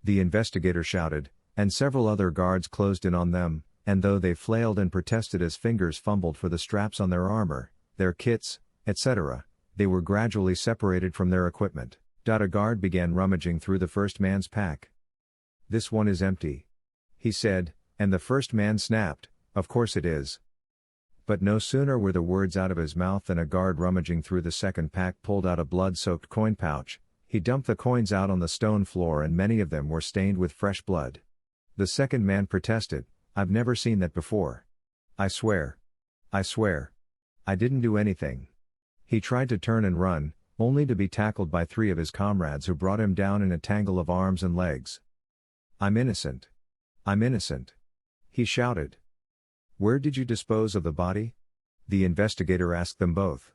the investigator shouted, and several other guards closed in on them, and though they flailed and protested as fingers fumbled for the straps on their armor, their kits, etc., they were gradually separated from their equipment. A guard began rummaging through the first man's pack. "This one is empty," he said, and the first man snapped, "Of course it is." But no sooner were the words out of his mouth than a guard rummaging through the second pack pulled out a blood-soaked coin pouch. He dumped the coins out on the stone floor and many of them were stained with fresh blood. The second man protested, "I've never seen that before. I swear. I swear. I didn't do anything." He tried to turn and run, only to be tackled by three of his comrades who brought him down in a tangle of arms and legs. "I'm innocent. I'm innocent," he shouted. "Where did you dispose of the body?" the investigator asked them both.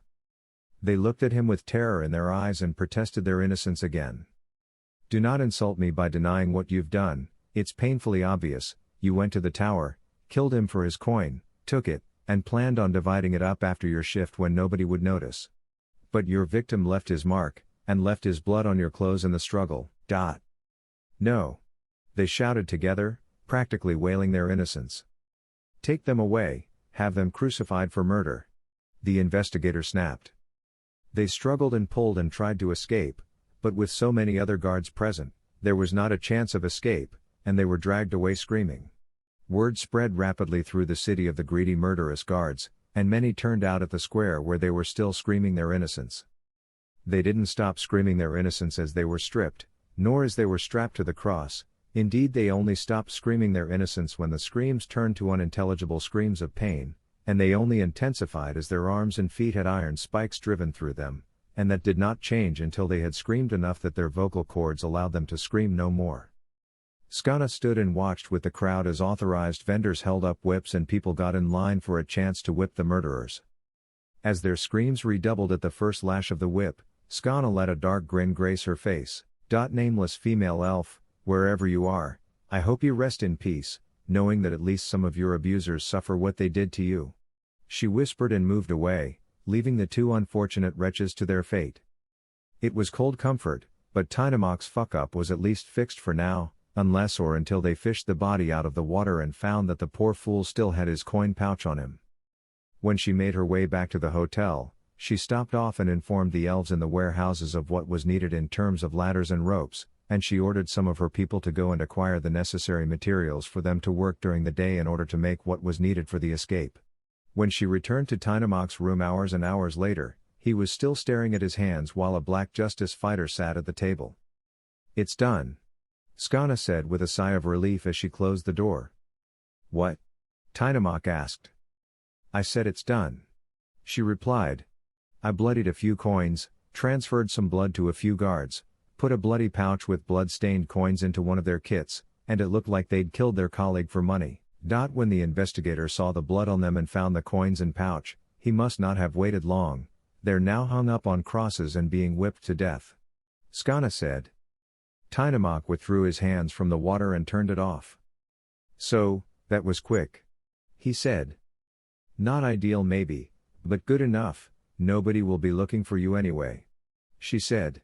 They looked at him with terror in their eyes and protested their innocence again. "Do not insult me by denying what you've done. It's painfully obvious. You went to the tower, killed him for his coin, took it, and planned on dividing it up after your shift when nobody would notice. But your victim left his mark, and left his blood on your clothes in the struggle. No. They shouted together, practically wailing their innocence. "Take them away, have them crucified for murder," the investigator snapped. They struggled and pulled and tried to escape, but with so many other guards present, there was not a chance of escape, and they were dragged away screaming. Word spread rapidly through the city of the greedy murderous guards, and many turned out at the square where they were still screaming their innocence. They didn't stop screaming their innocence as they were stripped, nor as they were strapped to the cross. Indeed, they only stopped screaming their innocence when the screams turned to unintelligible screams of pain, and they only intensified as their arms and feet had iron spikes driven through them, and that did not change until they had screamed enough that their vocal cords allowed them to scream no more. Skana stood and watched with the crowd as authorized vendors held up whips and people got in line for a chance to whip the murderers. As their screams redoubled at the first lash of the whip, Skana let a dark grin grace her face. Nameless female elf, wherever you are, I hope you rest in peace, knowing that at least some of your abusers suffer what they did to you. She whispered and moved away, leaving the two unfortunate wretches to their fate. It was cold comfort, but Tinemok's fuck-up was at least fixed for now, unless or until they fished the body out of the water and found that the poor fool still had his coin pouch on him. When she made her way back to the hotel, she stopped off and informed the elves in the warehouses of what was needed in terms of ladders and ropes, and she ordered some of her people to go and acquire the necessary materials for them to work during the day in order to make what was needed for the escape. When she returned to Tynamok's room hours and hours later, he was still staring at his hands while a black justice fighter sat at the table. "It's done," Skana said with a sigh of relief as she closed the door. "What?" Tynamok asked. "I said it's done," she replied. "I bloodied a few coins, transferred some blood to a few guards, put a bloody pouch with blood-stained coins into one of their kits, and it looked like they'd killed their colleague for money. When the investigator saw the blood on them and found the coins and pouch, he must not have waited long. They're now hung up on crosses and being whipped to death," Skana said. Tynamok withdrew his hands from the water and turned it off. "So, that was quick," he said. "Not ideal maybe, but good enough. Nobody will be looking for you anyway," she said.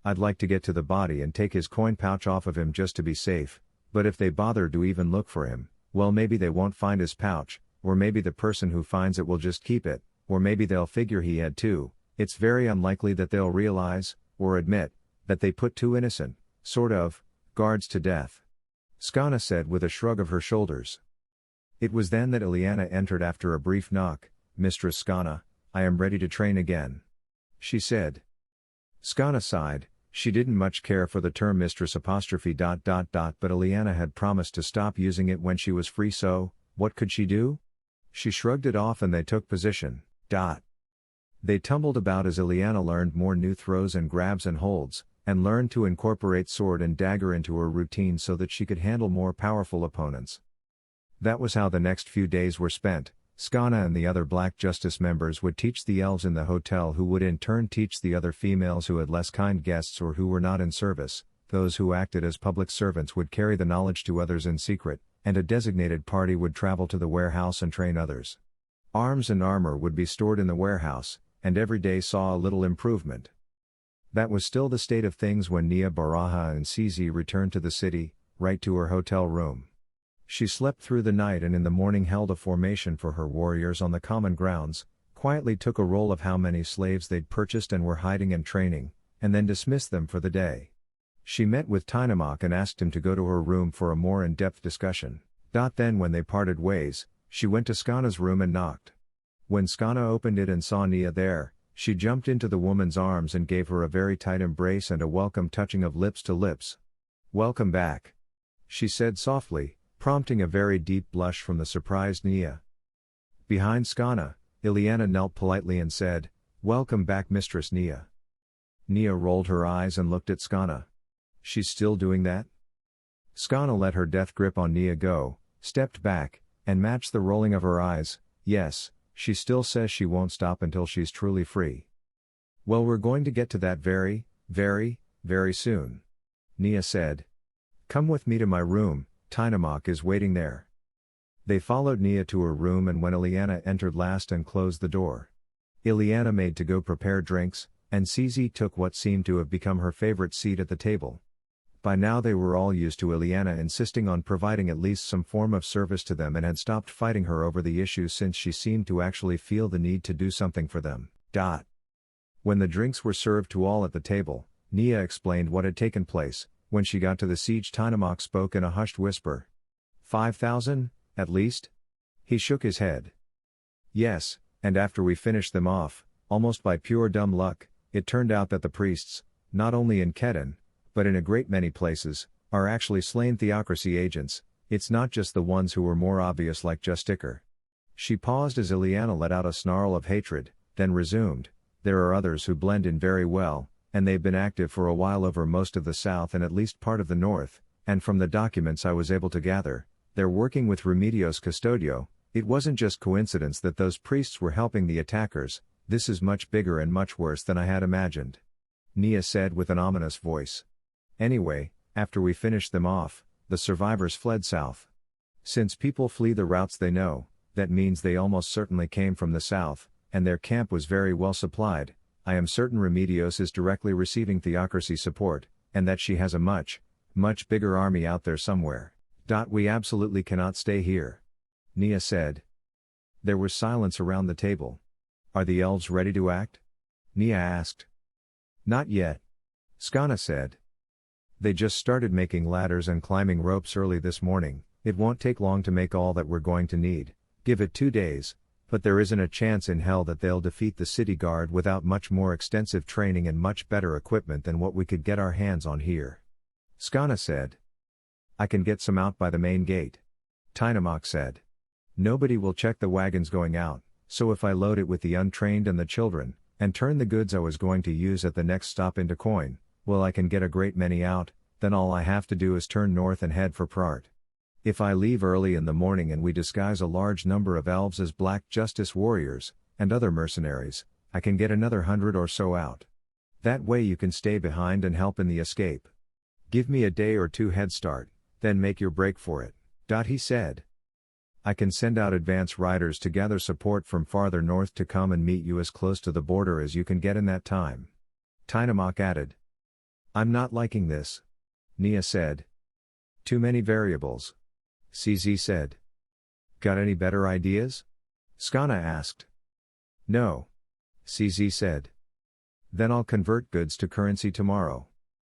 "I'd like to get to the body and take his coin pouch off of him just to be safe, but if they bother to even look for him, well, maybe they won't find his pouch, or maybe the person who finds it will just keep it, or maybe they'll figure he had two. It's very unlikely that they'll realize, or admit, that they put two innocent, sort of, guards to death," Skana said with a shrug of her shoulders. It was then that Ileana entered after a brief knock. "Mistress Skana, I am ready to train again," she said. Skana sighed. She didn't much care for the term mistress but Ileana had promised to stop using it when she was free, so, what could she do? She shrugged it off and they took position. They tumbled about as Ileana learned more new throws and grabs and holds, and learned to incorporate sword and dagger into her routine so that she could handle more powerful opponents. That was how the next few days were spent. Skana and the other Black Justice members would teach the elves in the hotel, who would in turn teach the other females who had less kind guests or who were not in service. Those who acted as public servants would carry the knowledge to others in secret, and a designated party would travel to the warehouse and train others. Arms and armor would be stored in the warehouse, and every day saw a little improvement. That was still the state of things when Neia Baraja and CZ returned to the city, right to her hotel room. She slept through the night and in the morning held a formation for her warriors on the common grounds, quietly took a roll of how many slaves they'd purchased and were hiding and training, and then dismissed them for the day. She met with Tynamok and asked him to go to her room for a more in-depth discussion. Then when they parted ways, she went to Skana's room and knocked. When Skana opened it and saw Neia there, she jumped into the woman's arms and gave her a very tight embrace and a welcome touching of lips to lips. "Welcome back," she said softly, prompting a very deep blush from the surprised Neia. Behind Skana, Ileana knelt politely and said, "Welcome back, Mistress Neia." Neia rolled her eyes and looked at Skana. "She's still doing that?" Skana let her death grip on Neia go, stepped back, and matched the rolling of her eyes. "Yes, she still says she won't stop until she's truly free." "Well, we're going to get to that very, very, very soon," Neia said. "Come with me to my room, Tynamok is waiting there." They followed Neia to her room, and when Ileana entered last and closed the door, Ileana made to go prepare drinks, and CZ took what seemed to have become her favorite seat at the table. By now they were all used to Ileana insisting on providing at least some form of service to them and had stopped fighting her over the issue since she seemed to actually feel the need to do something for them. When the drinks were served to all at the table, Neia explained what had taken place. When she got to the siege, Tynamok spoke in a hushed whisper. 5,000, at least?" He shook his head. "Yes, and after we finished them off, almost by pure dumb luck, it turned out that the priests, not only in Kedon, but in a great many places, are actually slain theocracy agents. It's not just the ones who were more obvious like Justicar." She paused as Ileana let out a snarl of hatred, then resumed, "There are others who blend in very well, and they've been active for a while over most of the south and at least part of the north, and from the documents I was able to gather, they're working with Remedios Custodio. It wasn't just coincidence that those priests were helping the attackers. This is much bigger and much worse than I had imagined," Neia said with an ominous voice. "Anyway, after we finished them off, the survivors fled south. Since people flee the routes they know, that means they almost certainly came from the south, and their camp was very well supplied. I am certain Remedios is directly receiving theocracy support, and that she has a much, much bigger army out there somewhere. We absolutely cannot stay here," Neia said. There was silence around the table. "Are the elves ready to act?" Neia asked. "Not yet," Skana said. "They just started making ladders and climbing ropes early this morning. It won't take long to make all that we're going to need. Give it 2 days, But there isn't a chance in hell that they'll defeat the city guard without much more extensive training and much better equipment than what we could get our hands on here. Skana said. I can get some out by the main gate. Tynamok said. Nobody will check the wagons going out, so if I load it with the untrained and the children, and turn the goods I was going to use at the next stop into coin, well, I can get a great many out, then all I have to do is turn north and head for Prart. If I leave early in the morning and we disguise a large number of elves as Black Justice warriors, and other mercenaries, I can get another 100 or so out. That way you can stay behind and help in the escape. Give me a day or two head start, then make your break for it. He said. I can send out advance riders to gather support from farther north to come and meet you as close to the border as you can get in that time. Tynamok added. I'm not liking this. Neia said. Too many variables. CZ said. Got any better ideas? Skana asked. No. CZ said. Then I'll convert goods to currency tomorrow.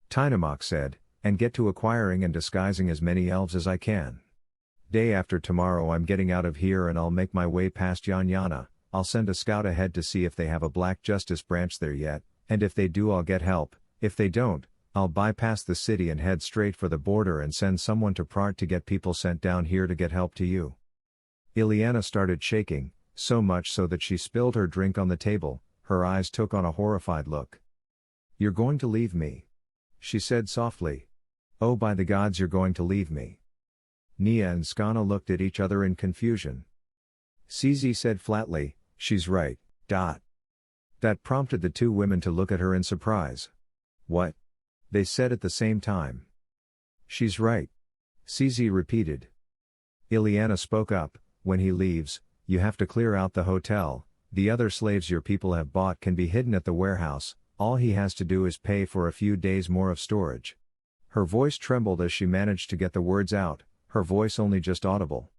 Tynamok said, and get to acquiring and disguising as many elves as I can. Day after tomorrow I'm getting out of here and I'll make my way past Yanyana. I'll send a scout ahead to see if they have a Black Justice branch there yet, and if they do I'll get help. If they don't, I'll bypass the city and head straight for the border and send someone to Prart to get people sent down here to get help to you. Ileana started shaking, so much so that she spilled her drink on the table. Her eyes took on a horrified look. You're going to leave me? She said softly. Oh, by the gods, you're going to leave me. Neia and Skana looked at each other in confusion. CZ said flatly, she's right. That prompted the two women to look at her in surprise. What? They said at the same time. She's right. CZ repeated. Ileana spoke up, when he leaves, you have to clear out the hotel. The other slaves your people have bought can be hidden at the warehouse. All he has to do is pay for a few days more of storage. Her voice trembled as she managed to get the words out, her voice only just audible.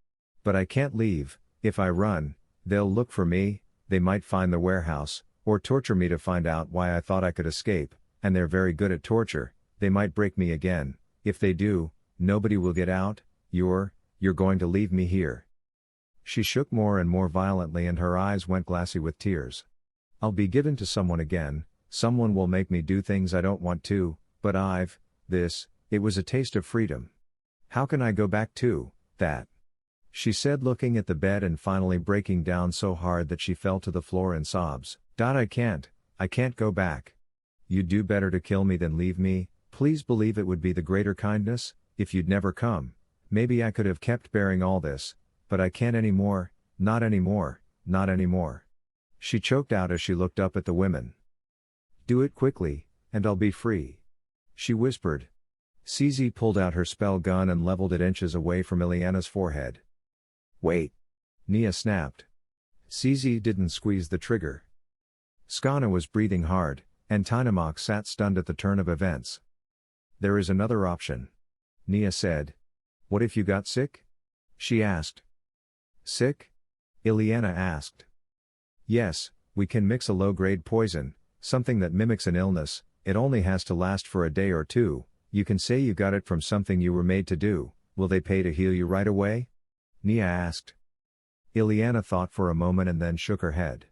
But I can't leave. If I run, they'll look for me, they might find the warehouse, or torture me to find out why I thought I could escape, and they're very good at torture. They might break me again. If they do, nobody will get out. You're going to leave me here. She shook more and more violently and her eyes went glassy with tears. I'll be given to someone again. Someone will make me do things I don't want to, but it was a taste of freedom. How can I go back to that? She said, looking at the bed and finally breaking down so hard that she fell to the floor in sobs. I can't go back. You'd do better to kill me than leave me. Please believe it would be the greater kindness, if you'd never come. Maybe I could have kept bearing all this, but I can't anymore, not anymore, not anymore. She choked out as she looked up at the women. Do it quickly, and I'll be free. She whispered. CZ pulled out her spell gun and leveled it inches away from Ileana's forehead. Wait! Neia snapped. CZ didn't squeeze the trigger. Skana was breathing hard, and Tynamok sat stunned at the turn of events. There is another option. Neia said. What if you got sick? She asked. Sick? Ileana asked. Yes, we can mix a low-grade poison, something that mimics an illness. It only has to last for a day or two. You can say you got it from something you were made to do. Will they pay to heal you right away? Neia asked. Ileana thought for a moment and then shook her head.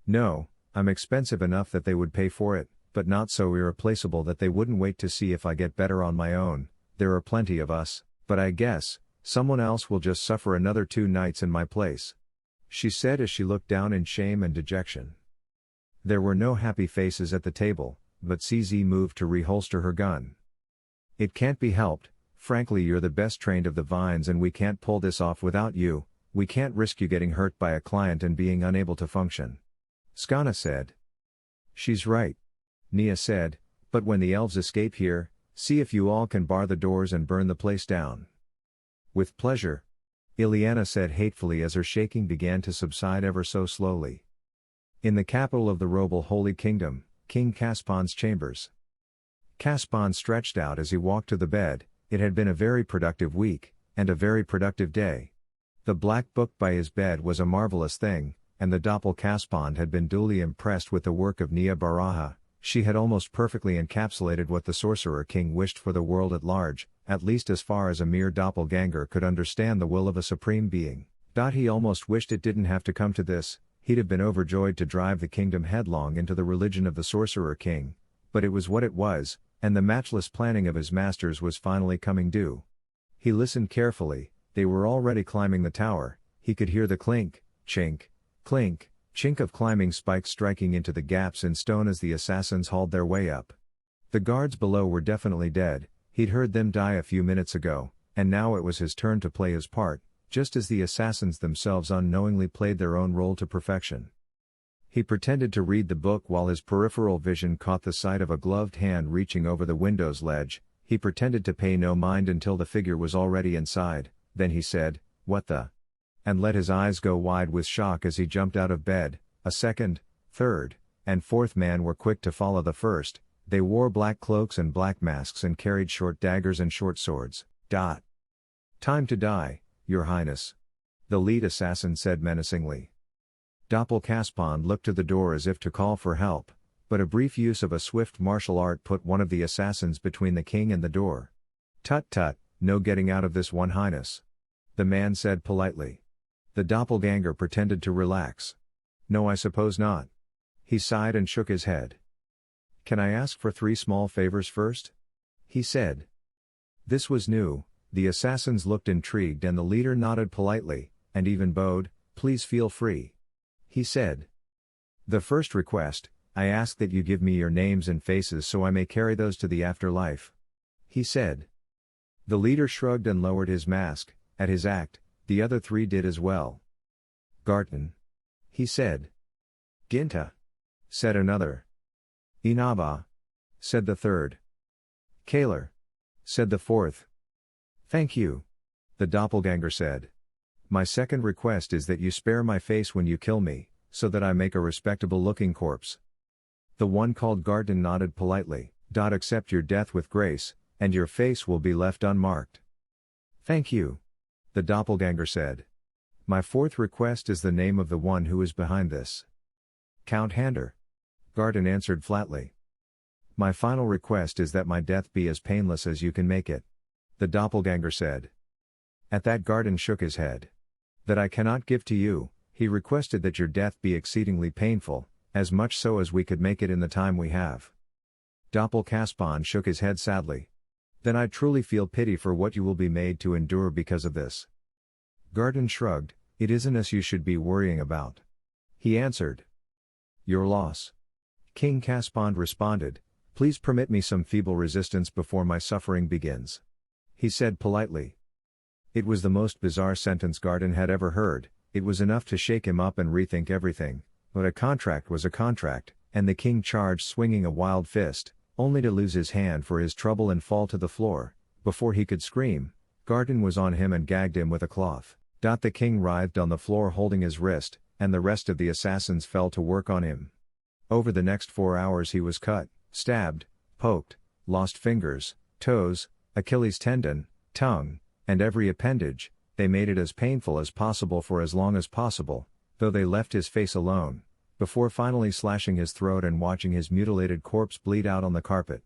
No, I'm expensive enough that they would pay for it, but not so irreplaceable that they wouldn't wait to see if I get better on my own. There are plenty of us, but I guess someone else will just suffer another 2 nights in my place. She said as she looked down in shame and dejection. There were no happy faces at the table, but CZ moved to reholster her gun. It can't be helped. Frankly, you're the best trained of the vines and we can't pull this off without you. We can't risk you getting hurt by a client and being unable to function. Skana said. She's right. Neia said, but when the elves escape here, see if you all can bar the doors and burn the place down. With pleasure. Ileana said hatefully as her shaking began to subside ever so slowly. In the capital of the Robal Holy Kingdom, King Caspon's chambers. Caspon stretched out as he walked to the bed. It had been a very productive week, and a very productive day. The black book by his bed was a marvelous thing, and the Doppel Caspon had been duly impressed with the work of Neia Baraja. She had almost perfectly encapsulated what the Sorcerer King wished for the world at large, at least as far as a mere doppelganger could understand the will of a supreme being. He almost wished it didn't have to come to this. He'd have been overjoyed to drive the kingdom headlong into the religion of the Sorcerer King, but it was what it was, and the matchless planning of his masters was finally coming due. He listened carefully. They were already climbing the tower. He could hear the clink, chink, clink, chink of climbing spikes striking into the gaps in stone as the assassins hauled their way up. The guards below were definitely dead. He'd heard them die a few minutes ago, and now it was his turn to play his part, just as the assassins themselves unknowingly played their own role to perfection. He pretended to read the book while his peripheral vision caught the sight of a gloved hand reaching over the window's ledge. He pretended to pay no mind until the figure was already inside, then he said, "What the?" and let his eyes go wide with shock as he jumped out of bed. A second, third, and fourth man were quick to follow the first. They wore black cloaks and black masks and carried short daggers and short swords. "Time to die, Your Highness," the lead assassin said menacingly. Doppelkaspon looked to the door as if to call for help, but a brief use of a swift martial art put one of the assassins between the king and the door. "Tut tut, no getting out of this, One Highness," the man said politely. The doppelganger pretended to relax. "No, I suppose not." He sighed and shook his head. "Can I ask for 3 small favors first?" he said. This was new. The assassins looked intrigued and the leader nodded politely, and even bowed. "Please feel free," he said. "The first request, I ask that you give me your names and faces so I may carry those to the afterlife," he said. The leader shrugged and lowered his mask. At his act, the other 3 did as well. "Garten," he said. "Ginta," said another. "Inaba," said the third. "Kaler," said the fourth. "Thank you," the doppelganger said. "My second request is that you spare my face when you kill me, so that I make a respectable-looking corpse." The one called Garten nodded politely. "Accept your death with grace, and your face will be left unmarked." "Thank you," the doppelganger said. "My fourth request is the name of the one who is behind this." "Count Hander," Garten answered flatly. "My final request is that my death be as painless as you can make it," the doppelganger said. At that Garten shook his head. "That I cannot give to you." He requested that your death be exceedingly painful, as much so as we could make it in the time we have. Doppelkaspon shook his head sadly. "Then I truly feel pity for what you will be made to endure because of this." Garten shrugged. "It isn't us you should be worrying about," he answered. "Your loss." King Caspond responded, "Please permit me some feeble resistance before my suffering begins," he said politely. It was the most bizarre sentence Garten had ever heard. It was enough to shake him up and rethink everything, but a contract was a contract, and the king charged swinging a wild fist, only to lose his hand for his trouble and fall to the floor. Before he could scream, Garten was on him and gagged him with a cloth. The king writhed on the floor holding his wrist, and the rest of the assassins fell to work on him. Over the next 4 hours he was cut, stabbed, poked, lost fingers, toes, Achilles tendon, tongue, and every appendage. They made it as painful as possible for as long as possible, though they left his face alone, before finally slashing his throat and watching his mutilated corpse bleed out on the carpet.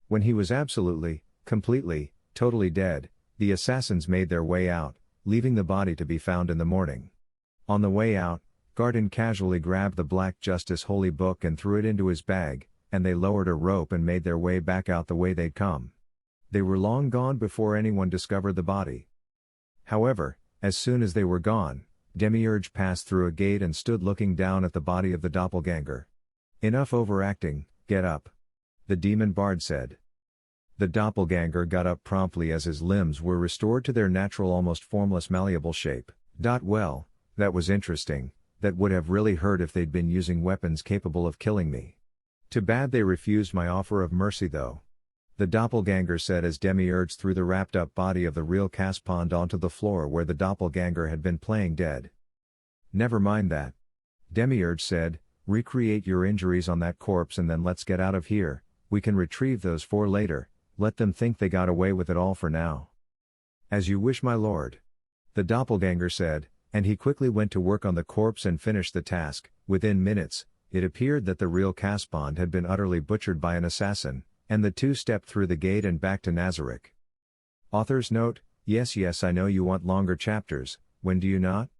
When he was absolutely, completely, totally dead, the assassins made their way out, leaving the body to be found in the morning. On the way out, Garten casually grabbed the Black Justice holy book and threw it into his bag, and they lowered a rope and made their way back out the way they'd come. They were long gone before anyone discovered the body. However, as soon as they were gone, Demiurge passed through a gate and stood looking down at the body of the doppelganger. "Enough overacting, get up," the demon bard said. The doppelganger got up promptly as his limbs were restored to their natural almost formless malleable shape. "Well, that was interesting. That would have really hurt if they'd been using weapons capable of killing me. Too bad they refused my offer of mercy though," the doppelganger said as Demiurge threw the wrapped-up body of the real Caspond onto the floor where the doppelganger had been playing dead. "Never mind that," Demiurge said, "recreate your injuries on that corpse and then let's get out of here. We can retrieve those 4 later, let them think they got away with it all for now." "As you wish, my lord," the doppelganger said, and he quickly went to work on the corpse and finished the task. Within minutes, it appeared that the real Caspond had been utterly butchered by an assassin, and the 2 stepped through the gate and back to Nazareth. Author's note: Yes, I know you want longer chapters, when do you not?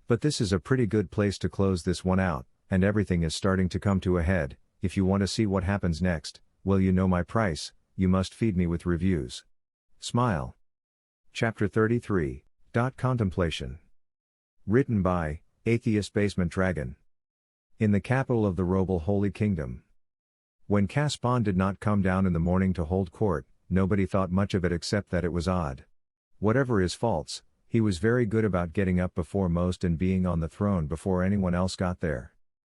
But this is a pretty good place to close this one out, and everything is starting to come to a head. If you want to see what happens next, well, you know my price, you must feed me with reviews. Smile. Chapter 33. Contemplation. Written by AtheistBasementDragon. In the capital of the Roble Holy Kingdom. When Caspon did not come down in the morning to hold court, nobody thought much of it except that it was odd. Whatever his faults, he was very good about getting up before most and being on the throne before anyone else got there.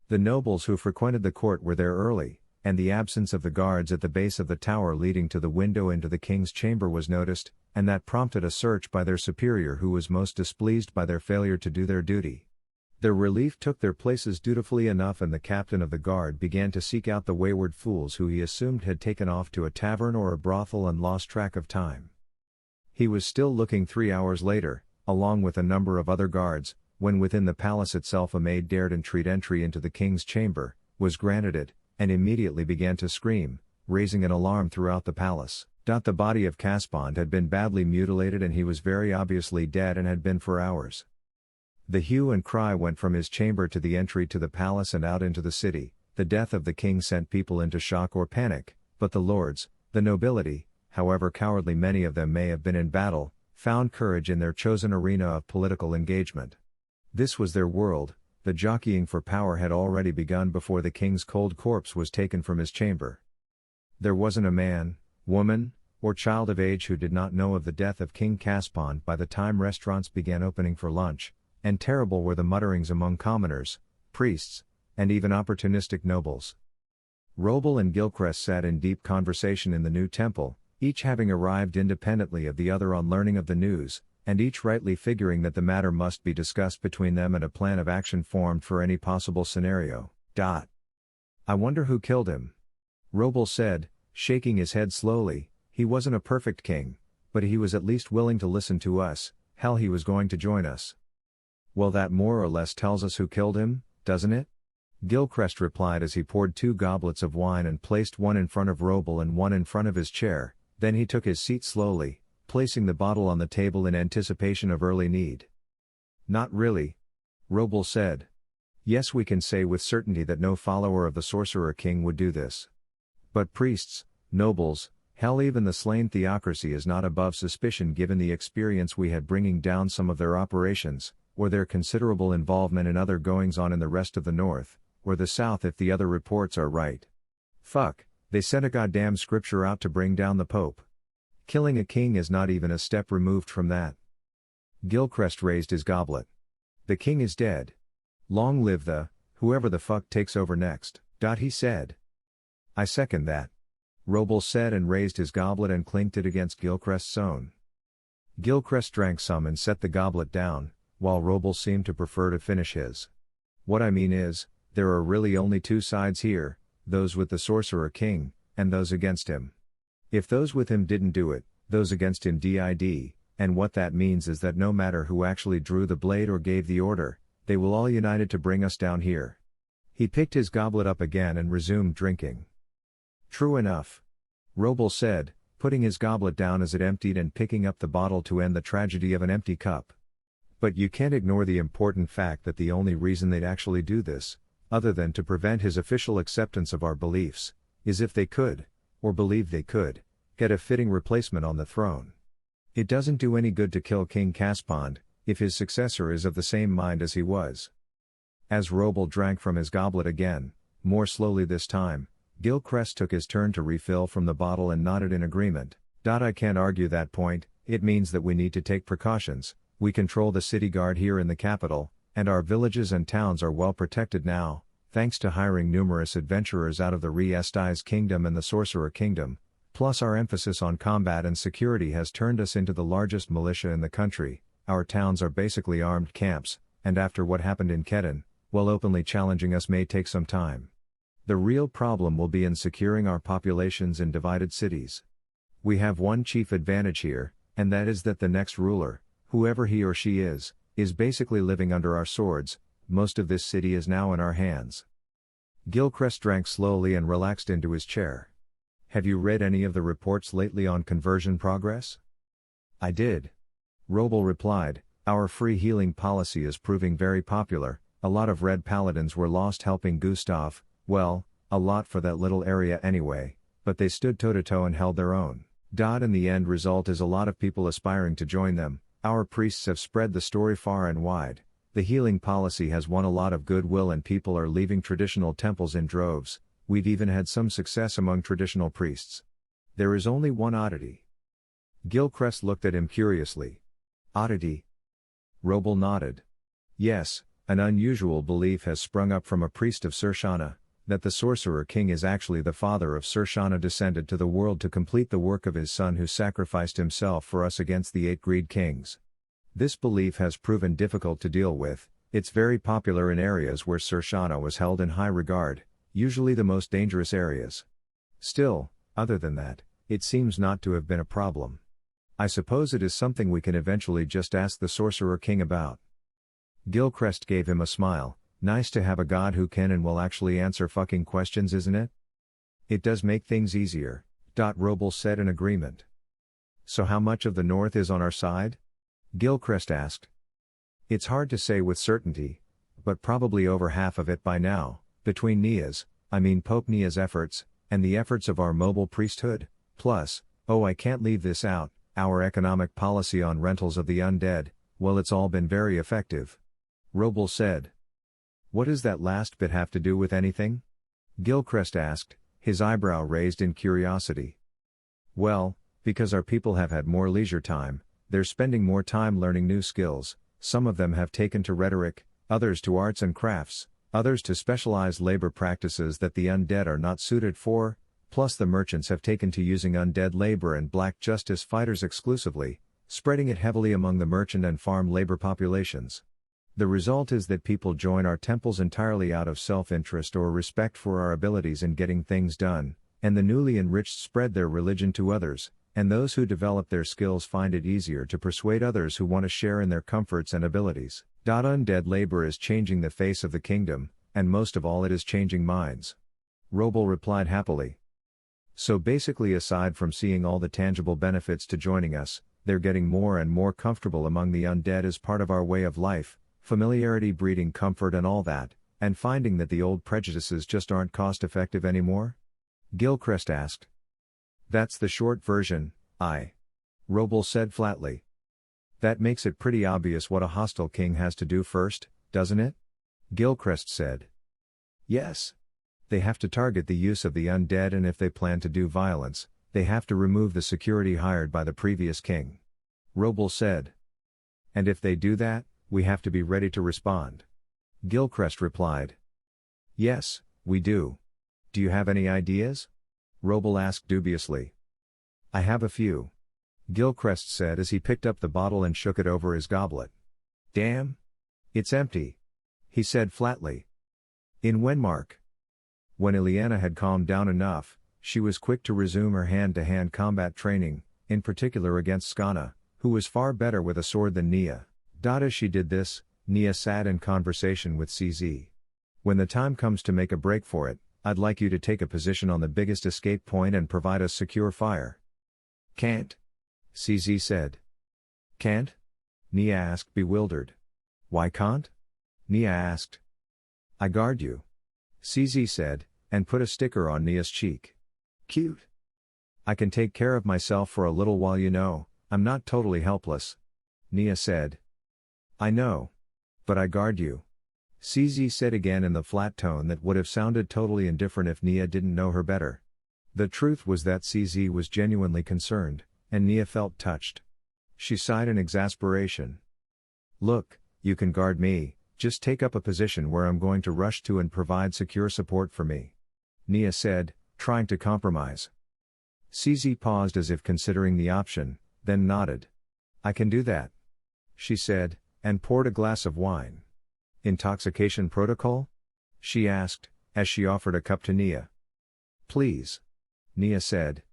The nobles who frequented the court were there early, and the absence of the guards at the base of the tower leading to the window into the king's chamber was noticed, and that prompted a search by their superior, who was most displeased by their failure to do their duty. Their relief took their places dutifully enough, and the captain of the guard began to seek out the wayward fools who he assumed had taken off to a tavern or a brothel and lost track of time. He was still looking 3 hours later, along with a number of other guards, when within the palace itself a maid dared entreat entry into the king's chamber, was granted it, and immediately began to scream, raising an alarm throughout the palace. The body of Caspon had been badly mutilated, and he was very obviously dead and had been for hours. The hue and cry went from his chamber to the entry to the palace and out into the city. The death of the king sent people into shock or panic, but the lords, the nobility, however cowardly many of them may have been in battle, found courage in their chosen arena of political engagement. This was their world. The jockeying for power had already begun before the king's cold corpse was taken from his chamber. There wasn't a man, woman, or child of age who did not know of the death of King Caspon by the time restaurants began opening for lunch, and terrible were the mutterings among commoners, priests, and even opportunistic nobles. Roble and Gilchrist sat in deep conversation in the new temple, each having arrived independently of the other on learning of the news, and each rightly figuring that the matter must be discussed between them and a plan of action formed for any possible scenario. I wonder who killed him. Roble said, shaking his head slowly. He wasn't a perfect king, but he was at least willing to listen to us. Hell, he was going to join us. Well, that more or less tells us who killed him, doesn't it? Gilchrist replied as he poured 2 goblets of wine and placed one in front of Roble and one in front of his chair. Then he took his seat slowly, placing the bottle on the table in anticipation of early need. Not really. Roble said. Yes, we can say with certainty that no follower of the Sorcerer King would do this. But priests, nobles, hell, even the slain theocracy is not above suspicion given the experience we had bringing down some of their operations, or their considerable involvement in other goings-on in the rest of the north, or the south if the other reports are right. Fuck, they sent a goddamn scripture out to bring down the Pope. Killing a king is not even a step removed from that. Gilchrist raised his goblet. The king is dead. Long live whoever the fuck takes over next, he said. I second that. Roble said and raised his goblet and clinked it against Gilchrist's own. Gilchrist drank some and set the goblet down, while Roble seemed to prefer to finish his. What I mean is, there are really only 2 sides here, those with the Sorcerer King, and those against him. If those with him didn't do it, those against him did, and what that means is that no matter who actually drew the blade or gave the order, they will all united to bring us down here. He picked his goblet up again and resumed drinking. True enough. Roble said, putting his goblet down as it emptied and picking up the bottle to end the tragedy of an empty cup. But you can't ignore the important fact that the only reason they'd actually do this, other than to prevent his official acceptance of our beliefs, is if they could, or believed they could, get a fitting replacement on the throne. It doesn't do any good to kill King Caspon, if his successor is of the same mind as he was. As Roble drank from his goblet again, more slowly this time, Gilchrist took his turn to refill from the bottle and nodded in agreement. I can't argue that point. It means that we need to take precautions. We control the city guard here in the capital, and our villages and towns are well protected now, thanks to hiring numerous adventurers out of the Re-Estais Kingdom and the Sorcerer Kingdom, plus our emphasis on combat and security has turned us into the largest militia in the country. Our towns are basically armed camps, and after what happened in Kedon, well, openly challenging us may take some time. The real problem will be in securing our populations in divided cities. We have one chief advantage here, and that is that the next ruler, whoever he or she is basically living under our swords. Most of this city is now in our hands. Gilchrist drank slowly and relaxed into his chair. Have you read any of the reports lately on conversion progress? I did. Roble replied, Our free healing policy is proving very popular. A lot of red paladins were lost helping Gustav, well, a lot for that little area anyway, but they stood toe-to-toe and held their own. And the end result is a lot of people aspiring to join them. Our priests have spread the story far and wide. The healing policy has won a lot of goodwill and people are leaving traditional temples in droves. We've even had some success among traditional priests. There is only one oddity. Gilchrist looked at him curiously. Oddity? Roble nodded. Yes, an unusual belief has sprung up from a priest of Surshana, that the Sorcerer King is actually the father of Surshana descended to the world to complete the work of his son who sacrificed himself for us against the 8 greed kings. This belief has proven difficult to deal with. It's very popular in areas where Surshana was held in high regard, usually the most dangerous areas. Still, other than that, it seems not to have been a problem. I suppose it is something we can eventually just ask the Sorcerer King about. Gilchrist gave him a smile. Nice to have a god who can and will actually answer fucking questions, isn't it? It does make things easier, Roble said in agreement. So how much of the north is on our side? Gilchrist asked. It's hard to say with certainty, but probably over half of it by now, between Pope Neia's efforts, and the efforts of our mobile priesthood, plus, I can't leave this out, our economic policy on rentals of the undead, well it's all been very effective. Roble said. What does that last bit have to do with anything? Gilchrist asked, his eyebrow raised in curiosity. Well, because our people have had more leisure time, they're spending more time learning new skills, some of them have taken to rhetoric, others to arts and crafts, others to specialized labor practices that the undead are not suited for, plus the merchants have taken to using undead labor and black justice fighters exclusively, spreading it heavily among the merchant and farm labor populations. The result is that people join our temples entirely out of self-interest or respect for our abilities in getting things done, and the newly enriched spread their religion to others, and those who develop their skills find it easier to persuade others who want to share in their comforts and abilities. Undead labor is changing the face of the kingdom, and most of all it is changing minds. Roble replied happily. So basically, aside from seeing all the tangible benefits to joining us, they're getting more and more comfortable among the undead as part of our way of life. Familiarity breeding comfort and all that, and finding that the old prejudices just aren't cost-effective anymore? Gilchrist asked. That's the short version, Roble said flatly. That makes it pretty obvious what a hostile king has to do first, doesn't it? Gilchrist said. Yes. They have to target the use of the undead, and if they plan to do violence, they have to remove the security hired by the previous king. Roble said. And if they do that, we have to be ready to respond. Gilchrist replied. Yes, we do. Do you have any ideas? Roble asked dubiously. I have a few. Gilchrist said as he picked up the bottle and shook it over his goblet. Damn. It's empty. He said flatly. In Wenmark. When Ileana had calmed down enough, she was quick to resume her hand-to-hand combat training, in particular against Skana, who was far better with a sword than Neia. As she did this, Neia sat in conversation with CZ. When the time comes to make a break for it, I'd like you to take a position on the biggest escape point and provide us secure fire. Can't. CZ said. Can't? Neia asked, bewildered. Why can't? Neia asked. I guard you. CZ said, and put a sticker on Neia's cheek. Cute. I can take care of myself for a little while, I'm not totally helpless. Neia said. I know. But I guard you. CZ said again in the flat tone that would have sounded totally indifferent if Neia didn't know her better. The truth was that CZ was genuinely concerned, and Neia felt touched. She sighed in exasperation. Look, you can guard me, just take up a position where I'm going to rush to and provide secure support for me. Neia said, trying to compromise. CZ paused as if considering the option, then nodded. I can do that. She said, and poured a glass of wine. Intoxication protocol? She asked, as she offered a cup to Neia. Please. Neia said.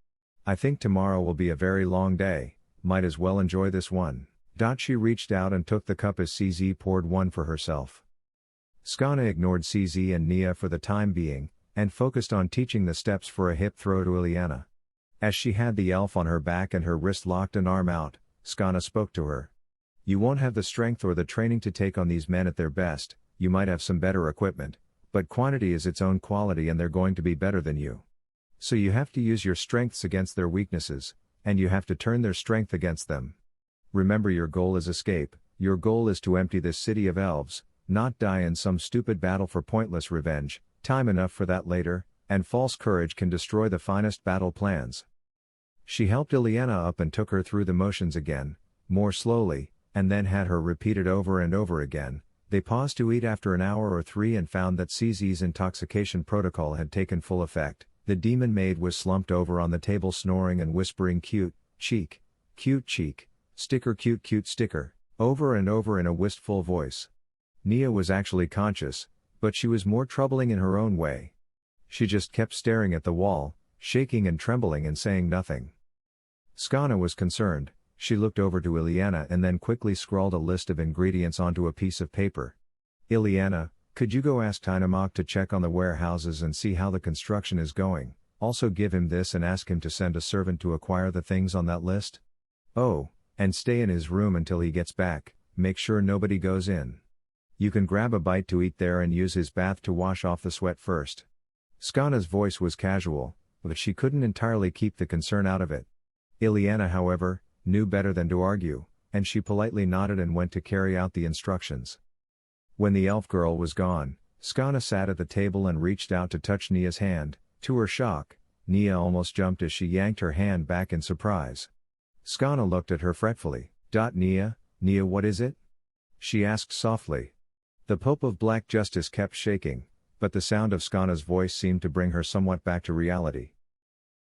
I think tomorrow will be a very long day, might as well enjoy this one. She reached out and took the cup as CZ poured one for herself. Skana ignored CZ and Neia for the time being, and focused on teaching the steps for a hip throw to Ileana. As she had the elf on her back and her wrist locked and arm out, Skana spoke to her. You won't have the strength or the training to take on these men at their best, you might have some better equipment, but quantity is its own quality and they're going to be better than you. So you have to use your strengths against their weaknesses, and you have to turn their strength against them. Remember, your goal is escape, your goal is to empty this city of elves, not die in some stupid battle for pointless revenge, time enough for that later, and false courage can destroy the finest battle plans. She helped Ileana up and took her through the motions again, more slowly, and then had her repeat it over and over again. They paused to eat after an hour or 3 and found that CZ's intoxication protocol had taken full effect. The demon maid was slumped over on the table snoring and whispering cute cheek, sticker cute sticker, over and over in a wistful voice. Neia was actually conscious, but she was more troubling in her own way. She just kept staring at the wall, shaking and trembling and saying nothing. Skana was concerned. She looked over to Ileana and then quickly scrawled a list of ingredients onto a piece of paper. Ileana, could you go ask Tynamok to check on the warehouses and see how the construction is going, also give him this and ask him to send a servant to acquire the things on that list? Oh, and stay in his room until he gets back, make sure nobody goes in. You can grab a bite to eat there and use his bath to wash off the sweat first. Skana's voice was casual, but she couldn't entirely keep the concern out of it. Ileana, however, knew better than to argue, and she politely nodded and went to carry out the instructions. When the elf girl was gone, Skana sat at the table and reached out to touch Nia's hand. To her shock, Neia almost jumped as she yanked her hand back in surprise. Skana looked at her fretfully. Neia, what is it? She asked softly. The Pope of Black Justice kept shaking, but the sound of Skana's voice seemed to bring her somewhat back to reality.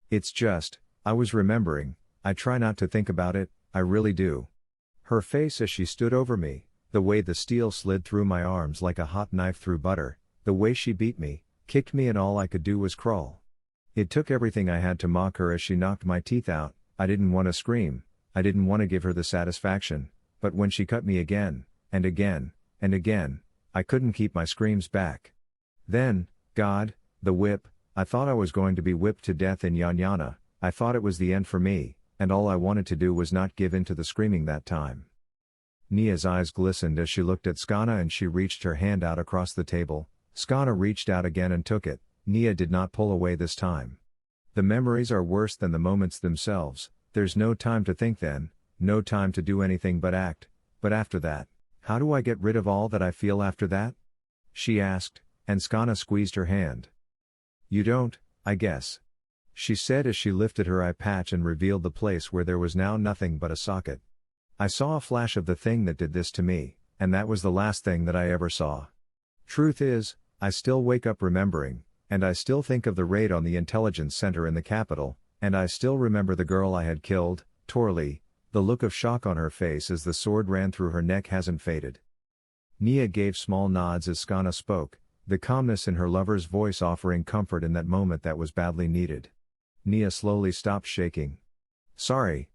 It's just, I was remembering, I try not to think about it, I really do. Her face as she stood over me, the way the steel slid through my arms like a hot knife through butter, the way she beat me, kicked me, and all I could do was crawl. It took everything I had to mock her as she knocked my teeth out. I didn't want to scream, I didn't want to give her the satisfaction, but when she cut me again, and again, and again, I couldn't keep my screams back. Then, God, the whip, I thought I was going to be whipped to death in Yanyana, I thought it was the end for me, and all I wanted to do was not give in to the screaming that time. Nia's eyes glistened as she looked at Skana and she reached her hand out across the table. Skana reached out again and took it. Neia did not pull away this time. The memories are worse than the moments themselves, there's no time to think then, no time to do anything but act, but after that, how do I get rid of all that I feel after that? She asked, and Skana squeezed her hand. You don't, I guess. She said as she lifted her eye patch and revealed the place where there was now nothing but a socket. I saw a flash of the thing that did this to me, and that was the last thing that I ever saw. Truth is, I still wake up remembering, and I still think of the raid on the intelligence center in the capital, and I still remember the girl I had killed, Torli. The look of shock on her face as the sword ran through her neck hasn't faded. Neia gave small nods as Skana spoke, the calmness in her lover's voice offering comfort in that moment that was badly needed. Neia slowly stopped shaking. Sorry.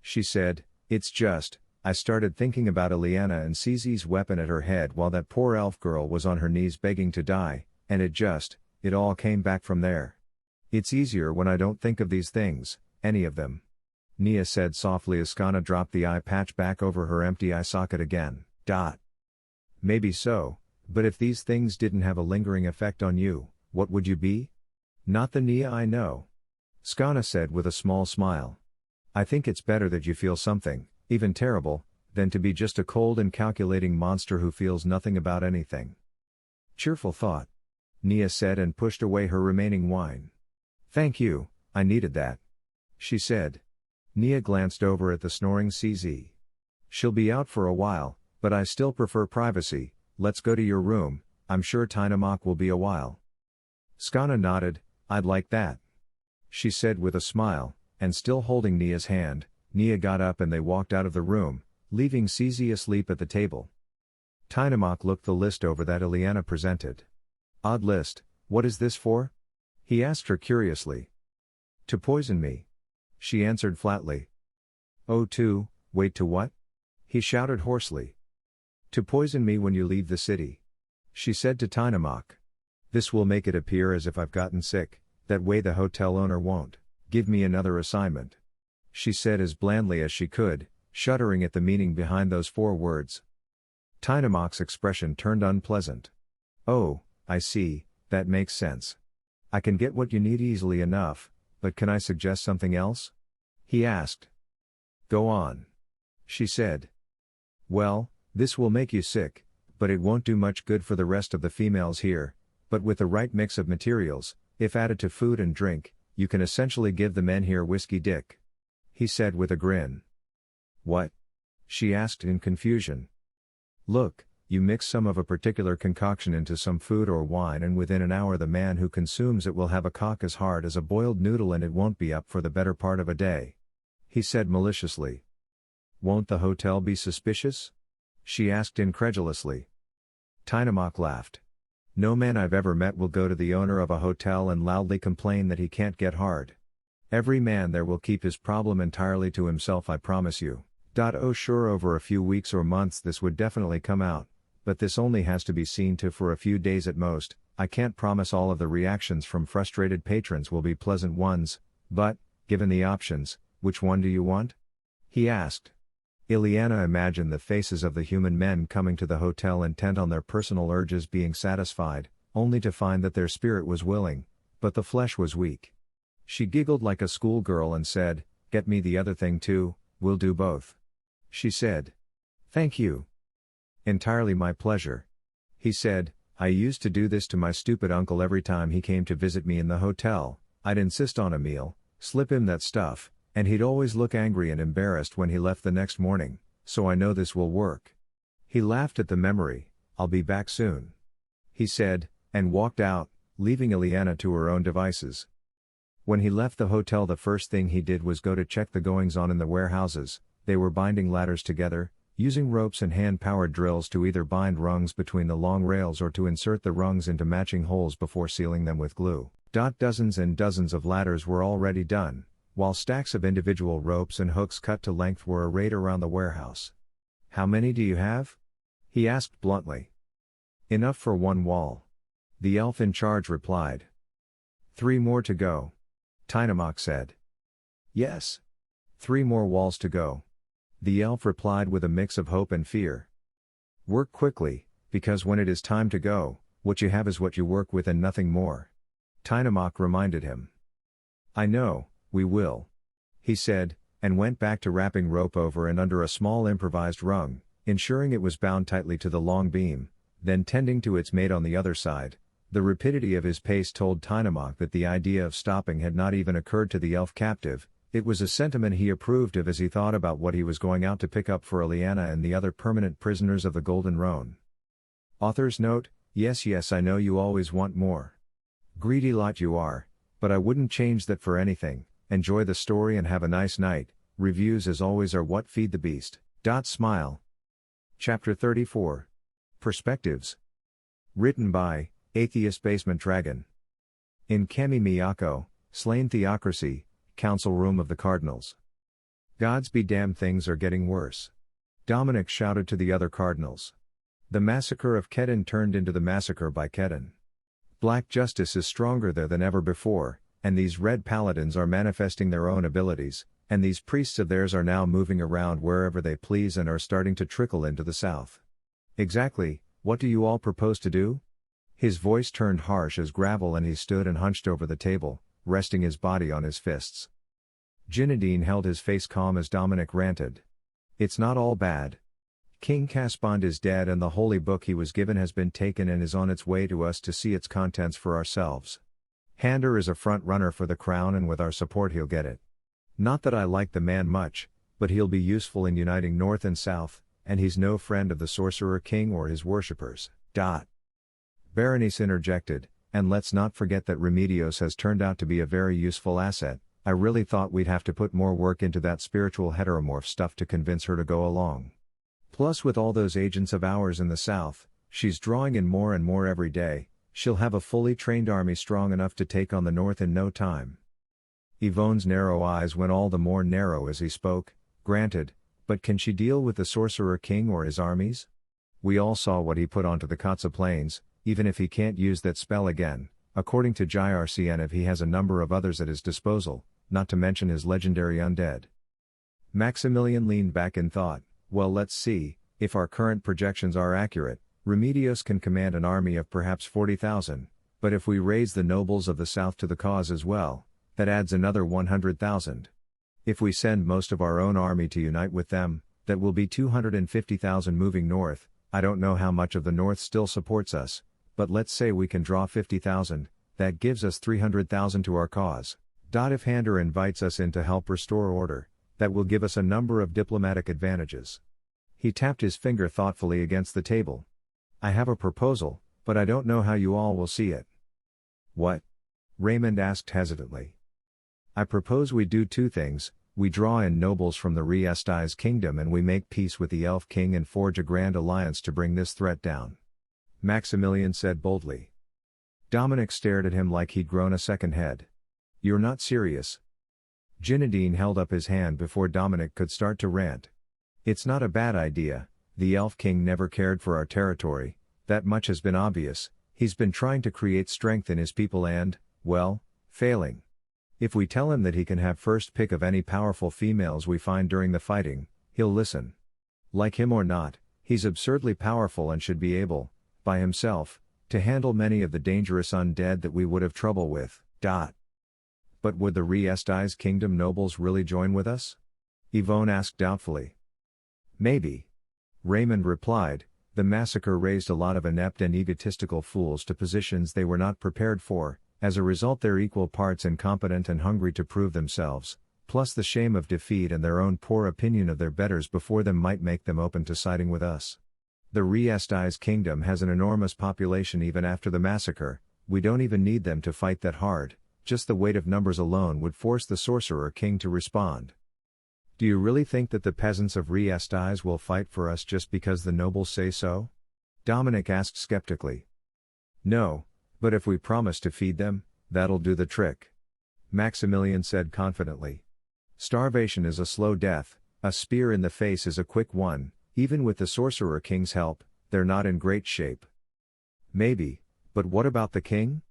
She said, it's just, I started thinking about Ileana and CZ's weapon at her head while that poor elf girl was on her knees begging to die, and it all came back from there. It's easier when I don't think of these things, any of them. Neia said softly as Skana dropped the eye patch back over her empty eye socket again. Maybe so, but if these things didn't have a lingering effect on you, what would you be? Not the Neia I know. Skana said with a small smile. I think it's better that you feel something, even terrible, than to be just a cold and calculating monster who feels nothing about anything. Cheerful thought. Neia said and pushed away her remaining wine. Thank you, I needed that. She said. Neia glanced over at the snoring CZ. She'll be out for a while, but I still prefer privacy. Let's go to your room, I'm sure Tynamok will be a while. Skana nodded, I'd like that. She said with a smile, and still holding Nia's hand, Neia got up and they walked out of the room, leaving CZ asleep at the table. Tynamok looked the list over that Ileana presented. Odd list, what is this for? He asked her curiously. To poison me. She answered flatly. Oh, wait to what? He shouted hoarsely. To poison me when you leave the city. She said to Tynamok. This will make it appear as if I've gotten sick, that way the hotel owner won't give me another assignment. She said as blandly as she could, shuddering at the meaning behind those 4 words. Tynamok's expression turned unpleasant. Oh, I see, that makes sense. I can get what you need easily enough, but can I suggest something else? He asked. Go on. She said. Well, this will make you sick, but it won't do much good for the rest of the females here, but with the right mix of materials, if added to food and drink, you can essentially give the men here whiskey dick. He said with a grin. What? She asked in confusion. Look, you mix some of a particular concoction into some food or wine, and within an hour the man who consumes it will have a cock as hard as a boiled noodle, and it won't be up for the better part of a day. He said maliciously. Won't the hotel be suspicious? She asked incredulously. Tynamok laughed. No man I've ever met will go to the owner of a hotel and loudly complain that he can't get hard. Every man there will keep his problem entirely to himself, I promise you. Oh sure, over a few weeks or months this would definitely come out, but this only has to be seen to for a few days at most. I can't promise all of the reactions from frustrated patrons will be pleasant ones, but, given the options, which one do you want? He asked. Ileana imagined the faces of the human men coming to the hotel intent on their personal urges being satisfied, only to find that their spirit was willing, but the flesh was weak. She giggled like a schoolgirl and said, Get me the other thing too, we'll do both. She said. Thank you. Entirely my pleasure. He said, I used to do this to my stupid uncle every time he came to visit me in the hotel. I'd insist on a meal, slip him that stuff, and he'd always look angry and embarrassed when he left the next morning, so I know this will work. He laughed at the memory. I'll be back soon. He said, and walked out, leaving Ileana to her own devices. When he left the hotel, the first thing he did was go to check the goings-on in the warehouses. They were binding ladders together, using ropes and hand-powered drills to either bind rungs between the long rails or to insert the rungs into matching holes before sealing them with glue. Dozens and dozens of ladders were already done, while stacks of individual ropes and hooks cut to length were arrayed around the warehouse. How many do you have? He asked bluntly. Enough for 1 wall. The elf in charge replied. 3 more to go. Tynamok said. Yes. 3 more walls to go. The elf replied with a mix of hope and fear. Work quickly, because when it is time to go, what you have is what you work with and nothing more. Tynamok reminded him. I know, we will. He said, and went back to wrapping rope over and under a small improvised rung, ensuring it was bound tightly to the long beam, then tending to its mate on the other side. The rapidity of his pace told Tynamok that the idea of stopping had not even occurred to the elf captive. It was a sentiment he approved of as he thought about what he was going out to pick up for Ileana and the other permanent prisoners of the Golden Roan. Author's note, yes, I know you always want more. Greedy lot you are, but I wouldn't change that for anything. Enjoy the story and have a nice night. Reviews as always are what feed the beast. Smile. Chapter 34. Perspectives. Written by AtheistBasementDragon. In Kami Miyako, Slain Theocracy, Council Room of the Cardinals. Gods be damned, things are getting worse. Dominic shouted to the other cardinals. The massacre of Kedon turned into the massacre by Kedon. Black justice is stronger there than ever before, and these red paladins are manifesting their own abilities, and these priests of theirs are now moving around wherever they please and are starting to trickle into the south. Exactly, what do you all propose to do? His voice turned harsh as gravel and he stood and hunched over the table, resting his body on his fists. Jinadine held his face calm as Dominic ranted. It's not all bad. King Caspond is dead and the holy book he was given has been taken and is on its way to us to see its contents for ourselves. Hander is a front runner for the crown and with our support he'll get it. Not that I like the man much, but he'll be useful in uniting North and South, and he's no friend of the Sorcerer King or his worshippers. Berenice interjected, and let's not forget that Remedios has turned out to be a very useful asset. I really thought we'd have to put more work into that spiritual heteromorph stuff to convince her to go along. Plus with all those agents of ours in the south, she's drawing in more and more every day, she'll have a fully trained army strong enough to take on the north in no time. Yvonne's narrow eyes went all the more narrow as he spoke. Granted, but can she deal with the Sorcerer King or his armies? We all saw what he put onto the Katsa Plains. Even if he can't use that spell again, according to JRCNF he has a number of others at his disposal, not to mention his legendary undead. Maximilian leaned back in thought. Well, let's see, if our current projections are accurate, Remedios can command an army of perhaps 40,000, but if we raise the nobles of the south to the cause as well, that adds another 100,000. If we send most of our own army to unite with them, that will be 250,000 moving north. I don't know how much of the north still supports us, but let's say we can draw 50,000, that gives us 300,000 to our cause. If Hander invites us in to help restore order, that will give us a number of diplomatic advantages. He tapped his finger thoughtfully against the table. I have a proposal, but I don't know how you all will see it. What? Raymond asked hesitantly. I propose we do two things. We draw in nobles from the Re-Estais kingdom and we make peace with the Elf King and forge a grand alliance to bring this threat down. Maximilian said boldly. Dominic stared at him like he'd grown a second head. You're not serious? Ginadine held up his hand before Dominic could start to rant. It's not a bad idea. The Elf King never cared for our territory, that much has been obvious. He's been trying to create strength in his people and, well, failing. If we tell him that he can have first pick of any powerful females we find during the fighting, he'll listen. Like him or not, he's absurdly powerful and should be able, by himself, to handle many of the dangerous undead that we would have trouble with. But would the Re-Estais kingdom nobles really join with us? Yvonne asked doubtfully. Maybe. Raymond replied, the massacre raised a lot of inept and egotistical fools to positions they were not prepared for. As a result they're equal parts incompetent and hungry to prove themselves, plus the shame of defeat and their own poor opinion of their betters before them might make them open to siding with us. The Re-Estais kingdom has an enormous population even after the massacre. We don't even need them to fight that hard, just the weight of numbers alone would force the Sorcerer King to respond. Do you really think that the peasants of Re-Estais will fight for us just because the nobles say so? Dominic asked skeptically. No. But if we promise to feed them, that'll do the trick. Maximilian said confidently. Starvation is a slow death, a spear in the face is a quick one. Even with the Sorcerer King's help, they're not in great shape. Maybe, but what about the king?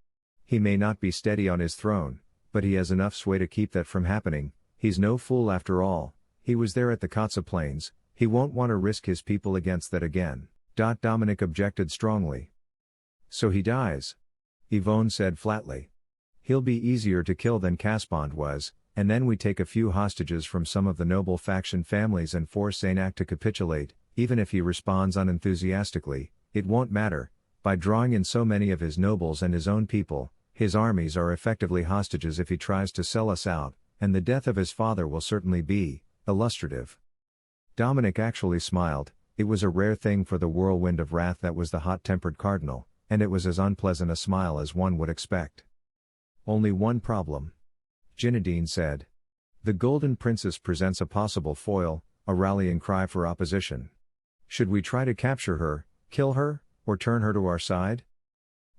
He may not be steady on his throne, but he has enough sway to keep that from happening. He's no fool after all. He was there at the Katsa Plains, he won't want to risk his people against that again. Dominic objected strongly. So he dies? Yvonne said flatly. He'll be easier to kill than Caspond was, and then we take a few hostages from some of the noble faction families and force Zanak to capitulate. Even if he responds unenthusiastically, it won't matter. By drawing in so many of his nobles and his own people, his armies are effectively hostages if he tries to sell us out, and the death of his father will certainly be illustrative. Dominic actually smiled. It was a rare thing for the whirlwind of wrath that was the hot-tempered cardinal, and it was as unpleasant a smile as one would expect. Only one problem. Ginadine said. The Golden Princess presents a possible foil, a rallying cry for opposition. Should we try to capture her, kill her, or turn her to our side?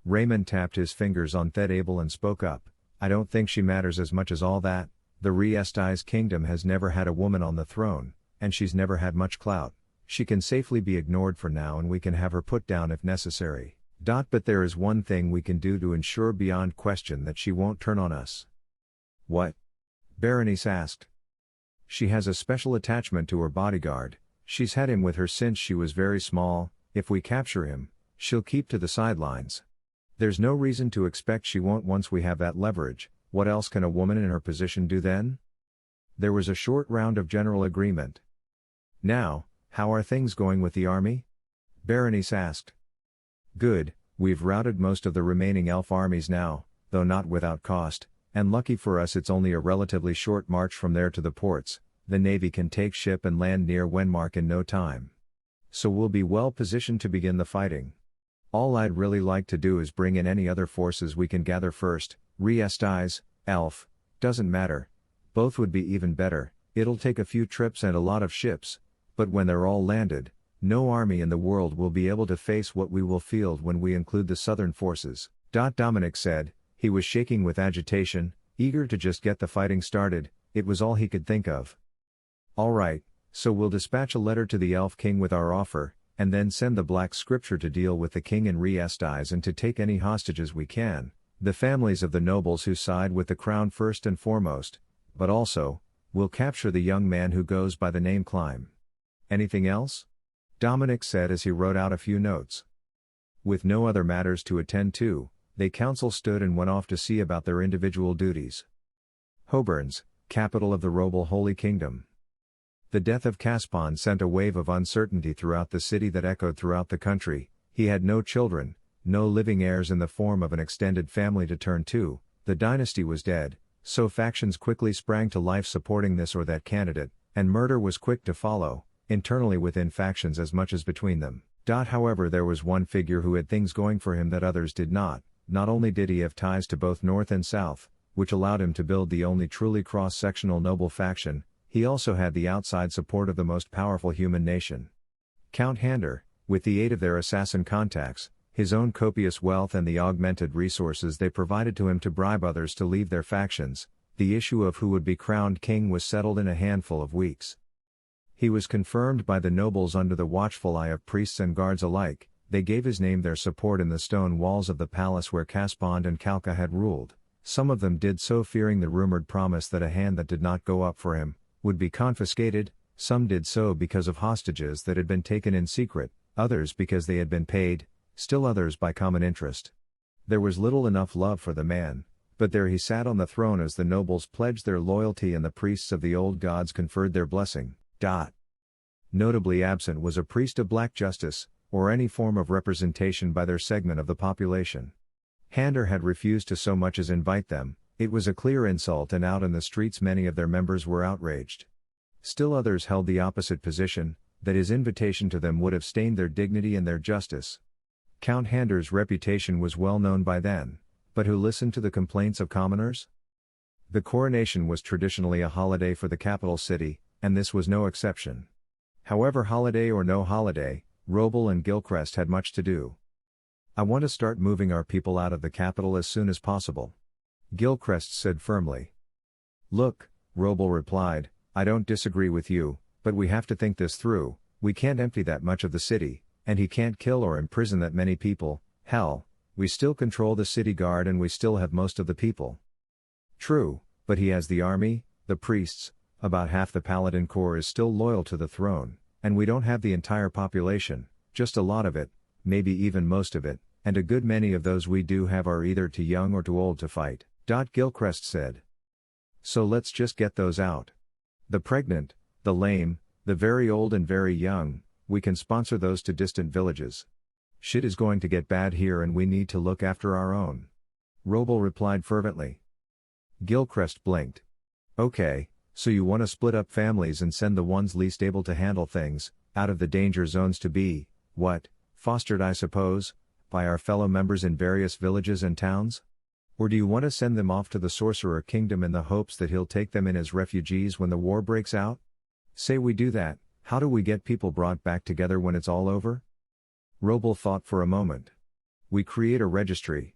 Raymond tapped his fingers on Thedable and spoke up. I don't think she matters as much as all that. The Re-Estais kingdom has never had a woman on the throne, and she's never had much clout. She can safely be ignored for now and we can have her put down if necessary. But there is one thing we can do to ensure beyond question that she won't turn on us. What? Berenice asked. She has a special attachment to her bodyguard. She's had him with her since she was very small. If we capture him, she'll keep to the sidelines. There's no reason to expect she won't once we have that leverage. What else can a woman in her position do then? There was a short round of general agreement. Now, how are things going with the army? Berenice asked. Good, we've routed most of the remaining elf armies now, though not without cost, and lucky for us it's only a relatively short march from there to the ports. The navy can take ship and land near Wenmark in no time. So we'll be well positioned to begin the fighting. All I'd really like to do is bring in any other forces we can gather first. Re-Estais, elf, doesn't matter. Both would be even better. It'll take a few trips and a lot of ships, but when they're all landed, no army in the world will be able to face what we will field when we include the southern forces. Dominic said. He was shaking with agitation, eager to just get the fighting started. It was all he could think of. All right, so we'll dispatch a letter to the Elf King with our offer, and then send the Black Scripture to deal with the king in Re-Estais and to take any hostages we can, the families of the nobles who side with the crown first and foremost, but also, We'll capture the young man who goes by the name Climb. Anything else? Dominic said as he wrote out a few notes. With no other matters to attend to, they council stood and went off to see about their individual duties. Hobarns, capital of the Robel Holy Kingdom. The death of Caspon sent a wave of uncertainty throughout the city that echoed throughout the country. He had no children, no living heirs in the form of an extended family to turn to, the dynasty was dead, so factions quickly sprang to life supporting this or that candidate, and murder was quick to follow, internally within factions as much as between them. However, there was one figure who had things going for him that others did not. Not only did he have ties to both North and South, which allowed him to build the only truly cross-sectional noble faction, he also had the outside support of the most powerful human nation. Count Hander, with the aid of their assassin contacts, his own copious wealth and the augmented resources they provided to him to bribe others to leave their factions, the issue of who would be crowned king was settled in a handful of weeks. He was confirmed by the nobles under the watchful eye of priests and guards alike. They gave his name their support in the stone walls of the palace where Caspond and Calca had ruled. Some of them did so fearing the rumored promise that a hand that did not go up for him would be confiscated, some did so because of hostages that had been taken in secret, others because they had been paid, still others by common interest. There was little enough love for the man, but there he sat on the throne as the nobles pledged their loyalty and the priests of the old gods conferred their blessing. Notably absent was a priest of black justice, or any form of representation by their segment of the population. Hander had refused to so much as invite them. It was a clear insult, and out in the streets many of their members were outraged. Still others held the opposite position, that his invitation to them would have stained their dignity and their justice. Count Hander's reputation was well known by then, but who listened to the complaints of commoners? The coronation was traditionally a holiday for the capital city, and this was no exception. However, holiday or no holiday, Robel and Gilchrist had much to do. "I want to start moving our people out of the capital as soon as possible," Gilchrist said firmly. "Look," Robel replied, "I don't disagree with you, but we have to think this through. We can't empty that much of the city, and he can't kill or imprison that many people. Hell, we still control the city guard and we still have most of the people." "True, but he has the army, the priests, about half the paladin corps is still loyal to the throne, and we don't have the entire population, just a lot of it, maybe even most of it, and a good many of those we do have are either too young or too old to fight," Gilchrist said. "So let's just get those out. The pregnant, the lame, the very old and very young, we can sponsor those to distant villages. Shit is going to get bad here and we need to look after our own," Robel replied fervently. Gilchrist blinked. "Okay, so you want to split up families and send the ones least able to handle things out of the danger zones to be, what, fostered I suppose, by our fellow members in various villages and towns? Or do you want to send them off to the Sorcerer Kingdom in the hopes that he'll take them in as refugees when the war breaks out? Say we do that, how do we get people brought back together when it's all over?" Robel thought for a moment. "We create a registry.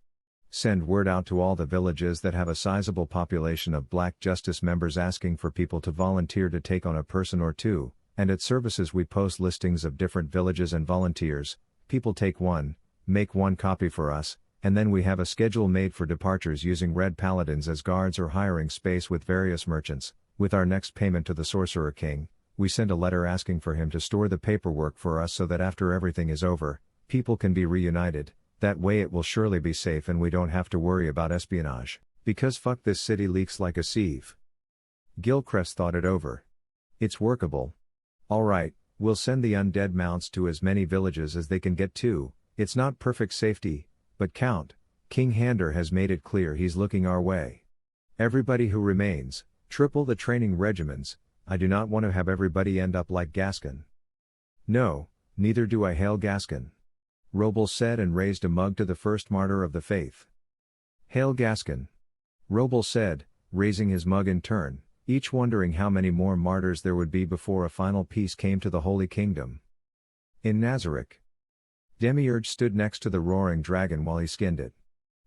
Send word out to all the villages that have a sizable population of Black Justice members asking for people to volunteer to take on a person or two, and at services we post listings of different villages and volunteers. People take one, make one copy for us, and then we have a schedule made for departures using Red Paladins as guards or hiring space with various merchants. With our next payment to the Sorcerer King, we send a letter asking for him to store the paperwork for us so that after everything is over, people can be reunited. That way it will surely be safe and we don't have to worry about espionage, because fuck this city leaks like a sieve." Gilchrist thought it over. "It's workable. Alright, we'll send the undead mounts to as many villages as they can get to. It's not perfect safety, but King Hander has made it clear he's looking our way. Everybody who remains, triple the training regiments. I do not want to have everybody end up like Gascon." "No, neither do I, hail Gascon," Robel said and raised a mug to the first martyr of the faith. "Hail Gascon," Robel said, raising his mug in turn, each wondering how many more martyrs there would be before a final peace came to the Holy Kingdom. In Nazarick, Demiurge stood next to the roaring dragon while he skinned it.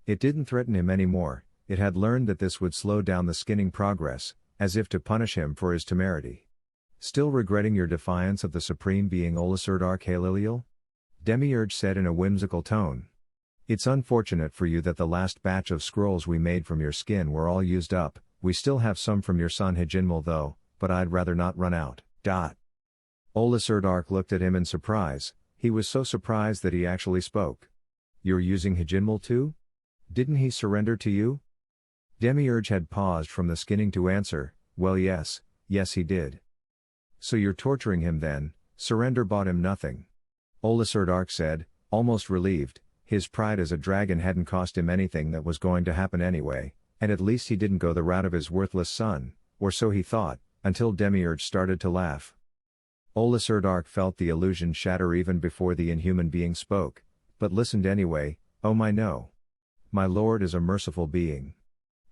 It didn't threaten him anymore, it had learned that this would slow down the skinning progress, as if to punish him for his temerity. "Still regretting your defiance of the Supreme Being Olisard Archaliliel?" Demiurge said in a whimsical tone. "It's unfortunate for you that the last batch of scrolls we made from your skin were all used up. We still have some from your son Hejinmal though, but I'd rather not run out. Ola Sirdark looked at him in surprise. He was so surprised that he actually spoke. You're using Hijinmal too? Didn't he surrender to you? Demiurge had paused from the skinning to answer, well yes he did. So you're torturing him then? Surrender bought him nothing. Ola Sirdark said, almost relieved. His pride as a dragon hadn't cost him anything that was going to happen anyway, and at least he didn't go the route of his worthless son, or so he thought, until Demiurge started to laugh. Ola Sirdark felt the illusion shatter even before the inhuman being spoke, but listened anyway. Oh my no. My lord is a merciful being.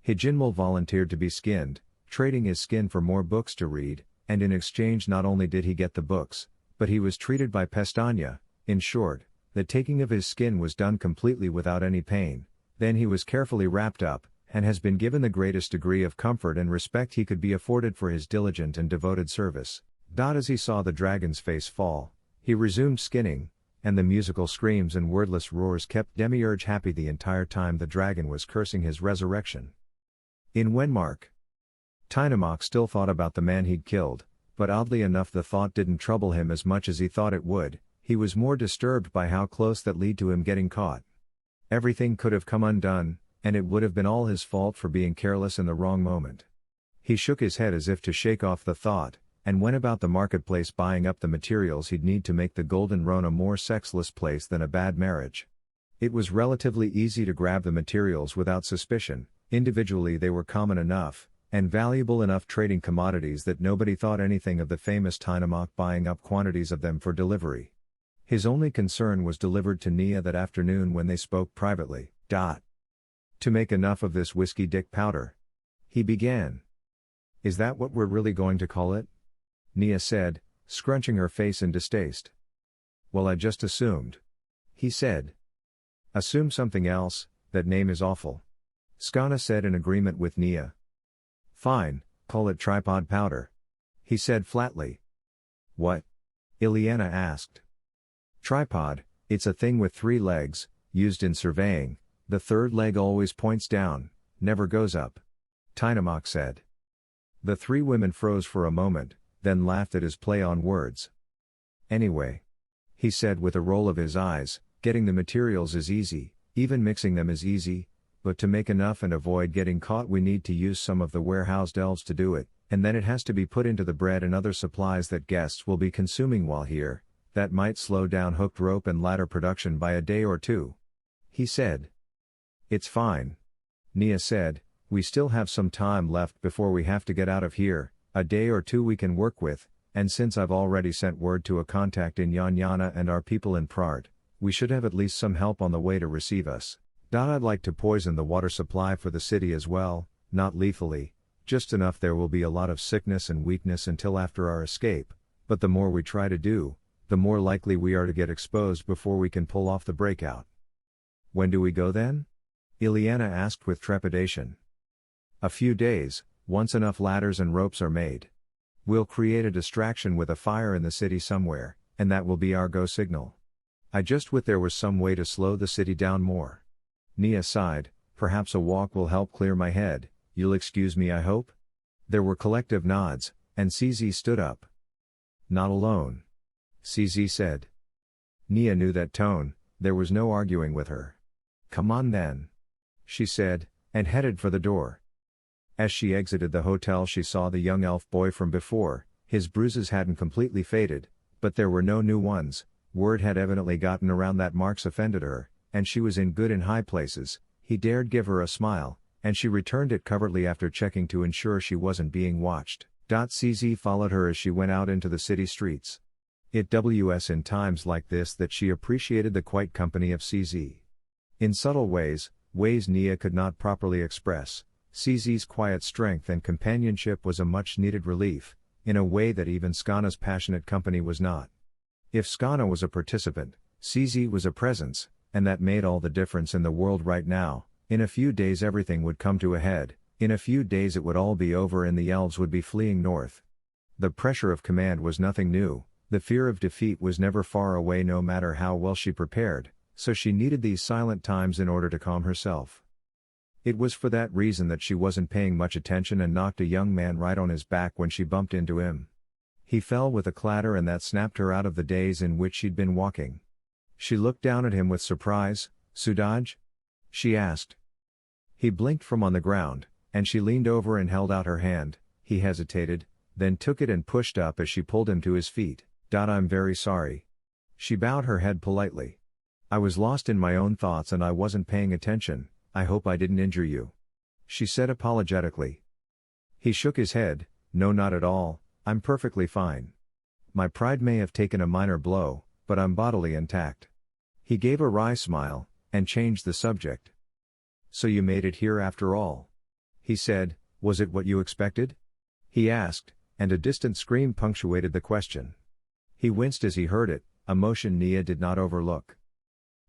Hijinmal volunteered to be skinned, trading his skin for more books to read, and in exchange not only did he get the books, but he was treated by Pestanya. In short, the taking of his skin was done completely without any pain. Then he was carefully wrapped up, and has been given the greatest degree of comfort and respect he could be afforded for his diligent and devoted service. As he saw the dragon's face fall, he resumed skinning, and the musical screams and wordless roars kept Demiurge happy the entire time the dragon was cursing his resurrection. In Wenmark, Tynamok still thought about the man he'd killed, but oddly enough the thought didn't trouble him as much as he thought it would. He was more disturbed by how close that lead to him getting caught. Everything could have come undone, and it would have been all his fault for being careless in the wrong moment. He shook his head as if to shake off the thought, and went about the marketplace buying up the materials he'd need to make the Golden Roan a more sexless place than a bad marriage. It was relatively easy to grab the materials without suspicion. Individually they were common enough, and valuable enough trading commodities that nobody thought anything of the famous Tynamok buying up quantities of them for delivery. His only concern was delivered to Neia that afternoon when they spoke privately. To make enough of this whiskey dick powder. He began. Is that what we're really going to call it? Neia said, scrunching her face in distaste. Well, I just assumed. He said. Assume something else, that name is awful. Skana said in agreement with Neia. Fine, call it tripod powder. He said flatly. What? Ileana asked. Tripod, it's a thing with 3 legs, used in surveying. The third leg always points down, never goes up. Tynamok said. The 3 women froze for a moment, then laughed at his play on words. Anyway. He said with a roll of his eyes, getting the materials is easy, even mixing them is easy, but to make enough and avoid getting caught we need to use some of the warehoused elves to do it, and then it has to be put into the bread and other supplies that guests will be consuming while here. That might slow down hooked rope and ladder production by a day or 2. He said. It's fine. Neia said, we still have some time left before we have to get out of here. A day or 2 we can work with, and since I've already sent word to a contact in Yanyana and our people in Prard, we should have at least some help on the way to receive us. I'd like to poison the water supply for the city as well, not lethally, just enough there will be a lot of sickness and weakness until after our escape, but the more we try to do, the more likely we are to get exposed before we can pull off the breakout. When do we go then? Ileana asked with trepidation. A few days, once enough ladders and ropes are made. We'll create a distraction with a fire in the city somewhere, and that will be our go signal. I just wish there was some way to slow the city down more. Neia sighed, perhaps a walk will help clear my head, you'll excuse me I hope? There were collective nods, and CZ stood up. Not alone. CZ said. Neia knew that tone, there was no arguing with her. Come on then. She said, and headed for the door. As she exited the hotel she saw the young elf boy from before. His bruises hadn't completely faded, but there were no new ones. Word had evidently gotten around that Marks offended her, and she was in good in high places. He dared give her a smile, and she returned it covertly after checking to ensure she wasn't being watched. CZ followed her as she went out into the city streets. It was in times like this that she appreciated the quiet company of CZ. In subtle ways Neia could not properly express, CZ's quiet strength and companionship was a much-needed relief, in a way that even Skana's passionate company was not. If Skana was a participant, CZ was a presence, and that made all the difference in the world right now. In a few days everything would come to a head, in a few days it would all be over and the elves would be fleeing north. The pressure of command was nothing new, the fear of defeat was never far away no matter how well she prepared, so she needed these silent times in order to calm herself. It was for that reason that she wasn't paying much attention and knocked a young man right on his back when she bumped into him. He fell with a clatter and that snapped her out of the daze in which she'd been walking. She looked down at him with surprise. "Sudaj?" she asked. He blinked from on the ground, and she leaned over and held out her hand. He hesitated, then took it and pushed up as she pulled him to his feet. "I'm very sorry." She bowed her head politely. "I was lost in my own thoughts and I wasn't paying attention. I hope I didn't injure you," she said apologetically. He shook his head. "No, not at all, I'm perfectly fine. My pride may have taken a minor blow, but I'm bodily intact." He gave a wry smile, and changed the subject. "So you made it here after all?" he said. "Was it what you expected?" he asked, and a distant scream punctuated the question. He winced as he heard it, a motion Neia did not overlook.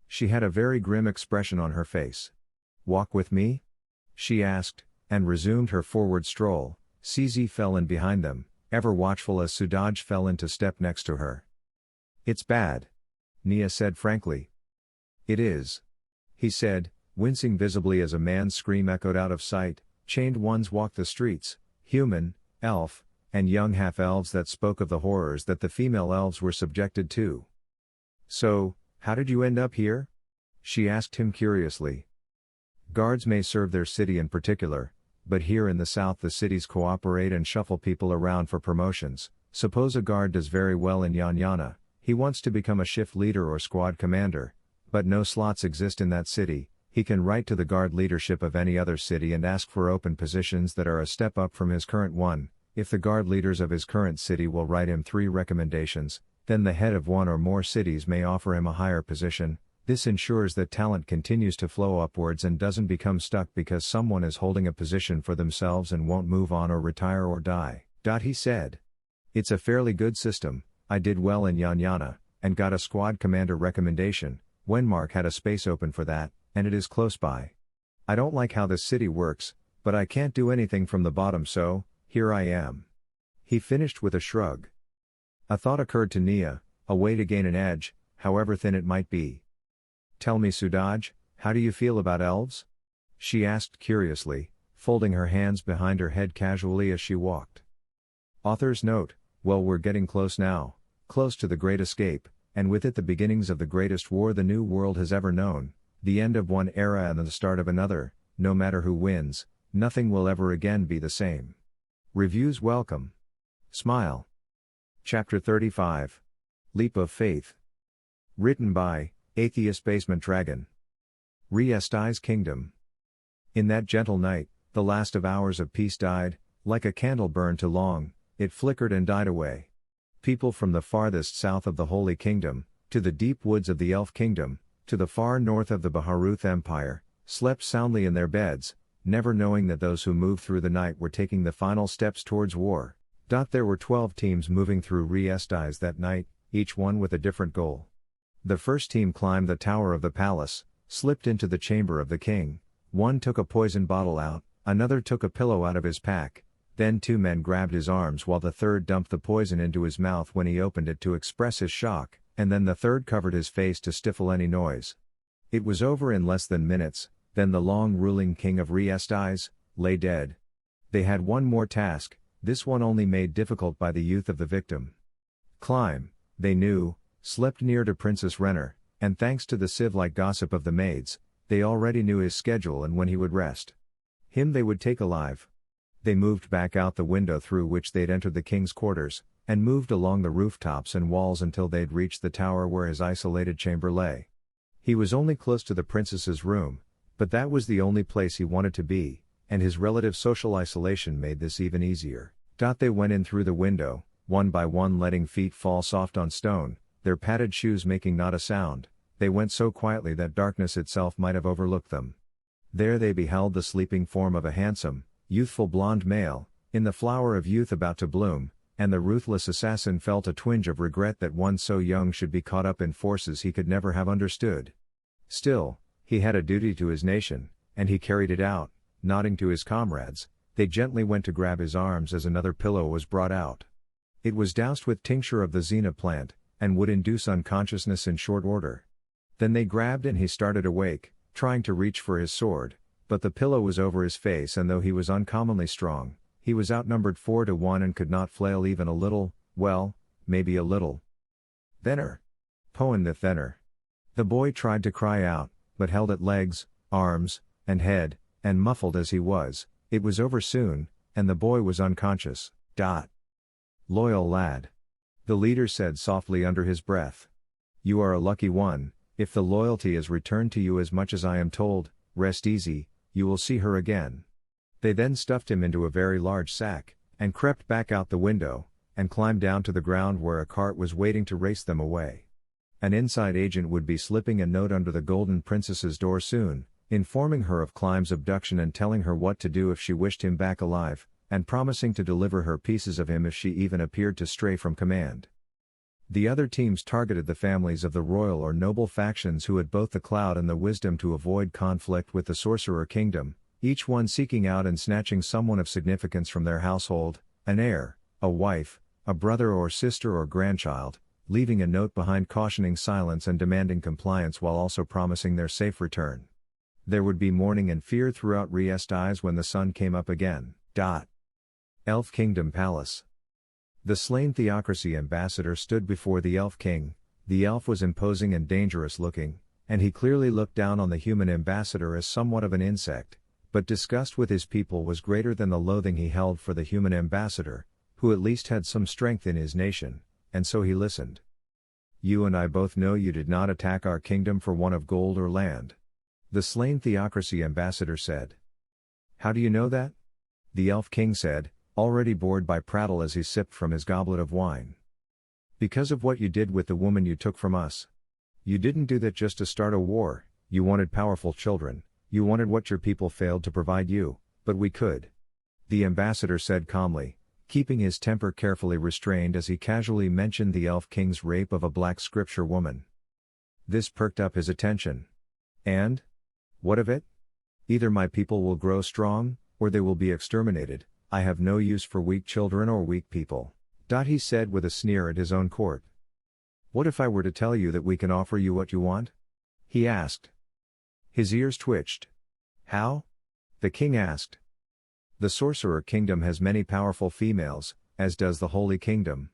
She had a very grim expression on her face. "Walk with me?" she asked, and resumed her forward stroll. CZ fell in behind them, ever watchful as Sudaj fell into step next to her. "It's bad," Neia said frankly. "It is," he said, wincing visibly as a man's scream echoed out of sight. Chained ones walked the streets, human, elf, and young half-elves that spoke of the horrors that the female elves were subjected to. "So, how did you end up here?" she asked him curiously. "Guards may serve their city in particular, but here in the south the cities cooperate and shuffle people around for promotions. Suppose a guard does very well in Yanyana, he wants to become a shift leader or squad commander, but no slots exist in that city. He can write to the guard leadership of any other city and ask for open positions that are a step up from his current one. If the guard leaders of his current city will write him 3 recommendations, then the head of one or more cities may offer him a higher position. This ensures that talent continues to flow upwards and doesn't become stuck because someone is holding a position for themselves and won't move on or retire or die." He said. "It's a fairly good system. I did well in Yanyana, and got a squad commander recommendation. Wenmark had a space open for that, and it is close by. I don't like how this city works, but I can't do anything from the bottom, so here I am." He finished with a shrug. A thought occurred to Neia, a way to gain an edge, however thin it might be. "Tell me, Sudaj, how do you feel about elves?" she asked curiously, folding her hands behind her head casually as she walked. Author's note: well, we're getting close now, close to the Great Escape, and with it the beginnings of the greatest war the New World has ever known, the end of one era and the start of another. No matter who wins, nothing will ever again be the same. Reviews welcome. Smile. Chapter 35. Leap of Faith. Written by AtheistBasementDragon. Re-Esti's Kingdom. In that gentle night, the last of hours of peace died, like a candle burned too long, it flickered and died away. People from the farthest south of the Holy Kingdom, to the deep woods of the Elf Kingdom, to the far north of the Baharuth Empire, slept soundly in their beds, never knowing that those who moved through the night were taking the final steps towards war. There were 12 teams moving through Re-Esti's that night, each one with a different goal. The first team climbed the tower of the palace, slipped into the chamber of the king. One took a poison bottle out, another took a pillow out of his pack, then 2 men grabbed his arms while the third dumped the poison into his mouth when he opened it to express his shock, and then the third covered his face to stifle any noise. It was over in less than minutes, then the long-ruling king of Re-Esti's lay dead. They had one more task, this one only made difficult by the youth of the victim. Climb, they knew, slept near to Princess Renner, and thanks to the sieve-like gossip of the maids, they already knew his schedule and when he would rest. Him they would take alive. They moved back out the window through which they'd entered the king's quarters, and moved along the rooftops and walls until they'd reached the tower where his isolated chamber lay. He was only close to the princess's room, but that was the only place he wanted to be, and his relative social isolation made this even easier. They went in through the window, one by one letting feet fall soft on stone, their padded shoes making not a sound. They went so quietly that darkness itself might have overlooked them. There they beheld the sleeping form of a handsome, youthful blonde male, in the flower of youth about to bloom, and the ruthless assassin felt a twinge of regret that one so young should be caught up in forces he could never have understood. Still, he had a duty to his nation, and he carried it out. Nodding to his comrades, they gently went to grab his arms as another pillow was brought out. It was doused with tincture of the Xena plant, and would induce unconsciousness in short order. Then they grabbed and he started awake, trying to reach for his sword, But the pillow was over his face, and though he was uncommonly strong, he was outnumbered 4-1 and could not flail even a little, well, maybe a little. "Thenner. Poen the thenner." The boy tried to cry out, but held at legs, arms, and head, and muffled as he was, it was over soon, and the boy was unconscious. "Loyal lad," the leader said softly under his breath. "You are a lucky one, if the loyalty is returned to you as much as I am told. Rest easy, you will see her again." They then stuffed him into a very large sack, and crept back out the window, and climbed down to the ground where a cart was waiting to race them away. An inside agent would be slipping a note under the Golden Princess's door soon, informing her of Climb's abduction and telling her what to do if she wished him back alive, and promising to deliver her pieces of him if she even appeared to stray from command. The other teams targeted the families of the royal or noble factions who had both the clout and the wisdom to avoid conflict with the Sorcerer Kingdom, each one seeking out and snatching someone of significance from their household, an heir, a wife, a brother or sister or grandchild, leaving a note behind cautioning silence and demanding compliance while also promising their safe return. There would be mourning and fear throughout Riestais when the sun came up again. Elf Kingdom Palace. The slain Theocracy ambassador stood before the Elf King. The elf was imposing and dangerous looking, and he clearly looked down on the human ambassador as somewhat of an insect, but disgust with his people was greater than the loathing he held for the human ambassador, who at least had some strength in his nation, and so he listened. "You and I both know you did not attack our kingdom for want of gold or land," the slain Theocracy ambassador said. "How do you know that?" the Elf King said, already bored by prattle as he sipped from his goblet of wine. "Because of what you did with the woman you took from us. You didn't do that just to start a war, you wanted powerful children, you wanted what your people failed to provide you, but we could," the ambassador said calmly, keeping his temper carefully restrained as he casually mentioned the Elf King's rape of a black scripture woman. This perked up his attention. "And? What of it? Either my people will grow strong, or they will be exterminated. I have no use for weak children or weak people," he said with a sneer at his own court. "What if I were to tell you that we can offer you what you want?" he asked. His ears twitched. "How?" the king asked. "The Sorcerer Kingdom has many powerful females, as does the Holy Kingdom.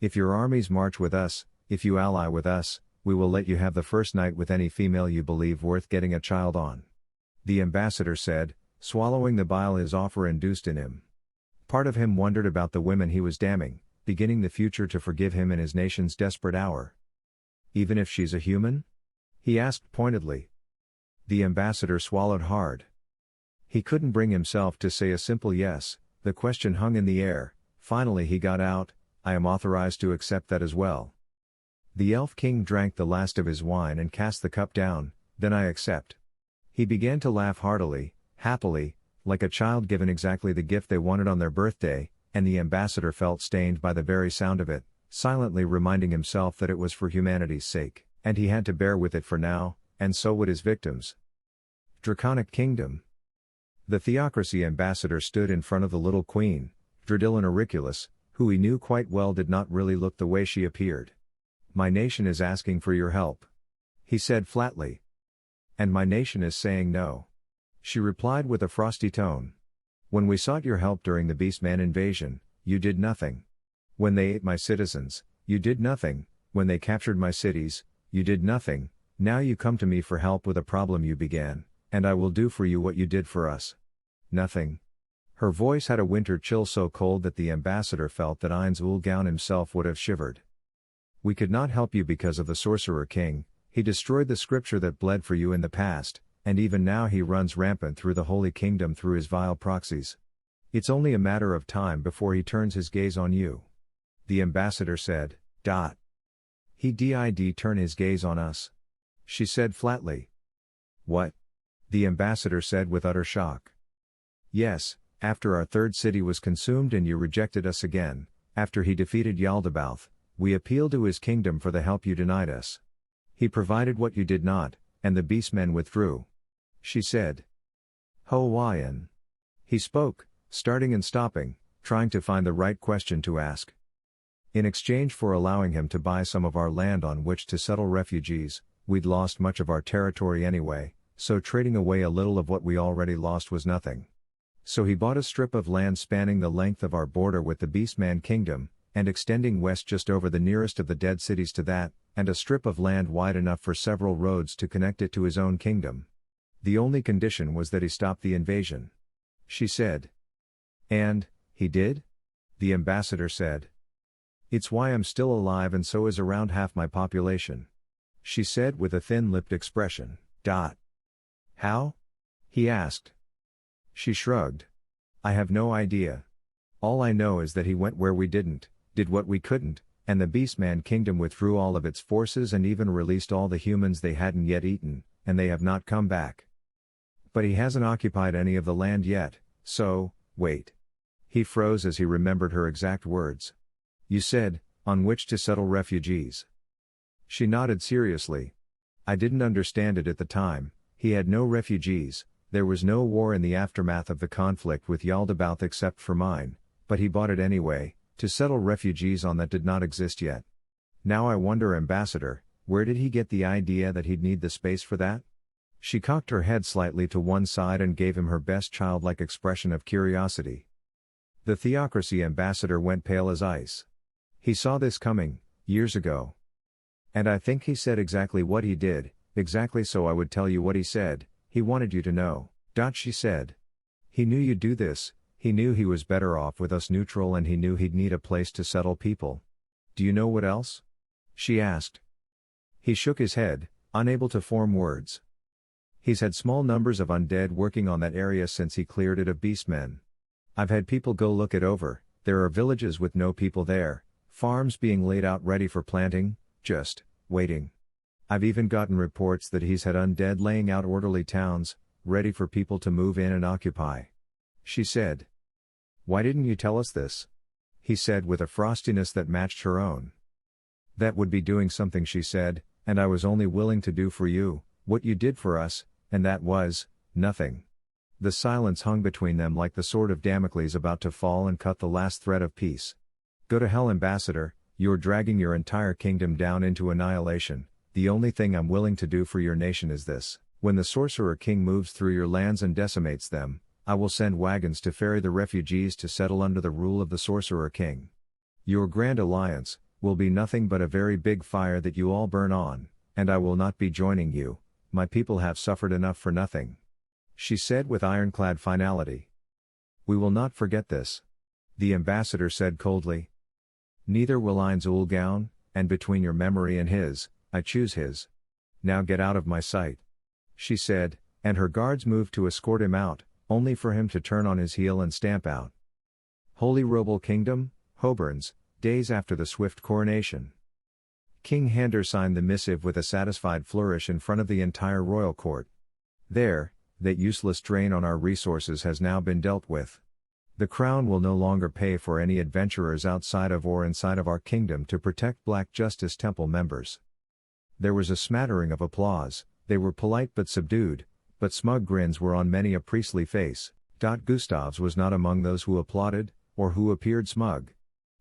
If your armies march with us, if you ally with us, we will let you have the first night with any female you believe worth getting a child on," the ambassador said, swallowing the bile his offer induced in him. Part of him wondered about the women he was damning, beginning the future to forgive him in his nation's desperate hour. "Even if she's a human?" he asked pointedly. The ambassador swallowed hard. He couldn't bring himself to say a simple yes. The question hung in the air. Finally he got out, "I am authorized to accept that as well." The Elf King drank the last of his wine and cast the cup down. "Then I accept." He began to laugh heartily, happily, like a child given exactly the gift they wanted on their birthday, and the ambassador felt stained by the very sound of it, silently reminding himself that it was for humanity's sake, and he had to bear with it for now, and so would his victims. Draconic Kingdom. The Theocracy ambassador stood in front of the little queen, Dradillan Auriculus, who he knew quite well did not really look the way she appeared. "My nation is asking for your help," he said flatly. "And my nation is saying no," she replied with a frosty tone. "When we sought your help during the Beastman invasion, you did nothing. When they ate my citizens, you did nothing. When they captured my cities, you did nothing. Now you come to me for help with a problem you began, and I will do for you what you did for us. Nothing." Her voice had a winter chill so cold that the ambassador felt that Ainz himself would have shivered. "We could not help you because of the Sorcerer King. He destroyed the scripture that bled for you in the past, and even now he runs rampant through the Holy Kingdom through his vile proxies. It's only a matter of time before he turns his gaze on you," the ambassador said. "He did turn his gaze on us," she said flatly. "What?" the ambassador said with utter shock. "Yes, after our third city was consumed and you rejected us again, after he defeated Yaldabaoth, we appealed to his kingdom for the help you denied us. He provided what you did not, and the beastmen withdrew," she said. "Hawaiian." He spoke, starting and stopping, trying to find the right question to ask. "In exchange for allowing him to buy some of our land on which to settle refugees, we'd lost much of our territory anyway, so trading away a little of what we already lost was nothing. So he bought a strip of land spanning the length of our border with the Beastman Kingdom, and extending west just over the nearest of the dead cities to that, and a strip of land wide enough for several roads to connect it to his own kingdom. The only condition was that he stop the invasion. She said. And, he did? The ambassador said. It's why I'm still alive and so is around half my population. She said with a thin-lipped expression. How? He asked. She shrugged. I have no idea. All I know is that he went where we didn't, did what we couldn't, and the Beastman Kingdom withdrew all of its forces and even released all the humans they hadn't yet eaten, and they have not come back. But he hasn't occupied any of the land yet, so, wait. He froze as he remembered her exact words. You said, on which to settle refugees. She nodded seriously. I didn't understand it at the time. He had no refugees, there was no war in the aftermath of the conflict with Yaldabaoth except for mine, but he bought it anyway, to settle refugees on that did not exist yet. Now I wonder, Ambassador, where did he get the idea that he'd need the space for that? She cocked her head slightly to one side and gave him her best childlike expression of curiosity. The Theocracy Ambassador went pale as ice. He saw this coming, years ago. And I think he said exactly what he did, exactly so I would tell you what he said. He wanted you to know. She said. He knew you'd do this, he knew he was better off with us neutral and he knew he'd need a place to settle people. Do you know what else? She asked. He shook his head, unable to form words. He's had small numbers of undead working on that area since he cleared it of beastmen. I've had people go look it over, there are villages with no people there, farms being laid out ready for planting, just waiting. I've even gotten reports that he's had undead laying out orderly towns, ready for people to move in and occupy. She said. Why didn't you tell us this? He said with a frostiness that matched her own. That would be doing something, she said, and I was only willing to do for you, what you did for us, and that was, nothing. The silence hung between them like the sword of Damocles about to fall and cut the last thread of peace. Go to hell, Ambassador, you're dragging your entire kingdom down into annihilation. The only thing I'm willing to do for your nation is this. When the Sorcerer King moves through your lands and decimates them, I will send wagons to ferry the refugees to settle under the rule of the Sorcerer King. Your grand alliance will be nothing but a very big fire that you all burn on, and I will not be joining you. My people have suffered enough for nothing. She said with ironclad finality. We will not forget this. The ambassador said coldly. Neither will ainz, and between your memory and his, I choose his. Now get out of my sight. She said, and her guards moved to escort him out, only for him to turn on his heel and stamp out. Holy Roble Kingdom, Hoburns, days after the swift coronation. King Hander signed the missive with a satisfied flourish in front of the entire royal court. There, that useless drain on our resources has now been dealt with. The crown will no longer pay for any adventurers outside of or inside of our kingdom to protect Black Justice Temple members. There was a smattering of applause, they were polite but subdued, but smug grins were on many a priestly face. Gustav's was not among those who applauded, or who appeared smug.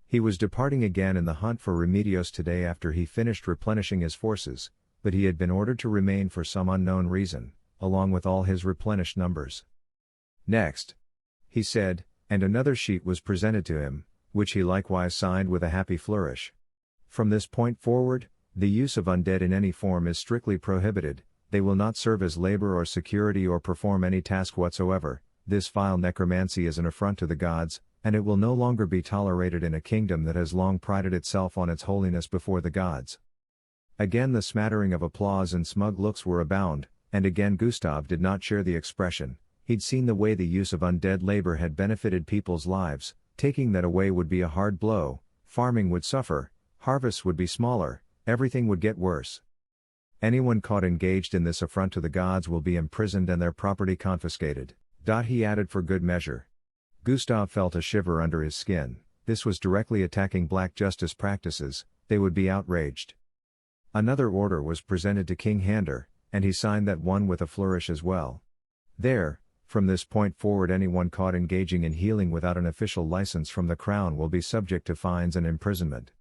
He was departing again in the hunt for Remedios today after he finished replenishing his forces, but he had been ordered to remain for some unknown reason, along with all his replenished numbers. Next, he said, and another sheet was presented to him, which he likewise signed with a happy flourish. From this point forward, the use of undead in any form is strictly prohibited. They will not serve as labor or security or perform any task whatsoever. This vile necromancy is an affront to the gods, and it will no longer be tolerated in a kingdom that has long prided itself on its holiness before the gods. Again the smattering of applause and smug looks were abound, and again Gustav did not share the expression. He'd seen the way the use of undead labor had benefited people's lives. Taking that away would be a hard blow, farming would suffer, harvests would be smaller, everything would get worse. Anyone caught engaged in this affront to the gods will be imprisoned and their property confiscated. He added for good measure. Gustav felt a shiver under his skin. This was directly attacking black justice practices, they would be outraged. Another order was presented to King Hander, and he signed that one with a flourish as well. There, from this point forward anyone caught engaging in healing without an official license from the crown will be subject to fines and imprisonment.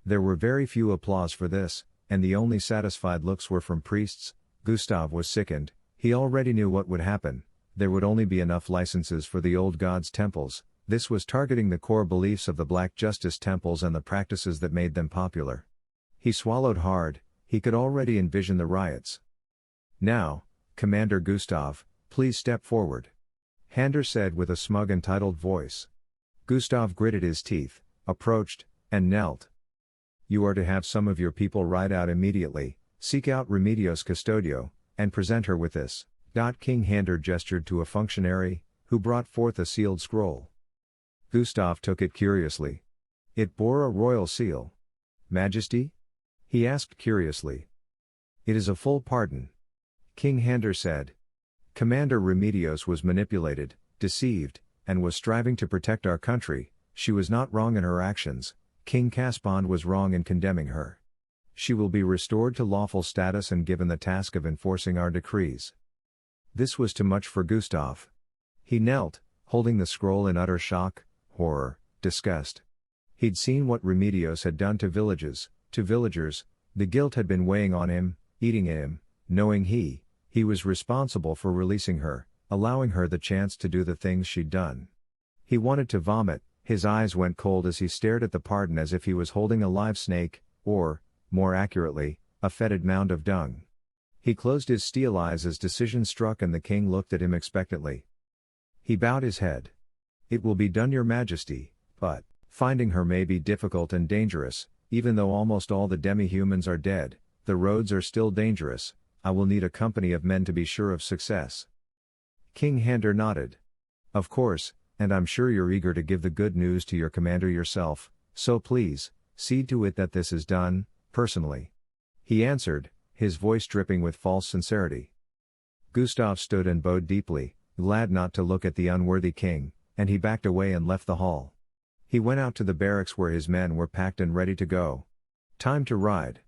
There were very few applause for this, and the only satisfied looks were from priests. Gustav was sickened. He already knew what would happen. There would only be enough licenses for the old gods' temples. This was targeting the core beliefs of the Black Justice temples and the practices that made them popular. He swallowed hard. He could already envision the riots. "Now, Commander Gustav, please step forward," Hander said with a smug entitled voice. Gustav gritted his teeth, approached, and knelt. "You are to have some of your people ride out immediately, seek out Remedios Custodio, and present her with this." King Hander gestured to a functionary, who brought forth a sealed scroll. Gustav took it curiously. It bore a royal seal. "Majesty?" he asked curiously. "It is a full pardon," King Hander said. "Commander Remedios was manipulated, deceived, and was striving to protect our country. She was not wrong in her actions. King Caspond was wrong in condemning her. She will be restored to lawful status and given the task of enforcing our decrees." This was too much for Gustav. He knelt, holding the scroll in utter shock, horror, disgust. He'd seen what Remedios had done to villages, to villagers. The guilt had been weighing on him, eating at him, knowing he was responsible for releasing her, allowing her the chance to do the things she'd done. He wanted to vomit. His eyes went cold as he stared at the pardon as if he was holding a live snake, or, more accurately, a fetid mound of dung. He closed his steel eyes as decision struck and the king looked at him expectantly. He bowed his head. "It will be done, your majesty, but finding her may be difficult and dangerous. Even though almost all the demi-humans are dead, the roads are still dangerous. I will need a company of men to be sure of success." King Hander nodded. "Of course, and I'm sure you're eager to give the good news to your commander yourself, so please, see to it that this is done, personally," he answered, his voice dripping with false sincerity. Gustav stood and bowed deeply, glad not to look at the unworthy king, and he backed away and left the hall. He went out to the barracks where his men were packed and ready to go. "Time to ride,"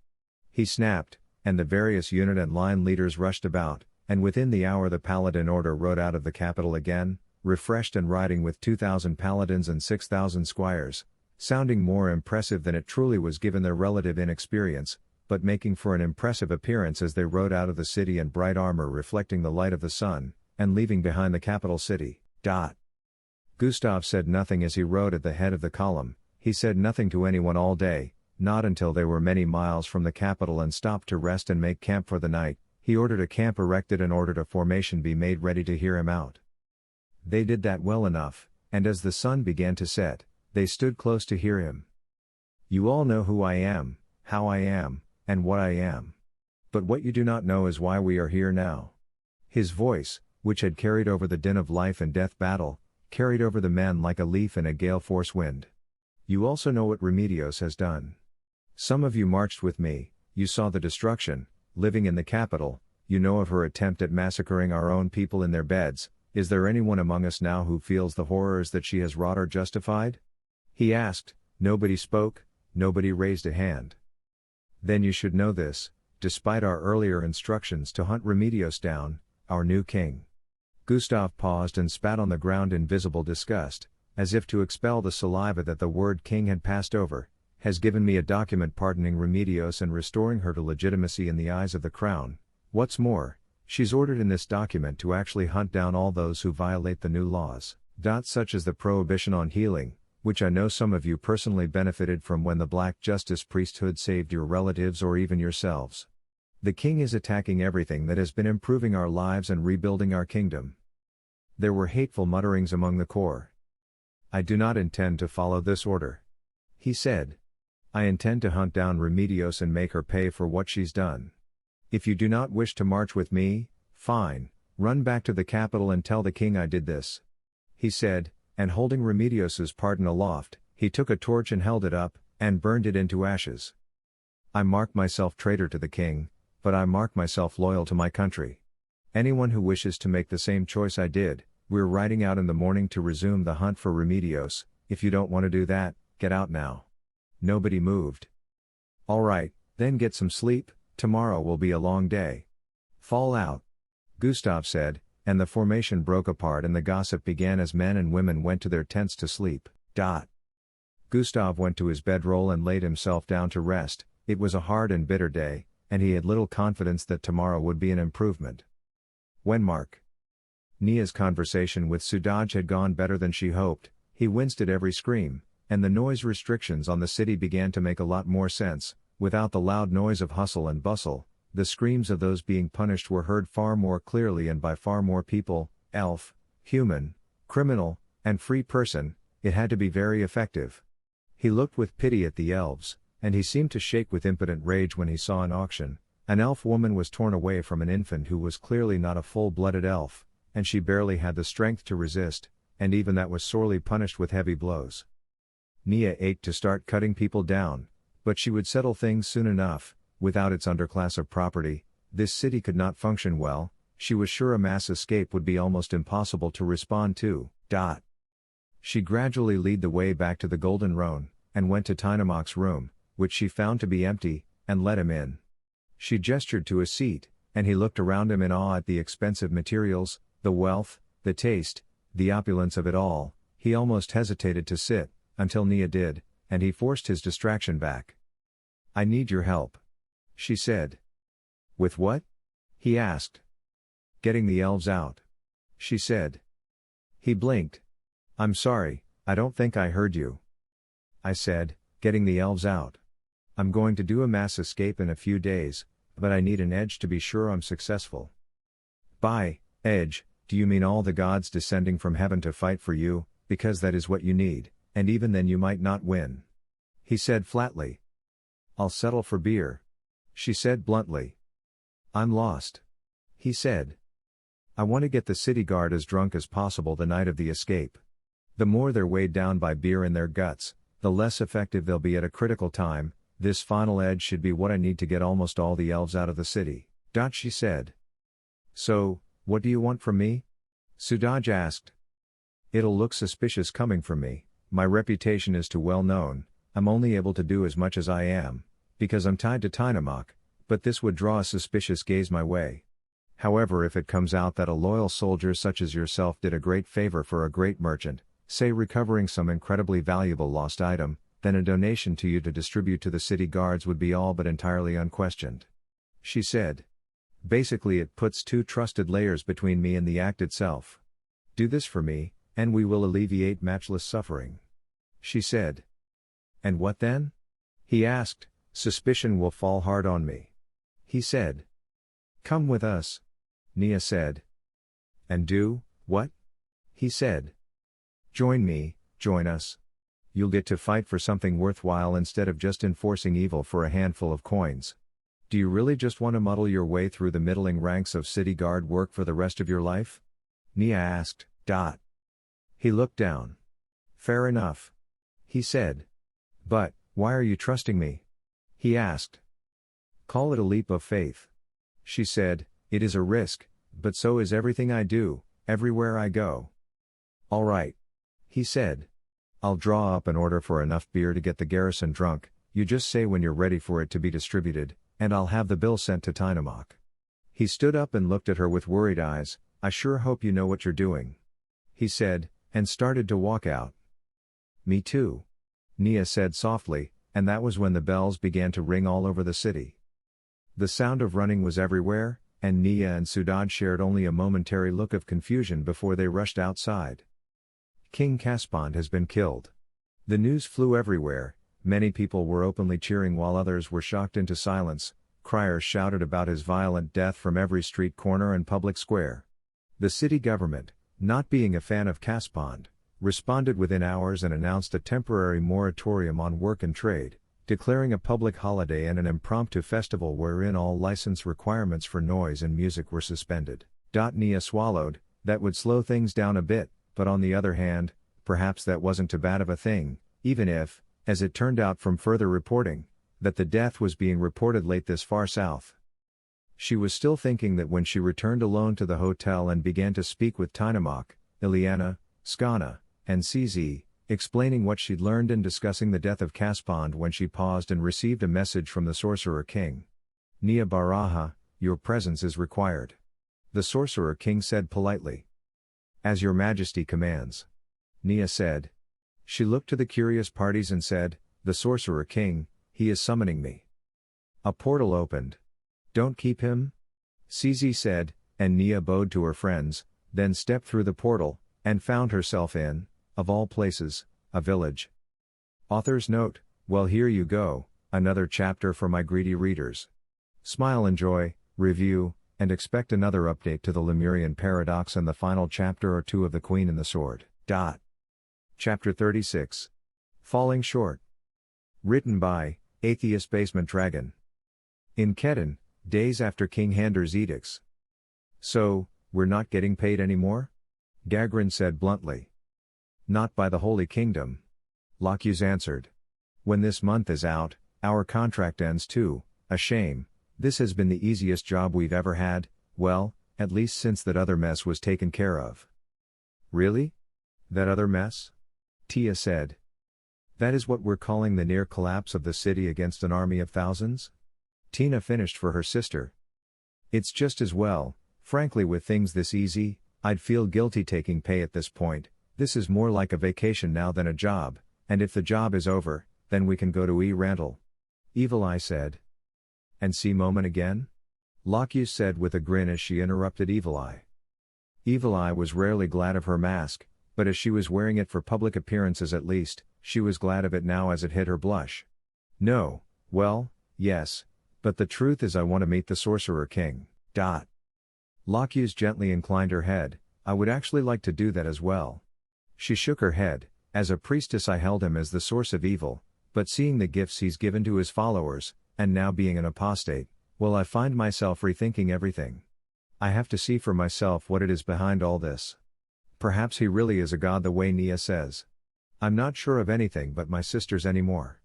he snapped, and the various unit and line leaders rushed about, and within the hour the Paladin Order rode out of the capital again, refreshed and riding with 2,000 paladins and 6,000 squires, sounding more impressive than it truly was given their relative inexperience, but making for an impressive appearance as they rode out of the city in bright armor reflecting the light of the sun, and leaving behind the capital city. Gustav said nothing as he rode at the head of the column. He said nothing to anyone all day, not until they were many miles from the capital and stopped to rest and make camp for the night. He ordered a camp erected and ordered a formation be made ready to hear him out. They did that well enough, and as the sun began to set, they stood close to hear him. "You all know who I am, how I am, and what I am. But what you do not know is why we are here now." His voice, which had carried over the din of life and death battle, carried over the men like a leaf in a gale force wind. "You also know what Remedios has done. Some of you marched with me, you saw the destruction, living in the capital, you know of her attempt at massacring our own people in their beds. Is there anyone among us now who feels the horrors that she has wrought are justified?" he asked. Nobody spoke, nobody raised a hand. "Then you should know this, despite our earlier instructions to hunt Remedios down, our new king." Gustav paused and spat on the ground in visible disgust, as if to expel the saliva that the word king had passed over, "has given me a document pardoning Remedios and restoring her to legitimacy in the eyes of the crown. What's more, she's ordered in this document to actually hunt down all those who violate the new laws, such as the prohibition on healing, which I know some of you personally benefited from when the Black Justice priesthood saved your relatives or even yourselves. The king is attacking everything that has been improving our lives and rebuilding our kingdom." There were hateful mutterings among the corps. "I do not intend to follow this order," he said. "I intend to hunt down Remedios and make her pay for what she's done. If you do not wish to march with me, fine, run back to the capital and tell the king I did this," he said, and holding Remedios's pardon aloft, he took a torch and held it up, and burned it into ashes. "I mark myself traitor to the king, but I mark myself loyal to my country. Anyone who wishes to make the same choice I did, we're riding out in the morning to resume the hunt for Remedios. If you don't want to do that, get out now." Nobody moved. "All right, then get some sleep, tomorrow will be a long day. Fall out," Gustav said, and the formation broke apart and the gossip began as men and women went to their tents to sleep. Gustav went to his bedroll and laid himself down to rest. It was a hard and bitter day, and he had little confidence that tomorrow would be an improvement. When Mark. Neia's conversation with Sudaj had gone better than she hoped. He winced at every scream, and the noise restrictions on the city began to make a lot more sense. Without the loud noise of hustle and bustle, the screams of those being punished were heard far more clearly and by far more people, elf, human, criminal, and free person. It had to be very effective. He looked with pity at the elves, and he seemed to shake with impotent rage when he saw an auction. An elf woman was torn away from an infant who was clearly not a full-blooded elf, and she barely had the strength to resist, and even that was sorely punished with heavy blows. Neia ached to start cutting people down, but she would settle things soon enough. Without its underclass of property, this city could not function well. She was sure a mass escape would be almost impossible to respond to. She gradually led the way back to the Golden Roan, and went to Tynamok's room, which she found to be empty, and let him in. She gestured to a seat, and he looked around him in awe at the expensive materials, the wealth, the taste, the opulence of it all. He almost hesitated to sit, until Neia did, and he forced his distraction back. "I need your help," she said. "With what?" he asked. "Getting the elves out," she said. He blinked. "I'm sorry, I don't think I heard you." "I said, getting the elves out. I'm going to do a mass escape in a few days, but I need an edge to be sure I'm successful." "By edge, do you mean all the gods descending from heaven to fight for you, because that is what you need, and even then you might not win?" he said flatly. "I'll settle for beer," she said bluntly. "I'm lost," he said. "I want to get the city guard as drunk as possible the night of the escape. The more they're weighed down by beer in their guts, the less effective they'll be at a critical time. This final edge should be what I need to get almost all the elves out of the city." She said. "So, what do you want from me?" Sudaj asked. "It'll look suspicious coming from me. My reputation is too well known. I'm only able to do as much as I am, because I'm tied to Tynamok, but this would draw a suspicious gaze my way. However, if it comes out that a loyal soldier such as yourself did a great favor for a great merchant, say recovering some incredibly valuable lost item, then a donation to you to distribute to the city guards would be all but entirely unquestioned," she said. "Basically it puts two trusted layers between me and the act itself. Do this for me, and we will alleviate matchless suffering," she said. "And what then?" he asked. "Suspicion will fall hard on me," he said. "Come with us," Neia said. "And do, what?" he said. "Join me, join us. You'll get to fight for something worthwhile instead of just enforcing evil for a handful of coins. Do you really just want to muddle your way through the middling ranks of city guard work for the rest of your life?" Neia asked. He looked down. "Fair enough," he said. "But, why are you trusting me?" he asked. "Call it a leap of faith," she said. "It is a risk, but so is everything I do, everywhere I go." "All right," he said. "I'll draw up an order for enough beer to get the garrison drunk. You just say when you're ready for it to be distributed, and I'll have the bill sent to Tynamok." He stood up and looked at her with worried eyes. "I sure hope you know what you're doing," he said, and started to walk out. "Me too," Neia said softly, and that was when the bells began to ring all over the city. The sound of running was everywhere, and Neia and Sudaj shared only a momentary look of confusion before they rushed outside. King Caspond has been killed. The news flew everywhere. Many people were openly cheering while others were shocked into silence. Criers shouted about his violent death from every street corner and public square. The city government, not being a fan of Caspond, responded within hours and announced a temporary moratorium on work and trade, declaring a public holiday and an impromptu festival wherein all license requirements for noise and music were suspended. Neia swallowed. That would slow things down a bit, but on the other hand, perhaps that wasn't too bad of a thing, even if, as it turned out from further reporting, that the death was being reported late this far south. She was still thinking that when she returned alone to the hotel and began to speak with Tynamok, Ileana, Skana, and CZ, explaining what she'd learned and discussing the death of Caspond when she paused and received a message from the Sorcerer King. "Neia Baraja, your presence is required," the Sorcerer King said politely. "As your majesty commands," Neia said. She looked to the curious parties and said, "The Sorcerer King, he is summoning me." A portal opened. "Don't keep him?" CZ said, and Neia bowed to her friends, then stepped through the portal, and found herself in, of all places, a village. Author's note: well, here you go, another chapter for my greedy readers. Smile, enjoy, review, and expect another update to the Lemurian Paradox and the final chapter or two of The Queen and the Sword. Chapter 36. Falling Short. Written by AtheistBasementDragon. In Kedon, days after King Hander's edicts. So, we're not getting paid anymore? Gagrin said bluntly. Not by the Holy Kingdom. Locuse answered. When this month is out, our contract ends too. A shame. This has been the easiest job we've ever had, well, at least since that other mess was taken care of. Really? That other mess? Tia said. That is what we're calling the near collapse of the city against an army of thousands? Tina finished for her sister. It's just as well, frankly, with things this easy, I'd feel guilty taking pay at this point. This is more like a vacation now than a job, and if the job is over, then we can go to Randall. Evil Eye said. And see Moment again? Locuse said with a grin as she interrupted Evil Eye. Evil Eye was rarely glad of her mask, but as she was wearing it for public appearances at least, she was glad of it now as it hid her blush. No, well, yes, but the truth is I want to meet the Sorcerer King. Locuse gently inclined her head. I would actually like to do that as well. She shook her head. As a priestess I held him as the source of evil, but seeing the gifts he's given to his followers, and now being an apostate, well, I find myself rethinking everything. I have to see for myself what it is behind all this. Perhaps he really is a god the way Neia says. I'm not sure of anything but my sisters anymore.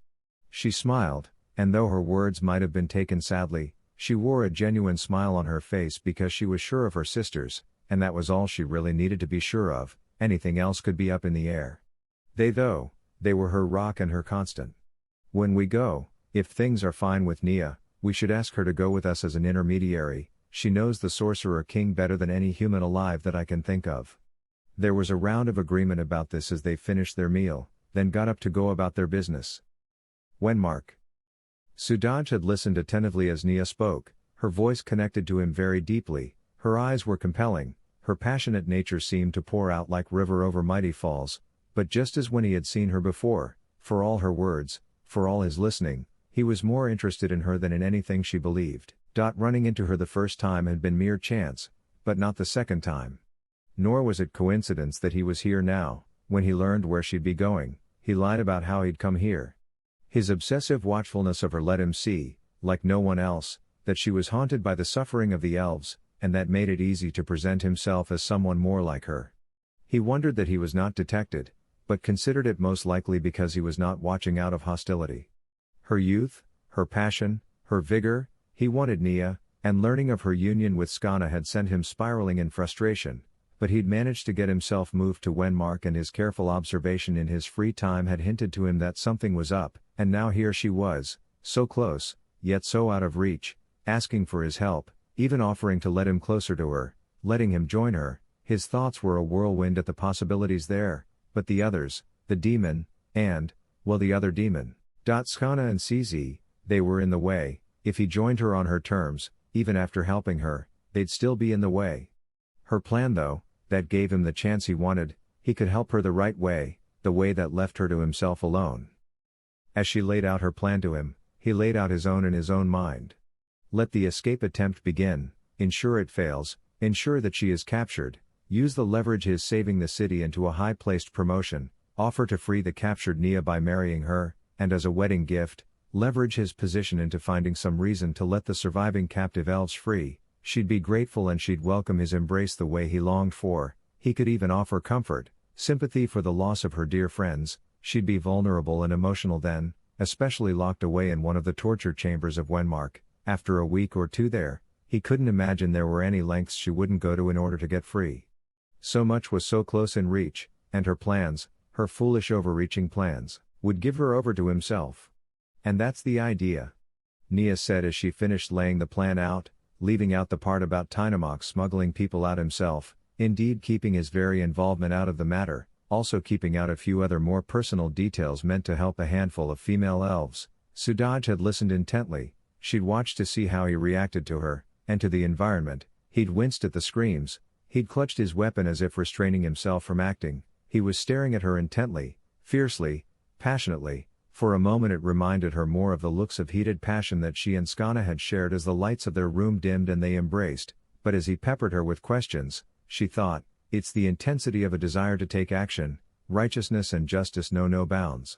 She smiled, and though her words might have been taken sadly, she wore a genuine smile on her face because she was sure of her sisters, and that was all she really needed to be sure of. Anything else could be up in the air. They were her rock and her constant. When we go, if things are fine with Neia, we should ask her to go with us as an intermediary. She knows the Sorcerer King better than any human alive that I can think of. There was a round of agreement about this as they finished their meal, then got up to go about their business. Wenmark. Sudaj had listened attentively as Neia spoke, her voice connected to him very deeply, her eyes were compelling, her passionate nature seemed to pour out like river over mighty falls, but just as when he had seen her before, for all her words, for all his listening, he was more interested in her than in anything she believed. Running into her the first time had been mere chance, but not the second time. Nor was it coincidence that he was here now. When he learned where she'd be going, he lied about how he'd come here. His obsessive watchfulness of her let him see, like no one else, that she was haunted by the suffering of the elves, and that made it easy to present himself as someone more like her. He wondered that he was not detected, but considered it most likely because he was not watching out of hostility. Her youth, her passion, her vigor, he wanted Neia, and learning of her union with Skana had sent him spiraling in frustration, but he'd managed to get himself moved to Wenmark, and his careful observation in his free time had hinted to him that something was up, and now here she was, so close, yet so out of reach, asking for his help, even offering to let him closer to her, letting him join her. His thoughts were a whirlwind at the possibilities there, but the others, the demon, and, well, the other demon, Skana and CZ, they were in the way. If he joined her on her terms, even after helping her, they'd still be in the way. Her plan though, that gave him the chance he wanted, he could help her the right way, the way that left her to himself alone. As she laid out her plan to him, he laid out his own in his own mind. Let the escape attempt begin, ensure it fails, ensure that she is captured, use the leverage his saving the city into a high-placed promotion, offer to free the captured Neia by marrying her, and as a wedding gift, leverage his position into finding some reason to let the surviving captive elves free. She'd be grateful and she'd welcome his embrace the way he longed for. He could even offer comfort, sympathy for the loss of her dear friends. She'd be vulnerable and emotional then, especially locked away in one of the torture chambers of Wenmark. After a week or two there, he couldn't imagine there were any lengths she wouldn't go to in order to get free. So much was so close in reach, and her plans, her foolish overreaching plans, would give her over to himself. And that's the idea, Neia said as she finished laying the plan out, leaving out the part about Tynamok smuggling people out himself, indeed keeping his very involvement out of the matter, also keeping out a few other more personal details meant to help a handful of female elves. Sudaj had listened intently. She'd watched to see how he reacted to her, and to the environment. He'd winced at the screams, he'd clutched his weapon as if restraining himself from acting, he was staring at her intently, fiercely, passionately. For a moment it reminded her more of the looks of heated passion that she and Skana had shared as the lights of their room dimmed and they embraced, but as he peppered her with questions, she thought, it's the intensity of a desire to take action, righteousness and justice know no bounds.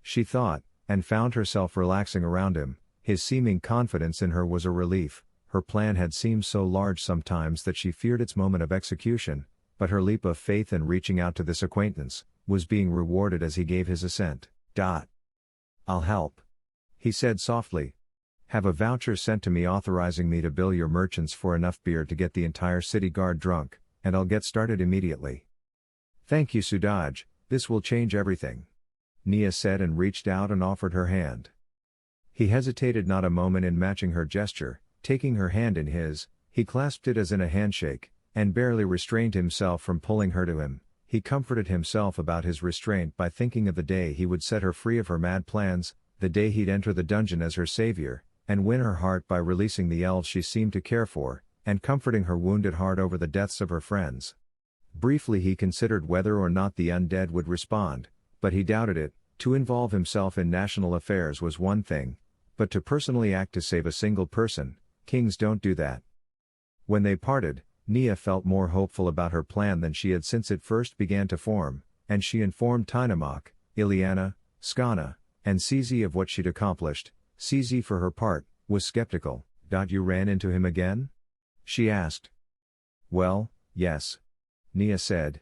She thought, and found herself relaxing around him, his seeming confidence in her was a relief, her plan had seemed so large sometimes that she feared its moment of execution, but her leap of faith in reaching out to this acquaintance, was being rewarded as he gave his assent. I'll help. He said softly. Have a voucher sent to me authorizing me to bill your merchants for enough beer to get the entire city guard drunk, and I'll get started immediately. Thank you Sudaj, this will change everything. Neia said and reached out and offered her hand. He hesitated not a moment in matching her gesture, taking her hand in his, he clasped it as in a handshake, and barely restrained himself from pulling her to him. He comforted himself about his restraint by thinking of the day he would set her free of her mad plans, the day he'd enter the dungeon as her savior, and win her heart by releasing the elves she seemed to care for, and comforting her wounded heart over the deaths of her friends. Briefly he considered whether or not the undead would respond, but he doubted it. To involve himself in national affairs was one thing, but to personally act to save a single person, kings don't do that. When they parted, Neia felt more hopeful about her plan than she had since it first began to form, and she informed Tynamok, Ileana, Skana, and Cizi of what she'd accomplished. Cizi for her part, was skeptical. You ran into him again? She asked. Well, yes. Neia said.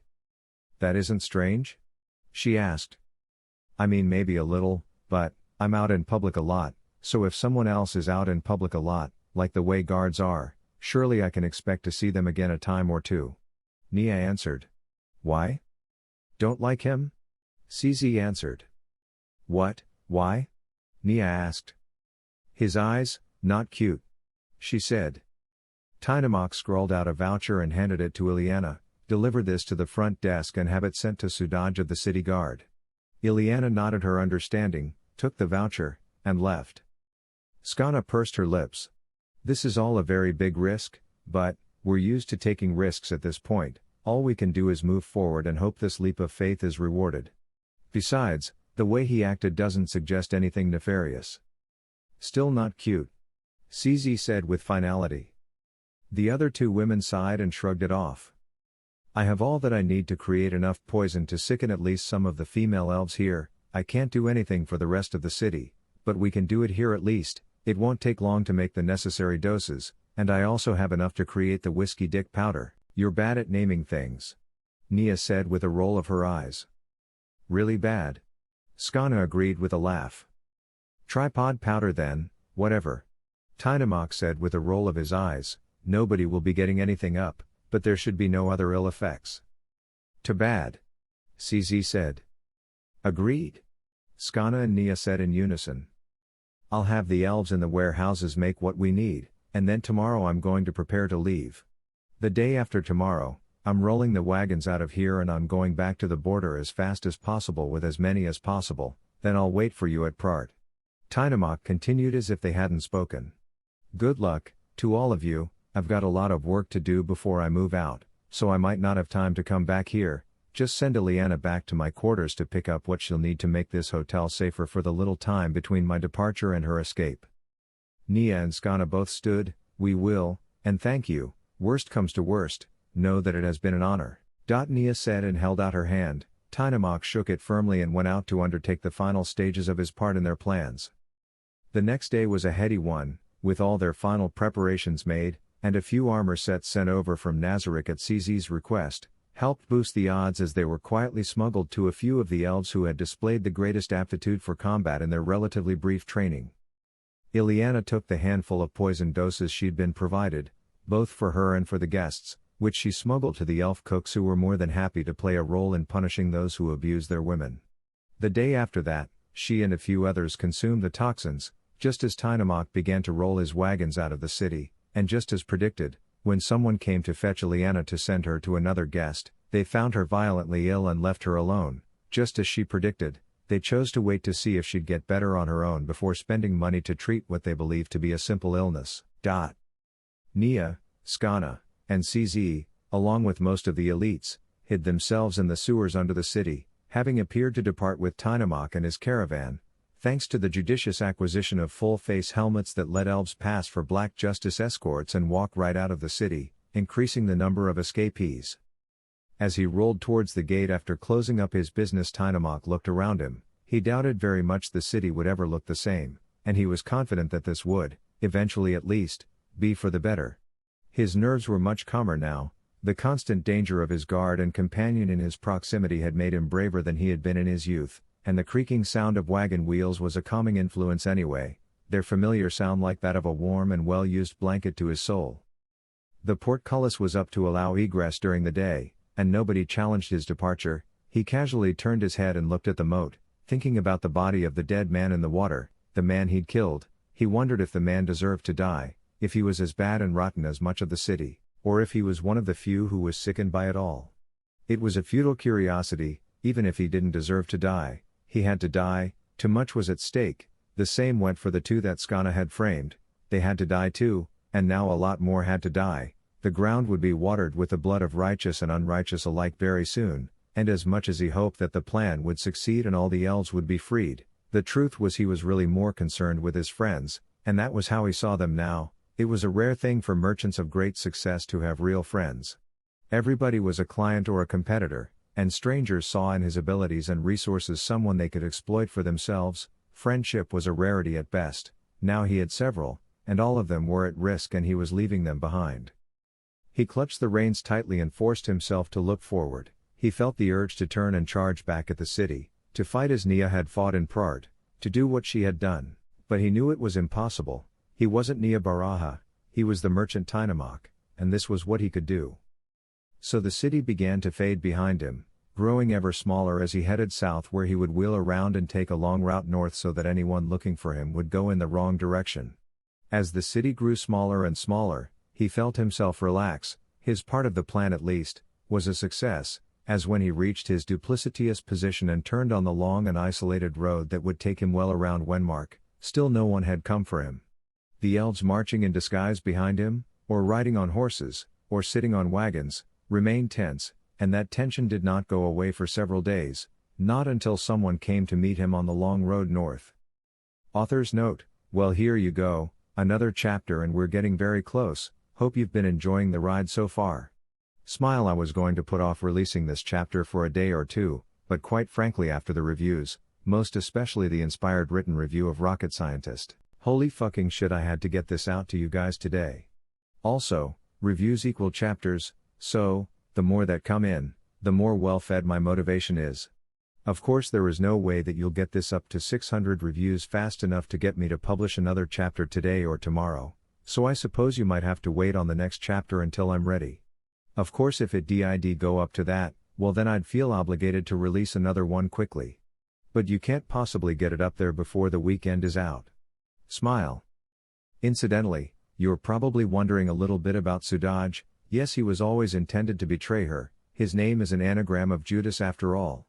That isn't strange? She asked. I mean maybe a little, but, I'm out in public a lot, so if someone else is out in public a lot, like the way guards are, surely I can expect to see them again a time or two. Neia answered. Why? Don't like him? Cizi answered. What, why? Neia asked. His eyes, not cute. She said. Tynamok scrawled out a voucher and handed it to Ileana. Deliver this to the front desk and have it sent to Sudaj of the city guard. Ileana nodded her understanding, took the voucher, and left. Skana pursed her lips. This is all a very big risk, but, we're used to taking risks at this point, all we can do is move forward and hope this leap of faith is rewarded. Besides, the way he acted doesn't suggest anything nefarious. Still not cute. Cizi said with finality. The other two women sighed and shrugged it off. I have all that I need to create enough poison to sicken at least some of the female elves here. I can't do anything for the rest of the city, but we can do it here at least. It won't take long to make the necessary doses, and I also have enough to create the whiskey dick powder. You're bad at naming things. Neia said with a roll of her eyes. Really bad? Skana agreed with a laugh. Tripod powder then, whatever. Tynamok said with a roll of his eyes. Nobody will be getting anything up, but there should be no other ill effects. Too bad. Cizi said. Agreed. Skana and Neia said in unison. I'll have the elves in the warehouses make what we need, and then tomorrow I'm going to prepare to leave. The day after tomorrow, I'm rolling the wagons out of here and I'm going back to the border as fast as possible with as many as possible, then I'll wait for you at Prart. Tynamok continued as if they hadn't spoken. Good luck, to all of you. I've got a lot of work to do before I move out, so I might not have time to come back here. Just send Ileana back to my quarters to pick up what she'll need to make this hotel safer for the little time between my departure and her escape. Neia and Skana both stood. We will, and thank you. Worst comes to worst, know that it has been an honor. Neia said and held out her hand. Tynamok shook it firmly and went out to undertake the final stages of his part in their plans. The next day was a heady one, with all their final preparations made, and a few armor sets sent over from Nazarick at Cizi's request, helped boost the odds as they were quietly smuggled to a few of the elves who had displayed the greatest aptitude for combat in their relatively brief training. Ileana took the handful of poison doses she'd been provided, both for her and for the guests, which she smuggled to the elf cooks who were more than happy to play a role in punishing those who abused their women. The day after that, she and a few others consumed the toxins, just as Tynamok began to roll his wagons out of the city. And just as predicted, when someone came to fetch Ileana to send her to another guest, they found her violently ill and left her alone. Just as she predicted, they chose to wait to see if she'd get better on her own before spending money to treat what they believed to be a simple illness. Neia, Skana, and CZ, along with most of the elites, hid themselves in the sewers under the city, having appeared to depart with Tynamok and his caravan, thanks to the judicious acquisition of full-face helmets that let elves pass for black justice escorts and walk right out of the city, increasing the number of escapees. As he rolled towards the gate after closing up his business, Tynamok looked around him. He doubted very much the city would ever look the same, and he was confident that this would, eventually at least, be for the better. His nerves were much calmer now. The constant danger of his guard and companion in his proximity had made him braver than he had been in his youth, and the creaking sound of wagon wheels was a calming influence anyway, their familiar sound like that of a warm and well-used blanket to his soul. The portcullis was up to allow egress during the day, and nobody challenged his departure. He casually turned his head and looked at the moat, thinking about the body of the dead man in the water, the man he'd killed. He wondered if the man deserved to die, if he was as bad and rotten as much of the city, or if he was one of the few who was sickened by it all. It was a futile curiosity. Even if he didn't deserve to die, he had to die. Too much was at stake. The same went for the two that Skana had framed. They had to die too, and now a lot more had to die. The ground would be watered with the blood of righteous and unrighteous alike very soon, and as much as he hoped that the plan would succeed and all the elves would be freed, the truth was he was really more concerned with his friends, and that was how he saw them now. It was a rare thing for merchants of great success to have real friends. Everybody was a client or a competitor, and strangers saw in his abilities and resources someone they could exploit for themselves. Friendship was a rarity at best. Now he had several, and all of them were at risk and he was leaving them behind. He clutched the reins tightly and forced himself to look forward. He felt the urge to turn and charge back at the city, to fight as Neia had fought in Prard, to do what she had done, but he knew it was impossible. He wasn't Neia Baraja, he was the merchant Tynamok, and this was what he could do. So the city began to fade behind him, growing ever smaller as he headed south, where he would wheel around and take a long route north so that anyone looking for him would go in the wrong direction. As the city grew smaller and smaller, he felt himself relax. His part of the plan, at least, was a success, as when he reached his duplicitous position and turned on the long and isolated road that would take him well around Wenmark, still no one had come for him. The elves marching in disguise behind him, or riding on horses, or sitting on wagons, remained tense, and that tension did not go away for several days, not until someone came to meet him on the long road north. Author's note: well, here you go, another chapter and we're getting very close. Hope you've been enjoying the ride so far. Smile. I was going to put off releasing this chapter for a day or two, but quite frankly, after the reviews, most especially the inspired written review of Rocket Scientist, holy fucking shit, I had to get this out to you guys today. Also, reviews equal chapters, so, the more that come in, the more well-fed my motivation is. Of course, there is no way that you'll get this up to 600 reviews fast enough to get me to publish another chapter today or tomorrow, so I suppose you might have to wait on the next chapter until I'm ready. Of course, if it did go up to that, well then I'd feel obligated to release another one quickly. But you can't possibly get it up there before the weekend is out. Smile. Incidentally, you're probably wondering a little bit about Sudaj. Yes, he was always intended to betray her. His name is an anagram of Judas after all.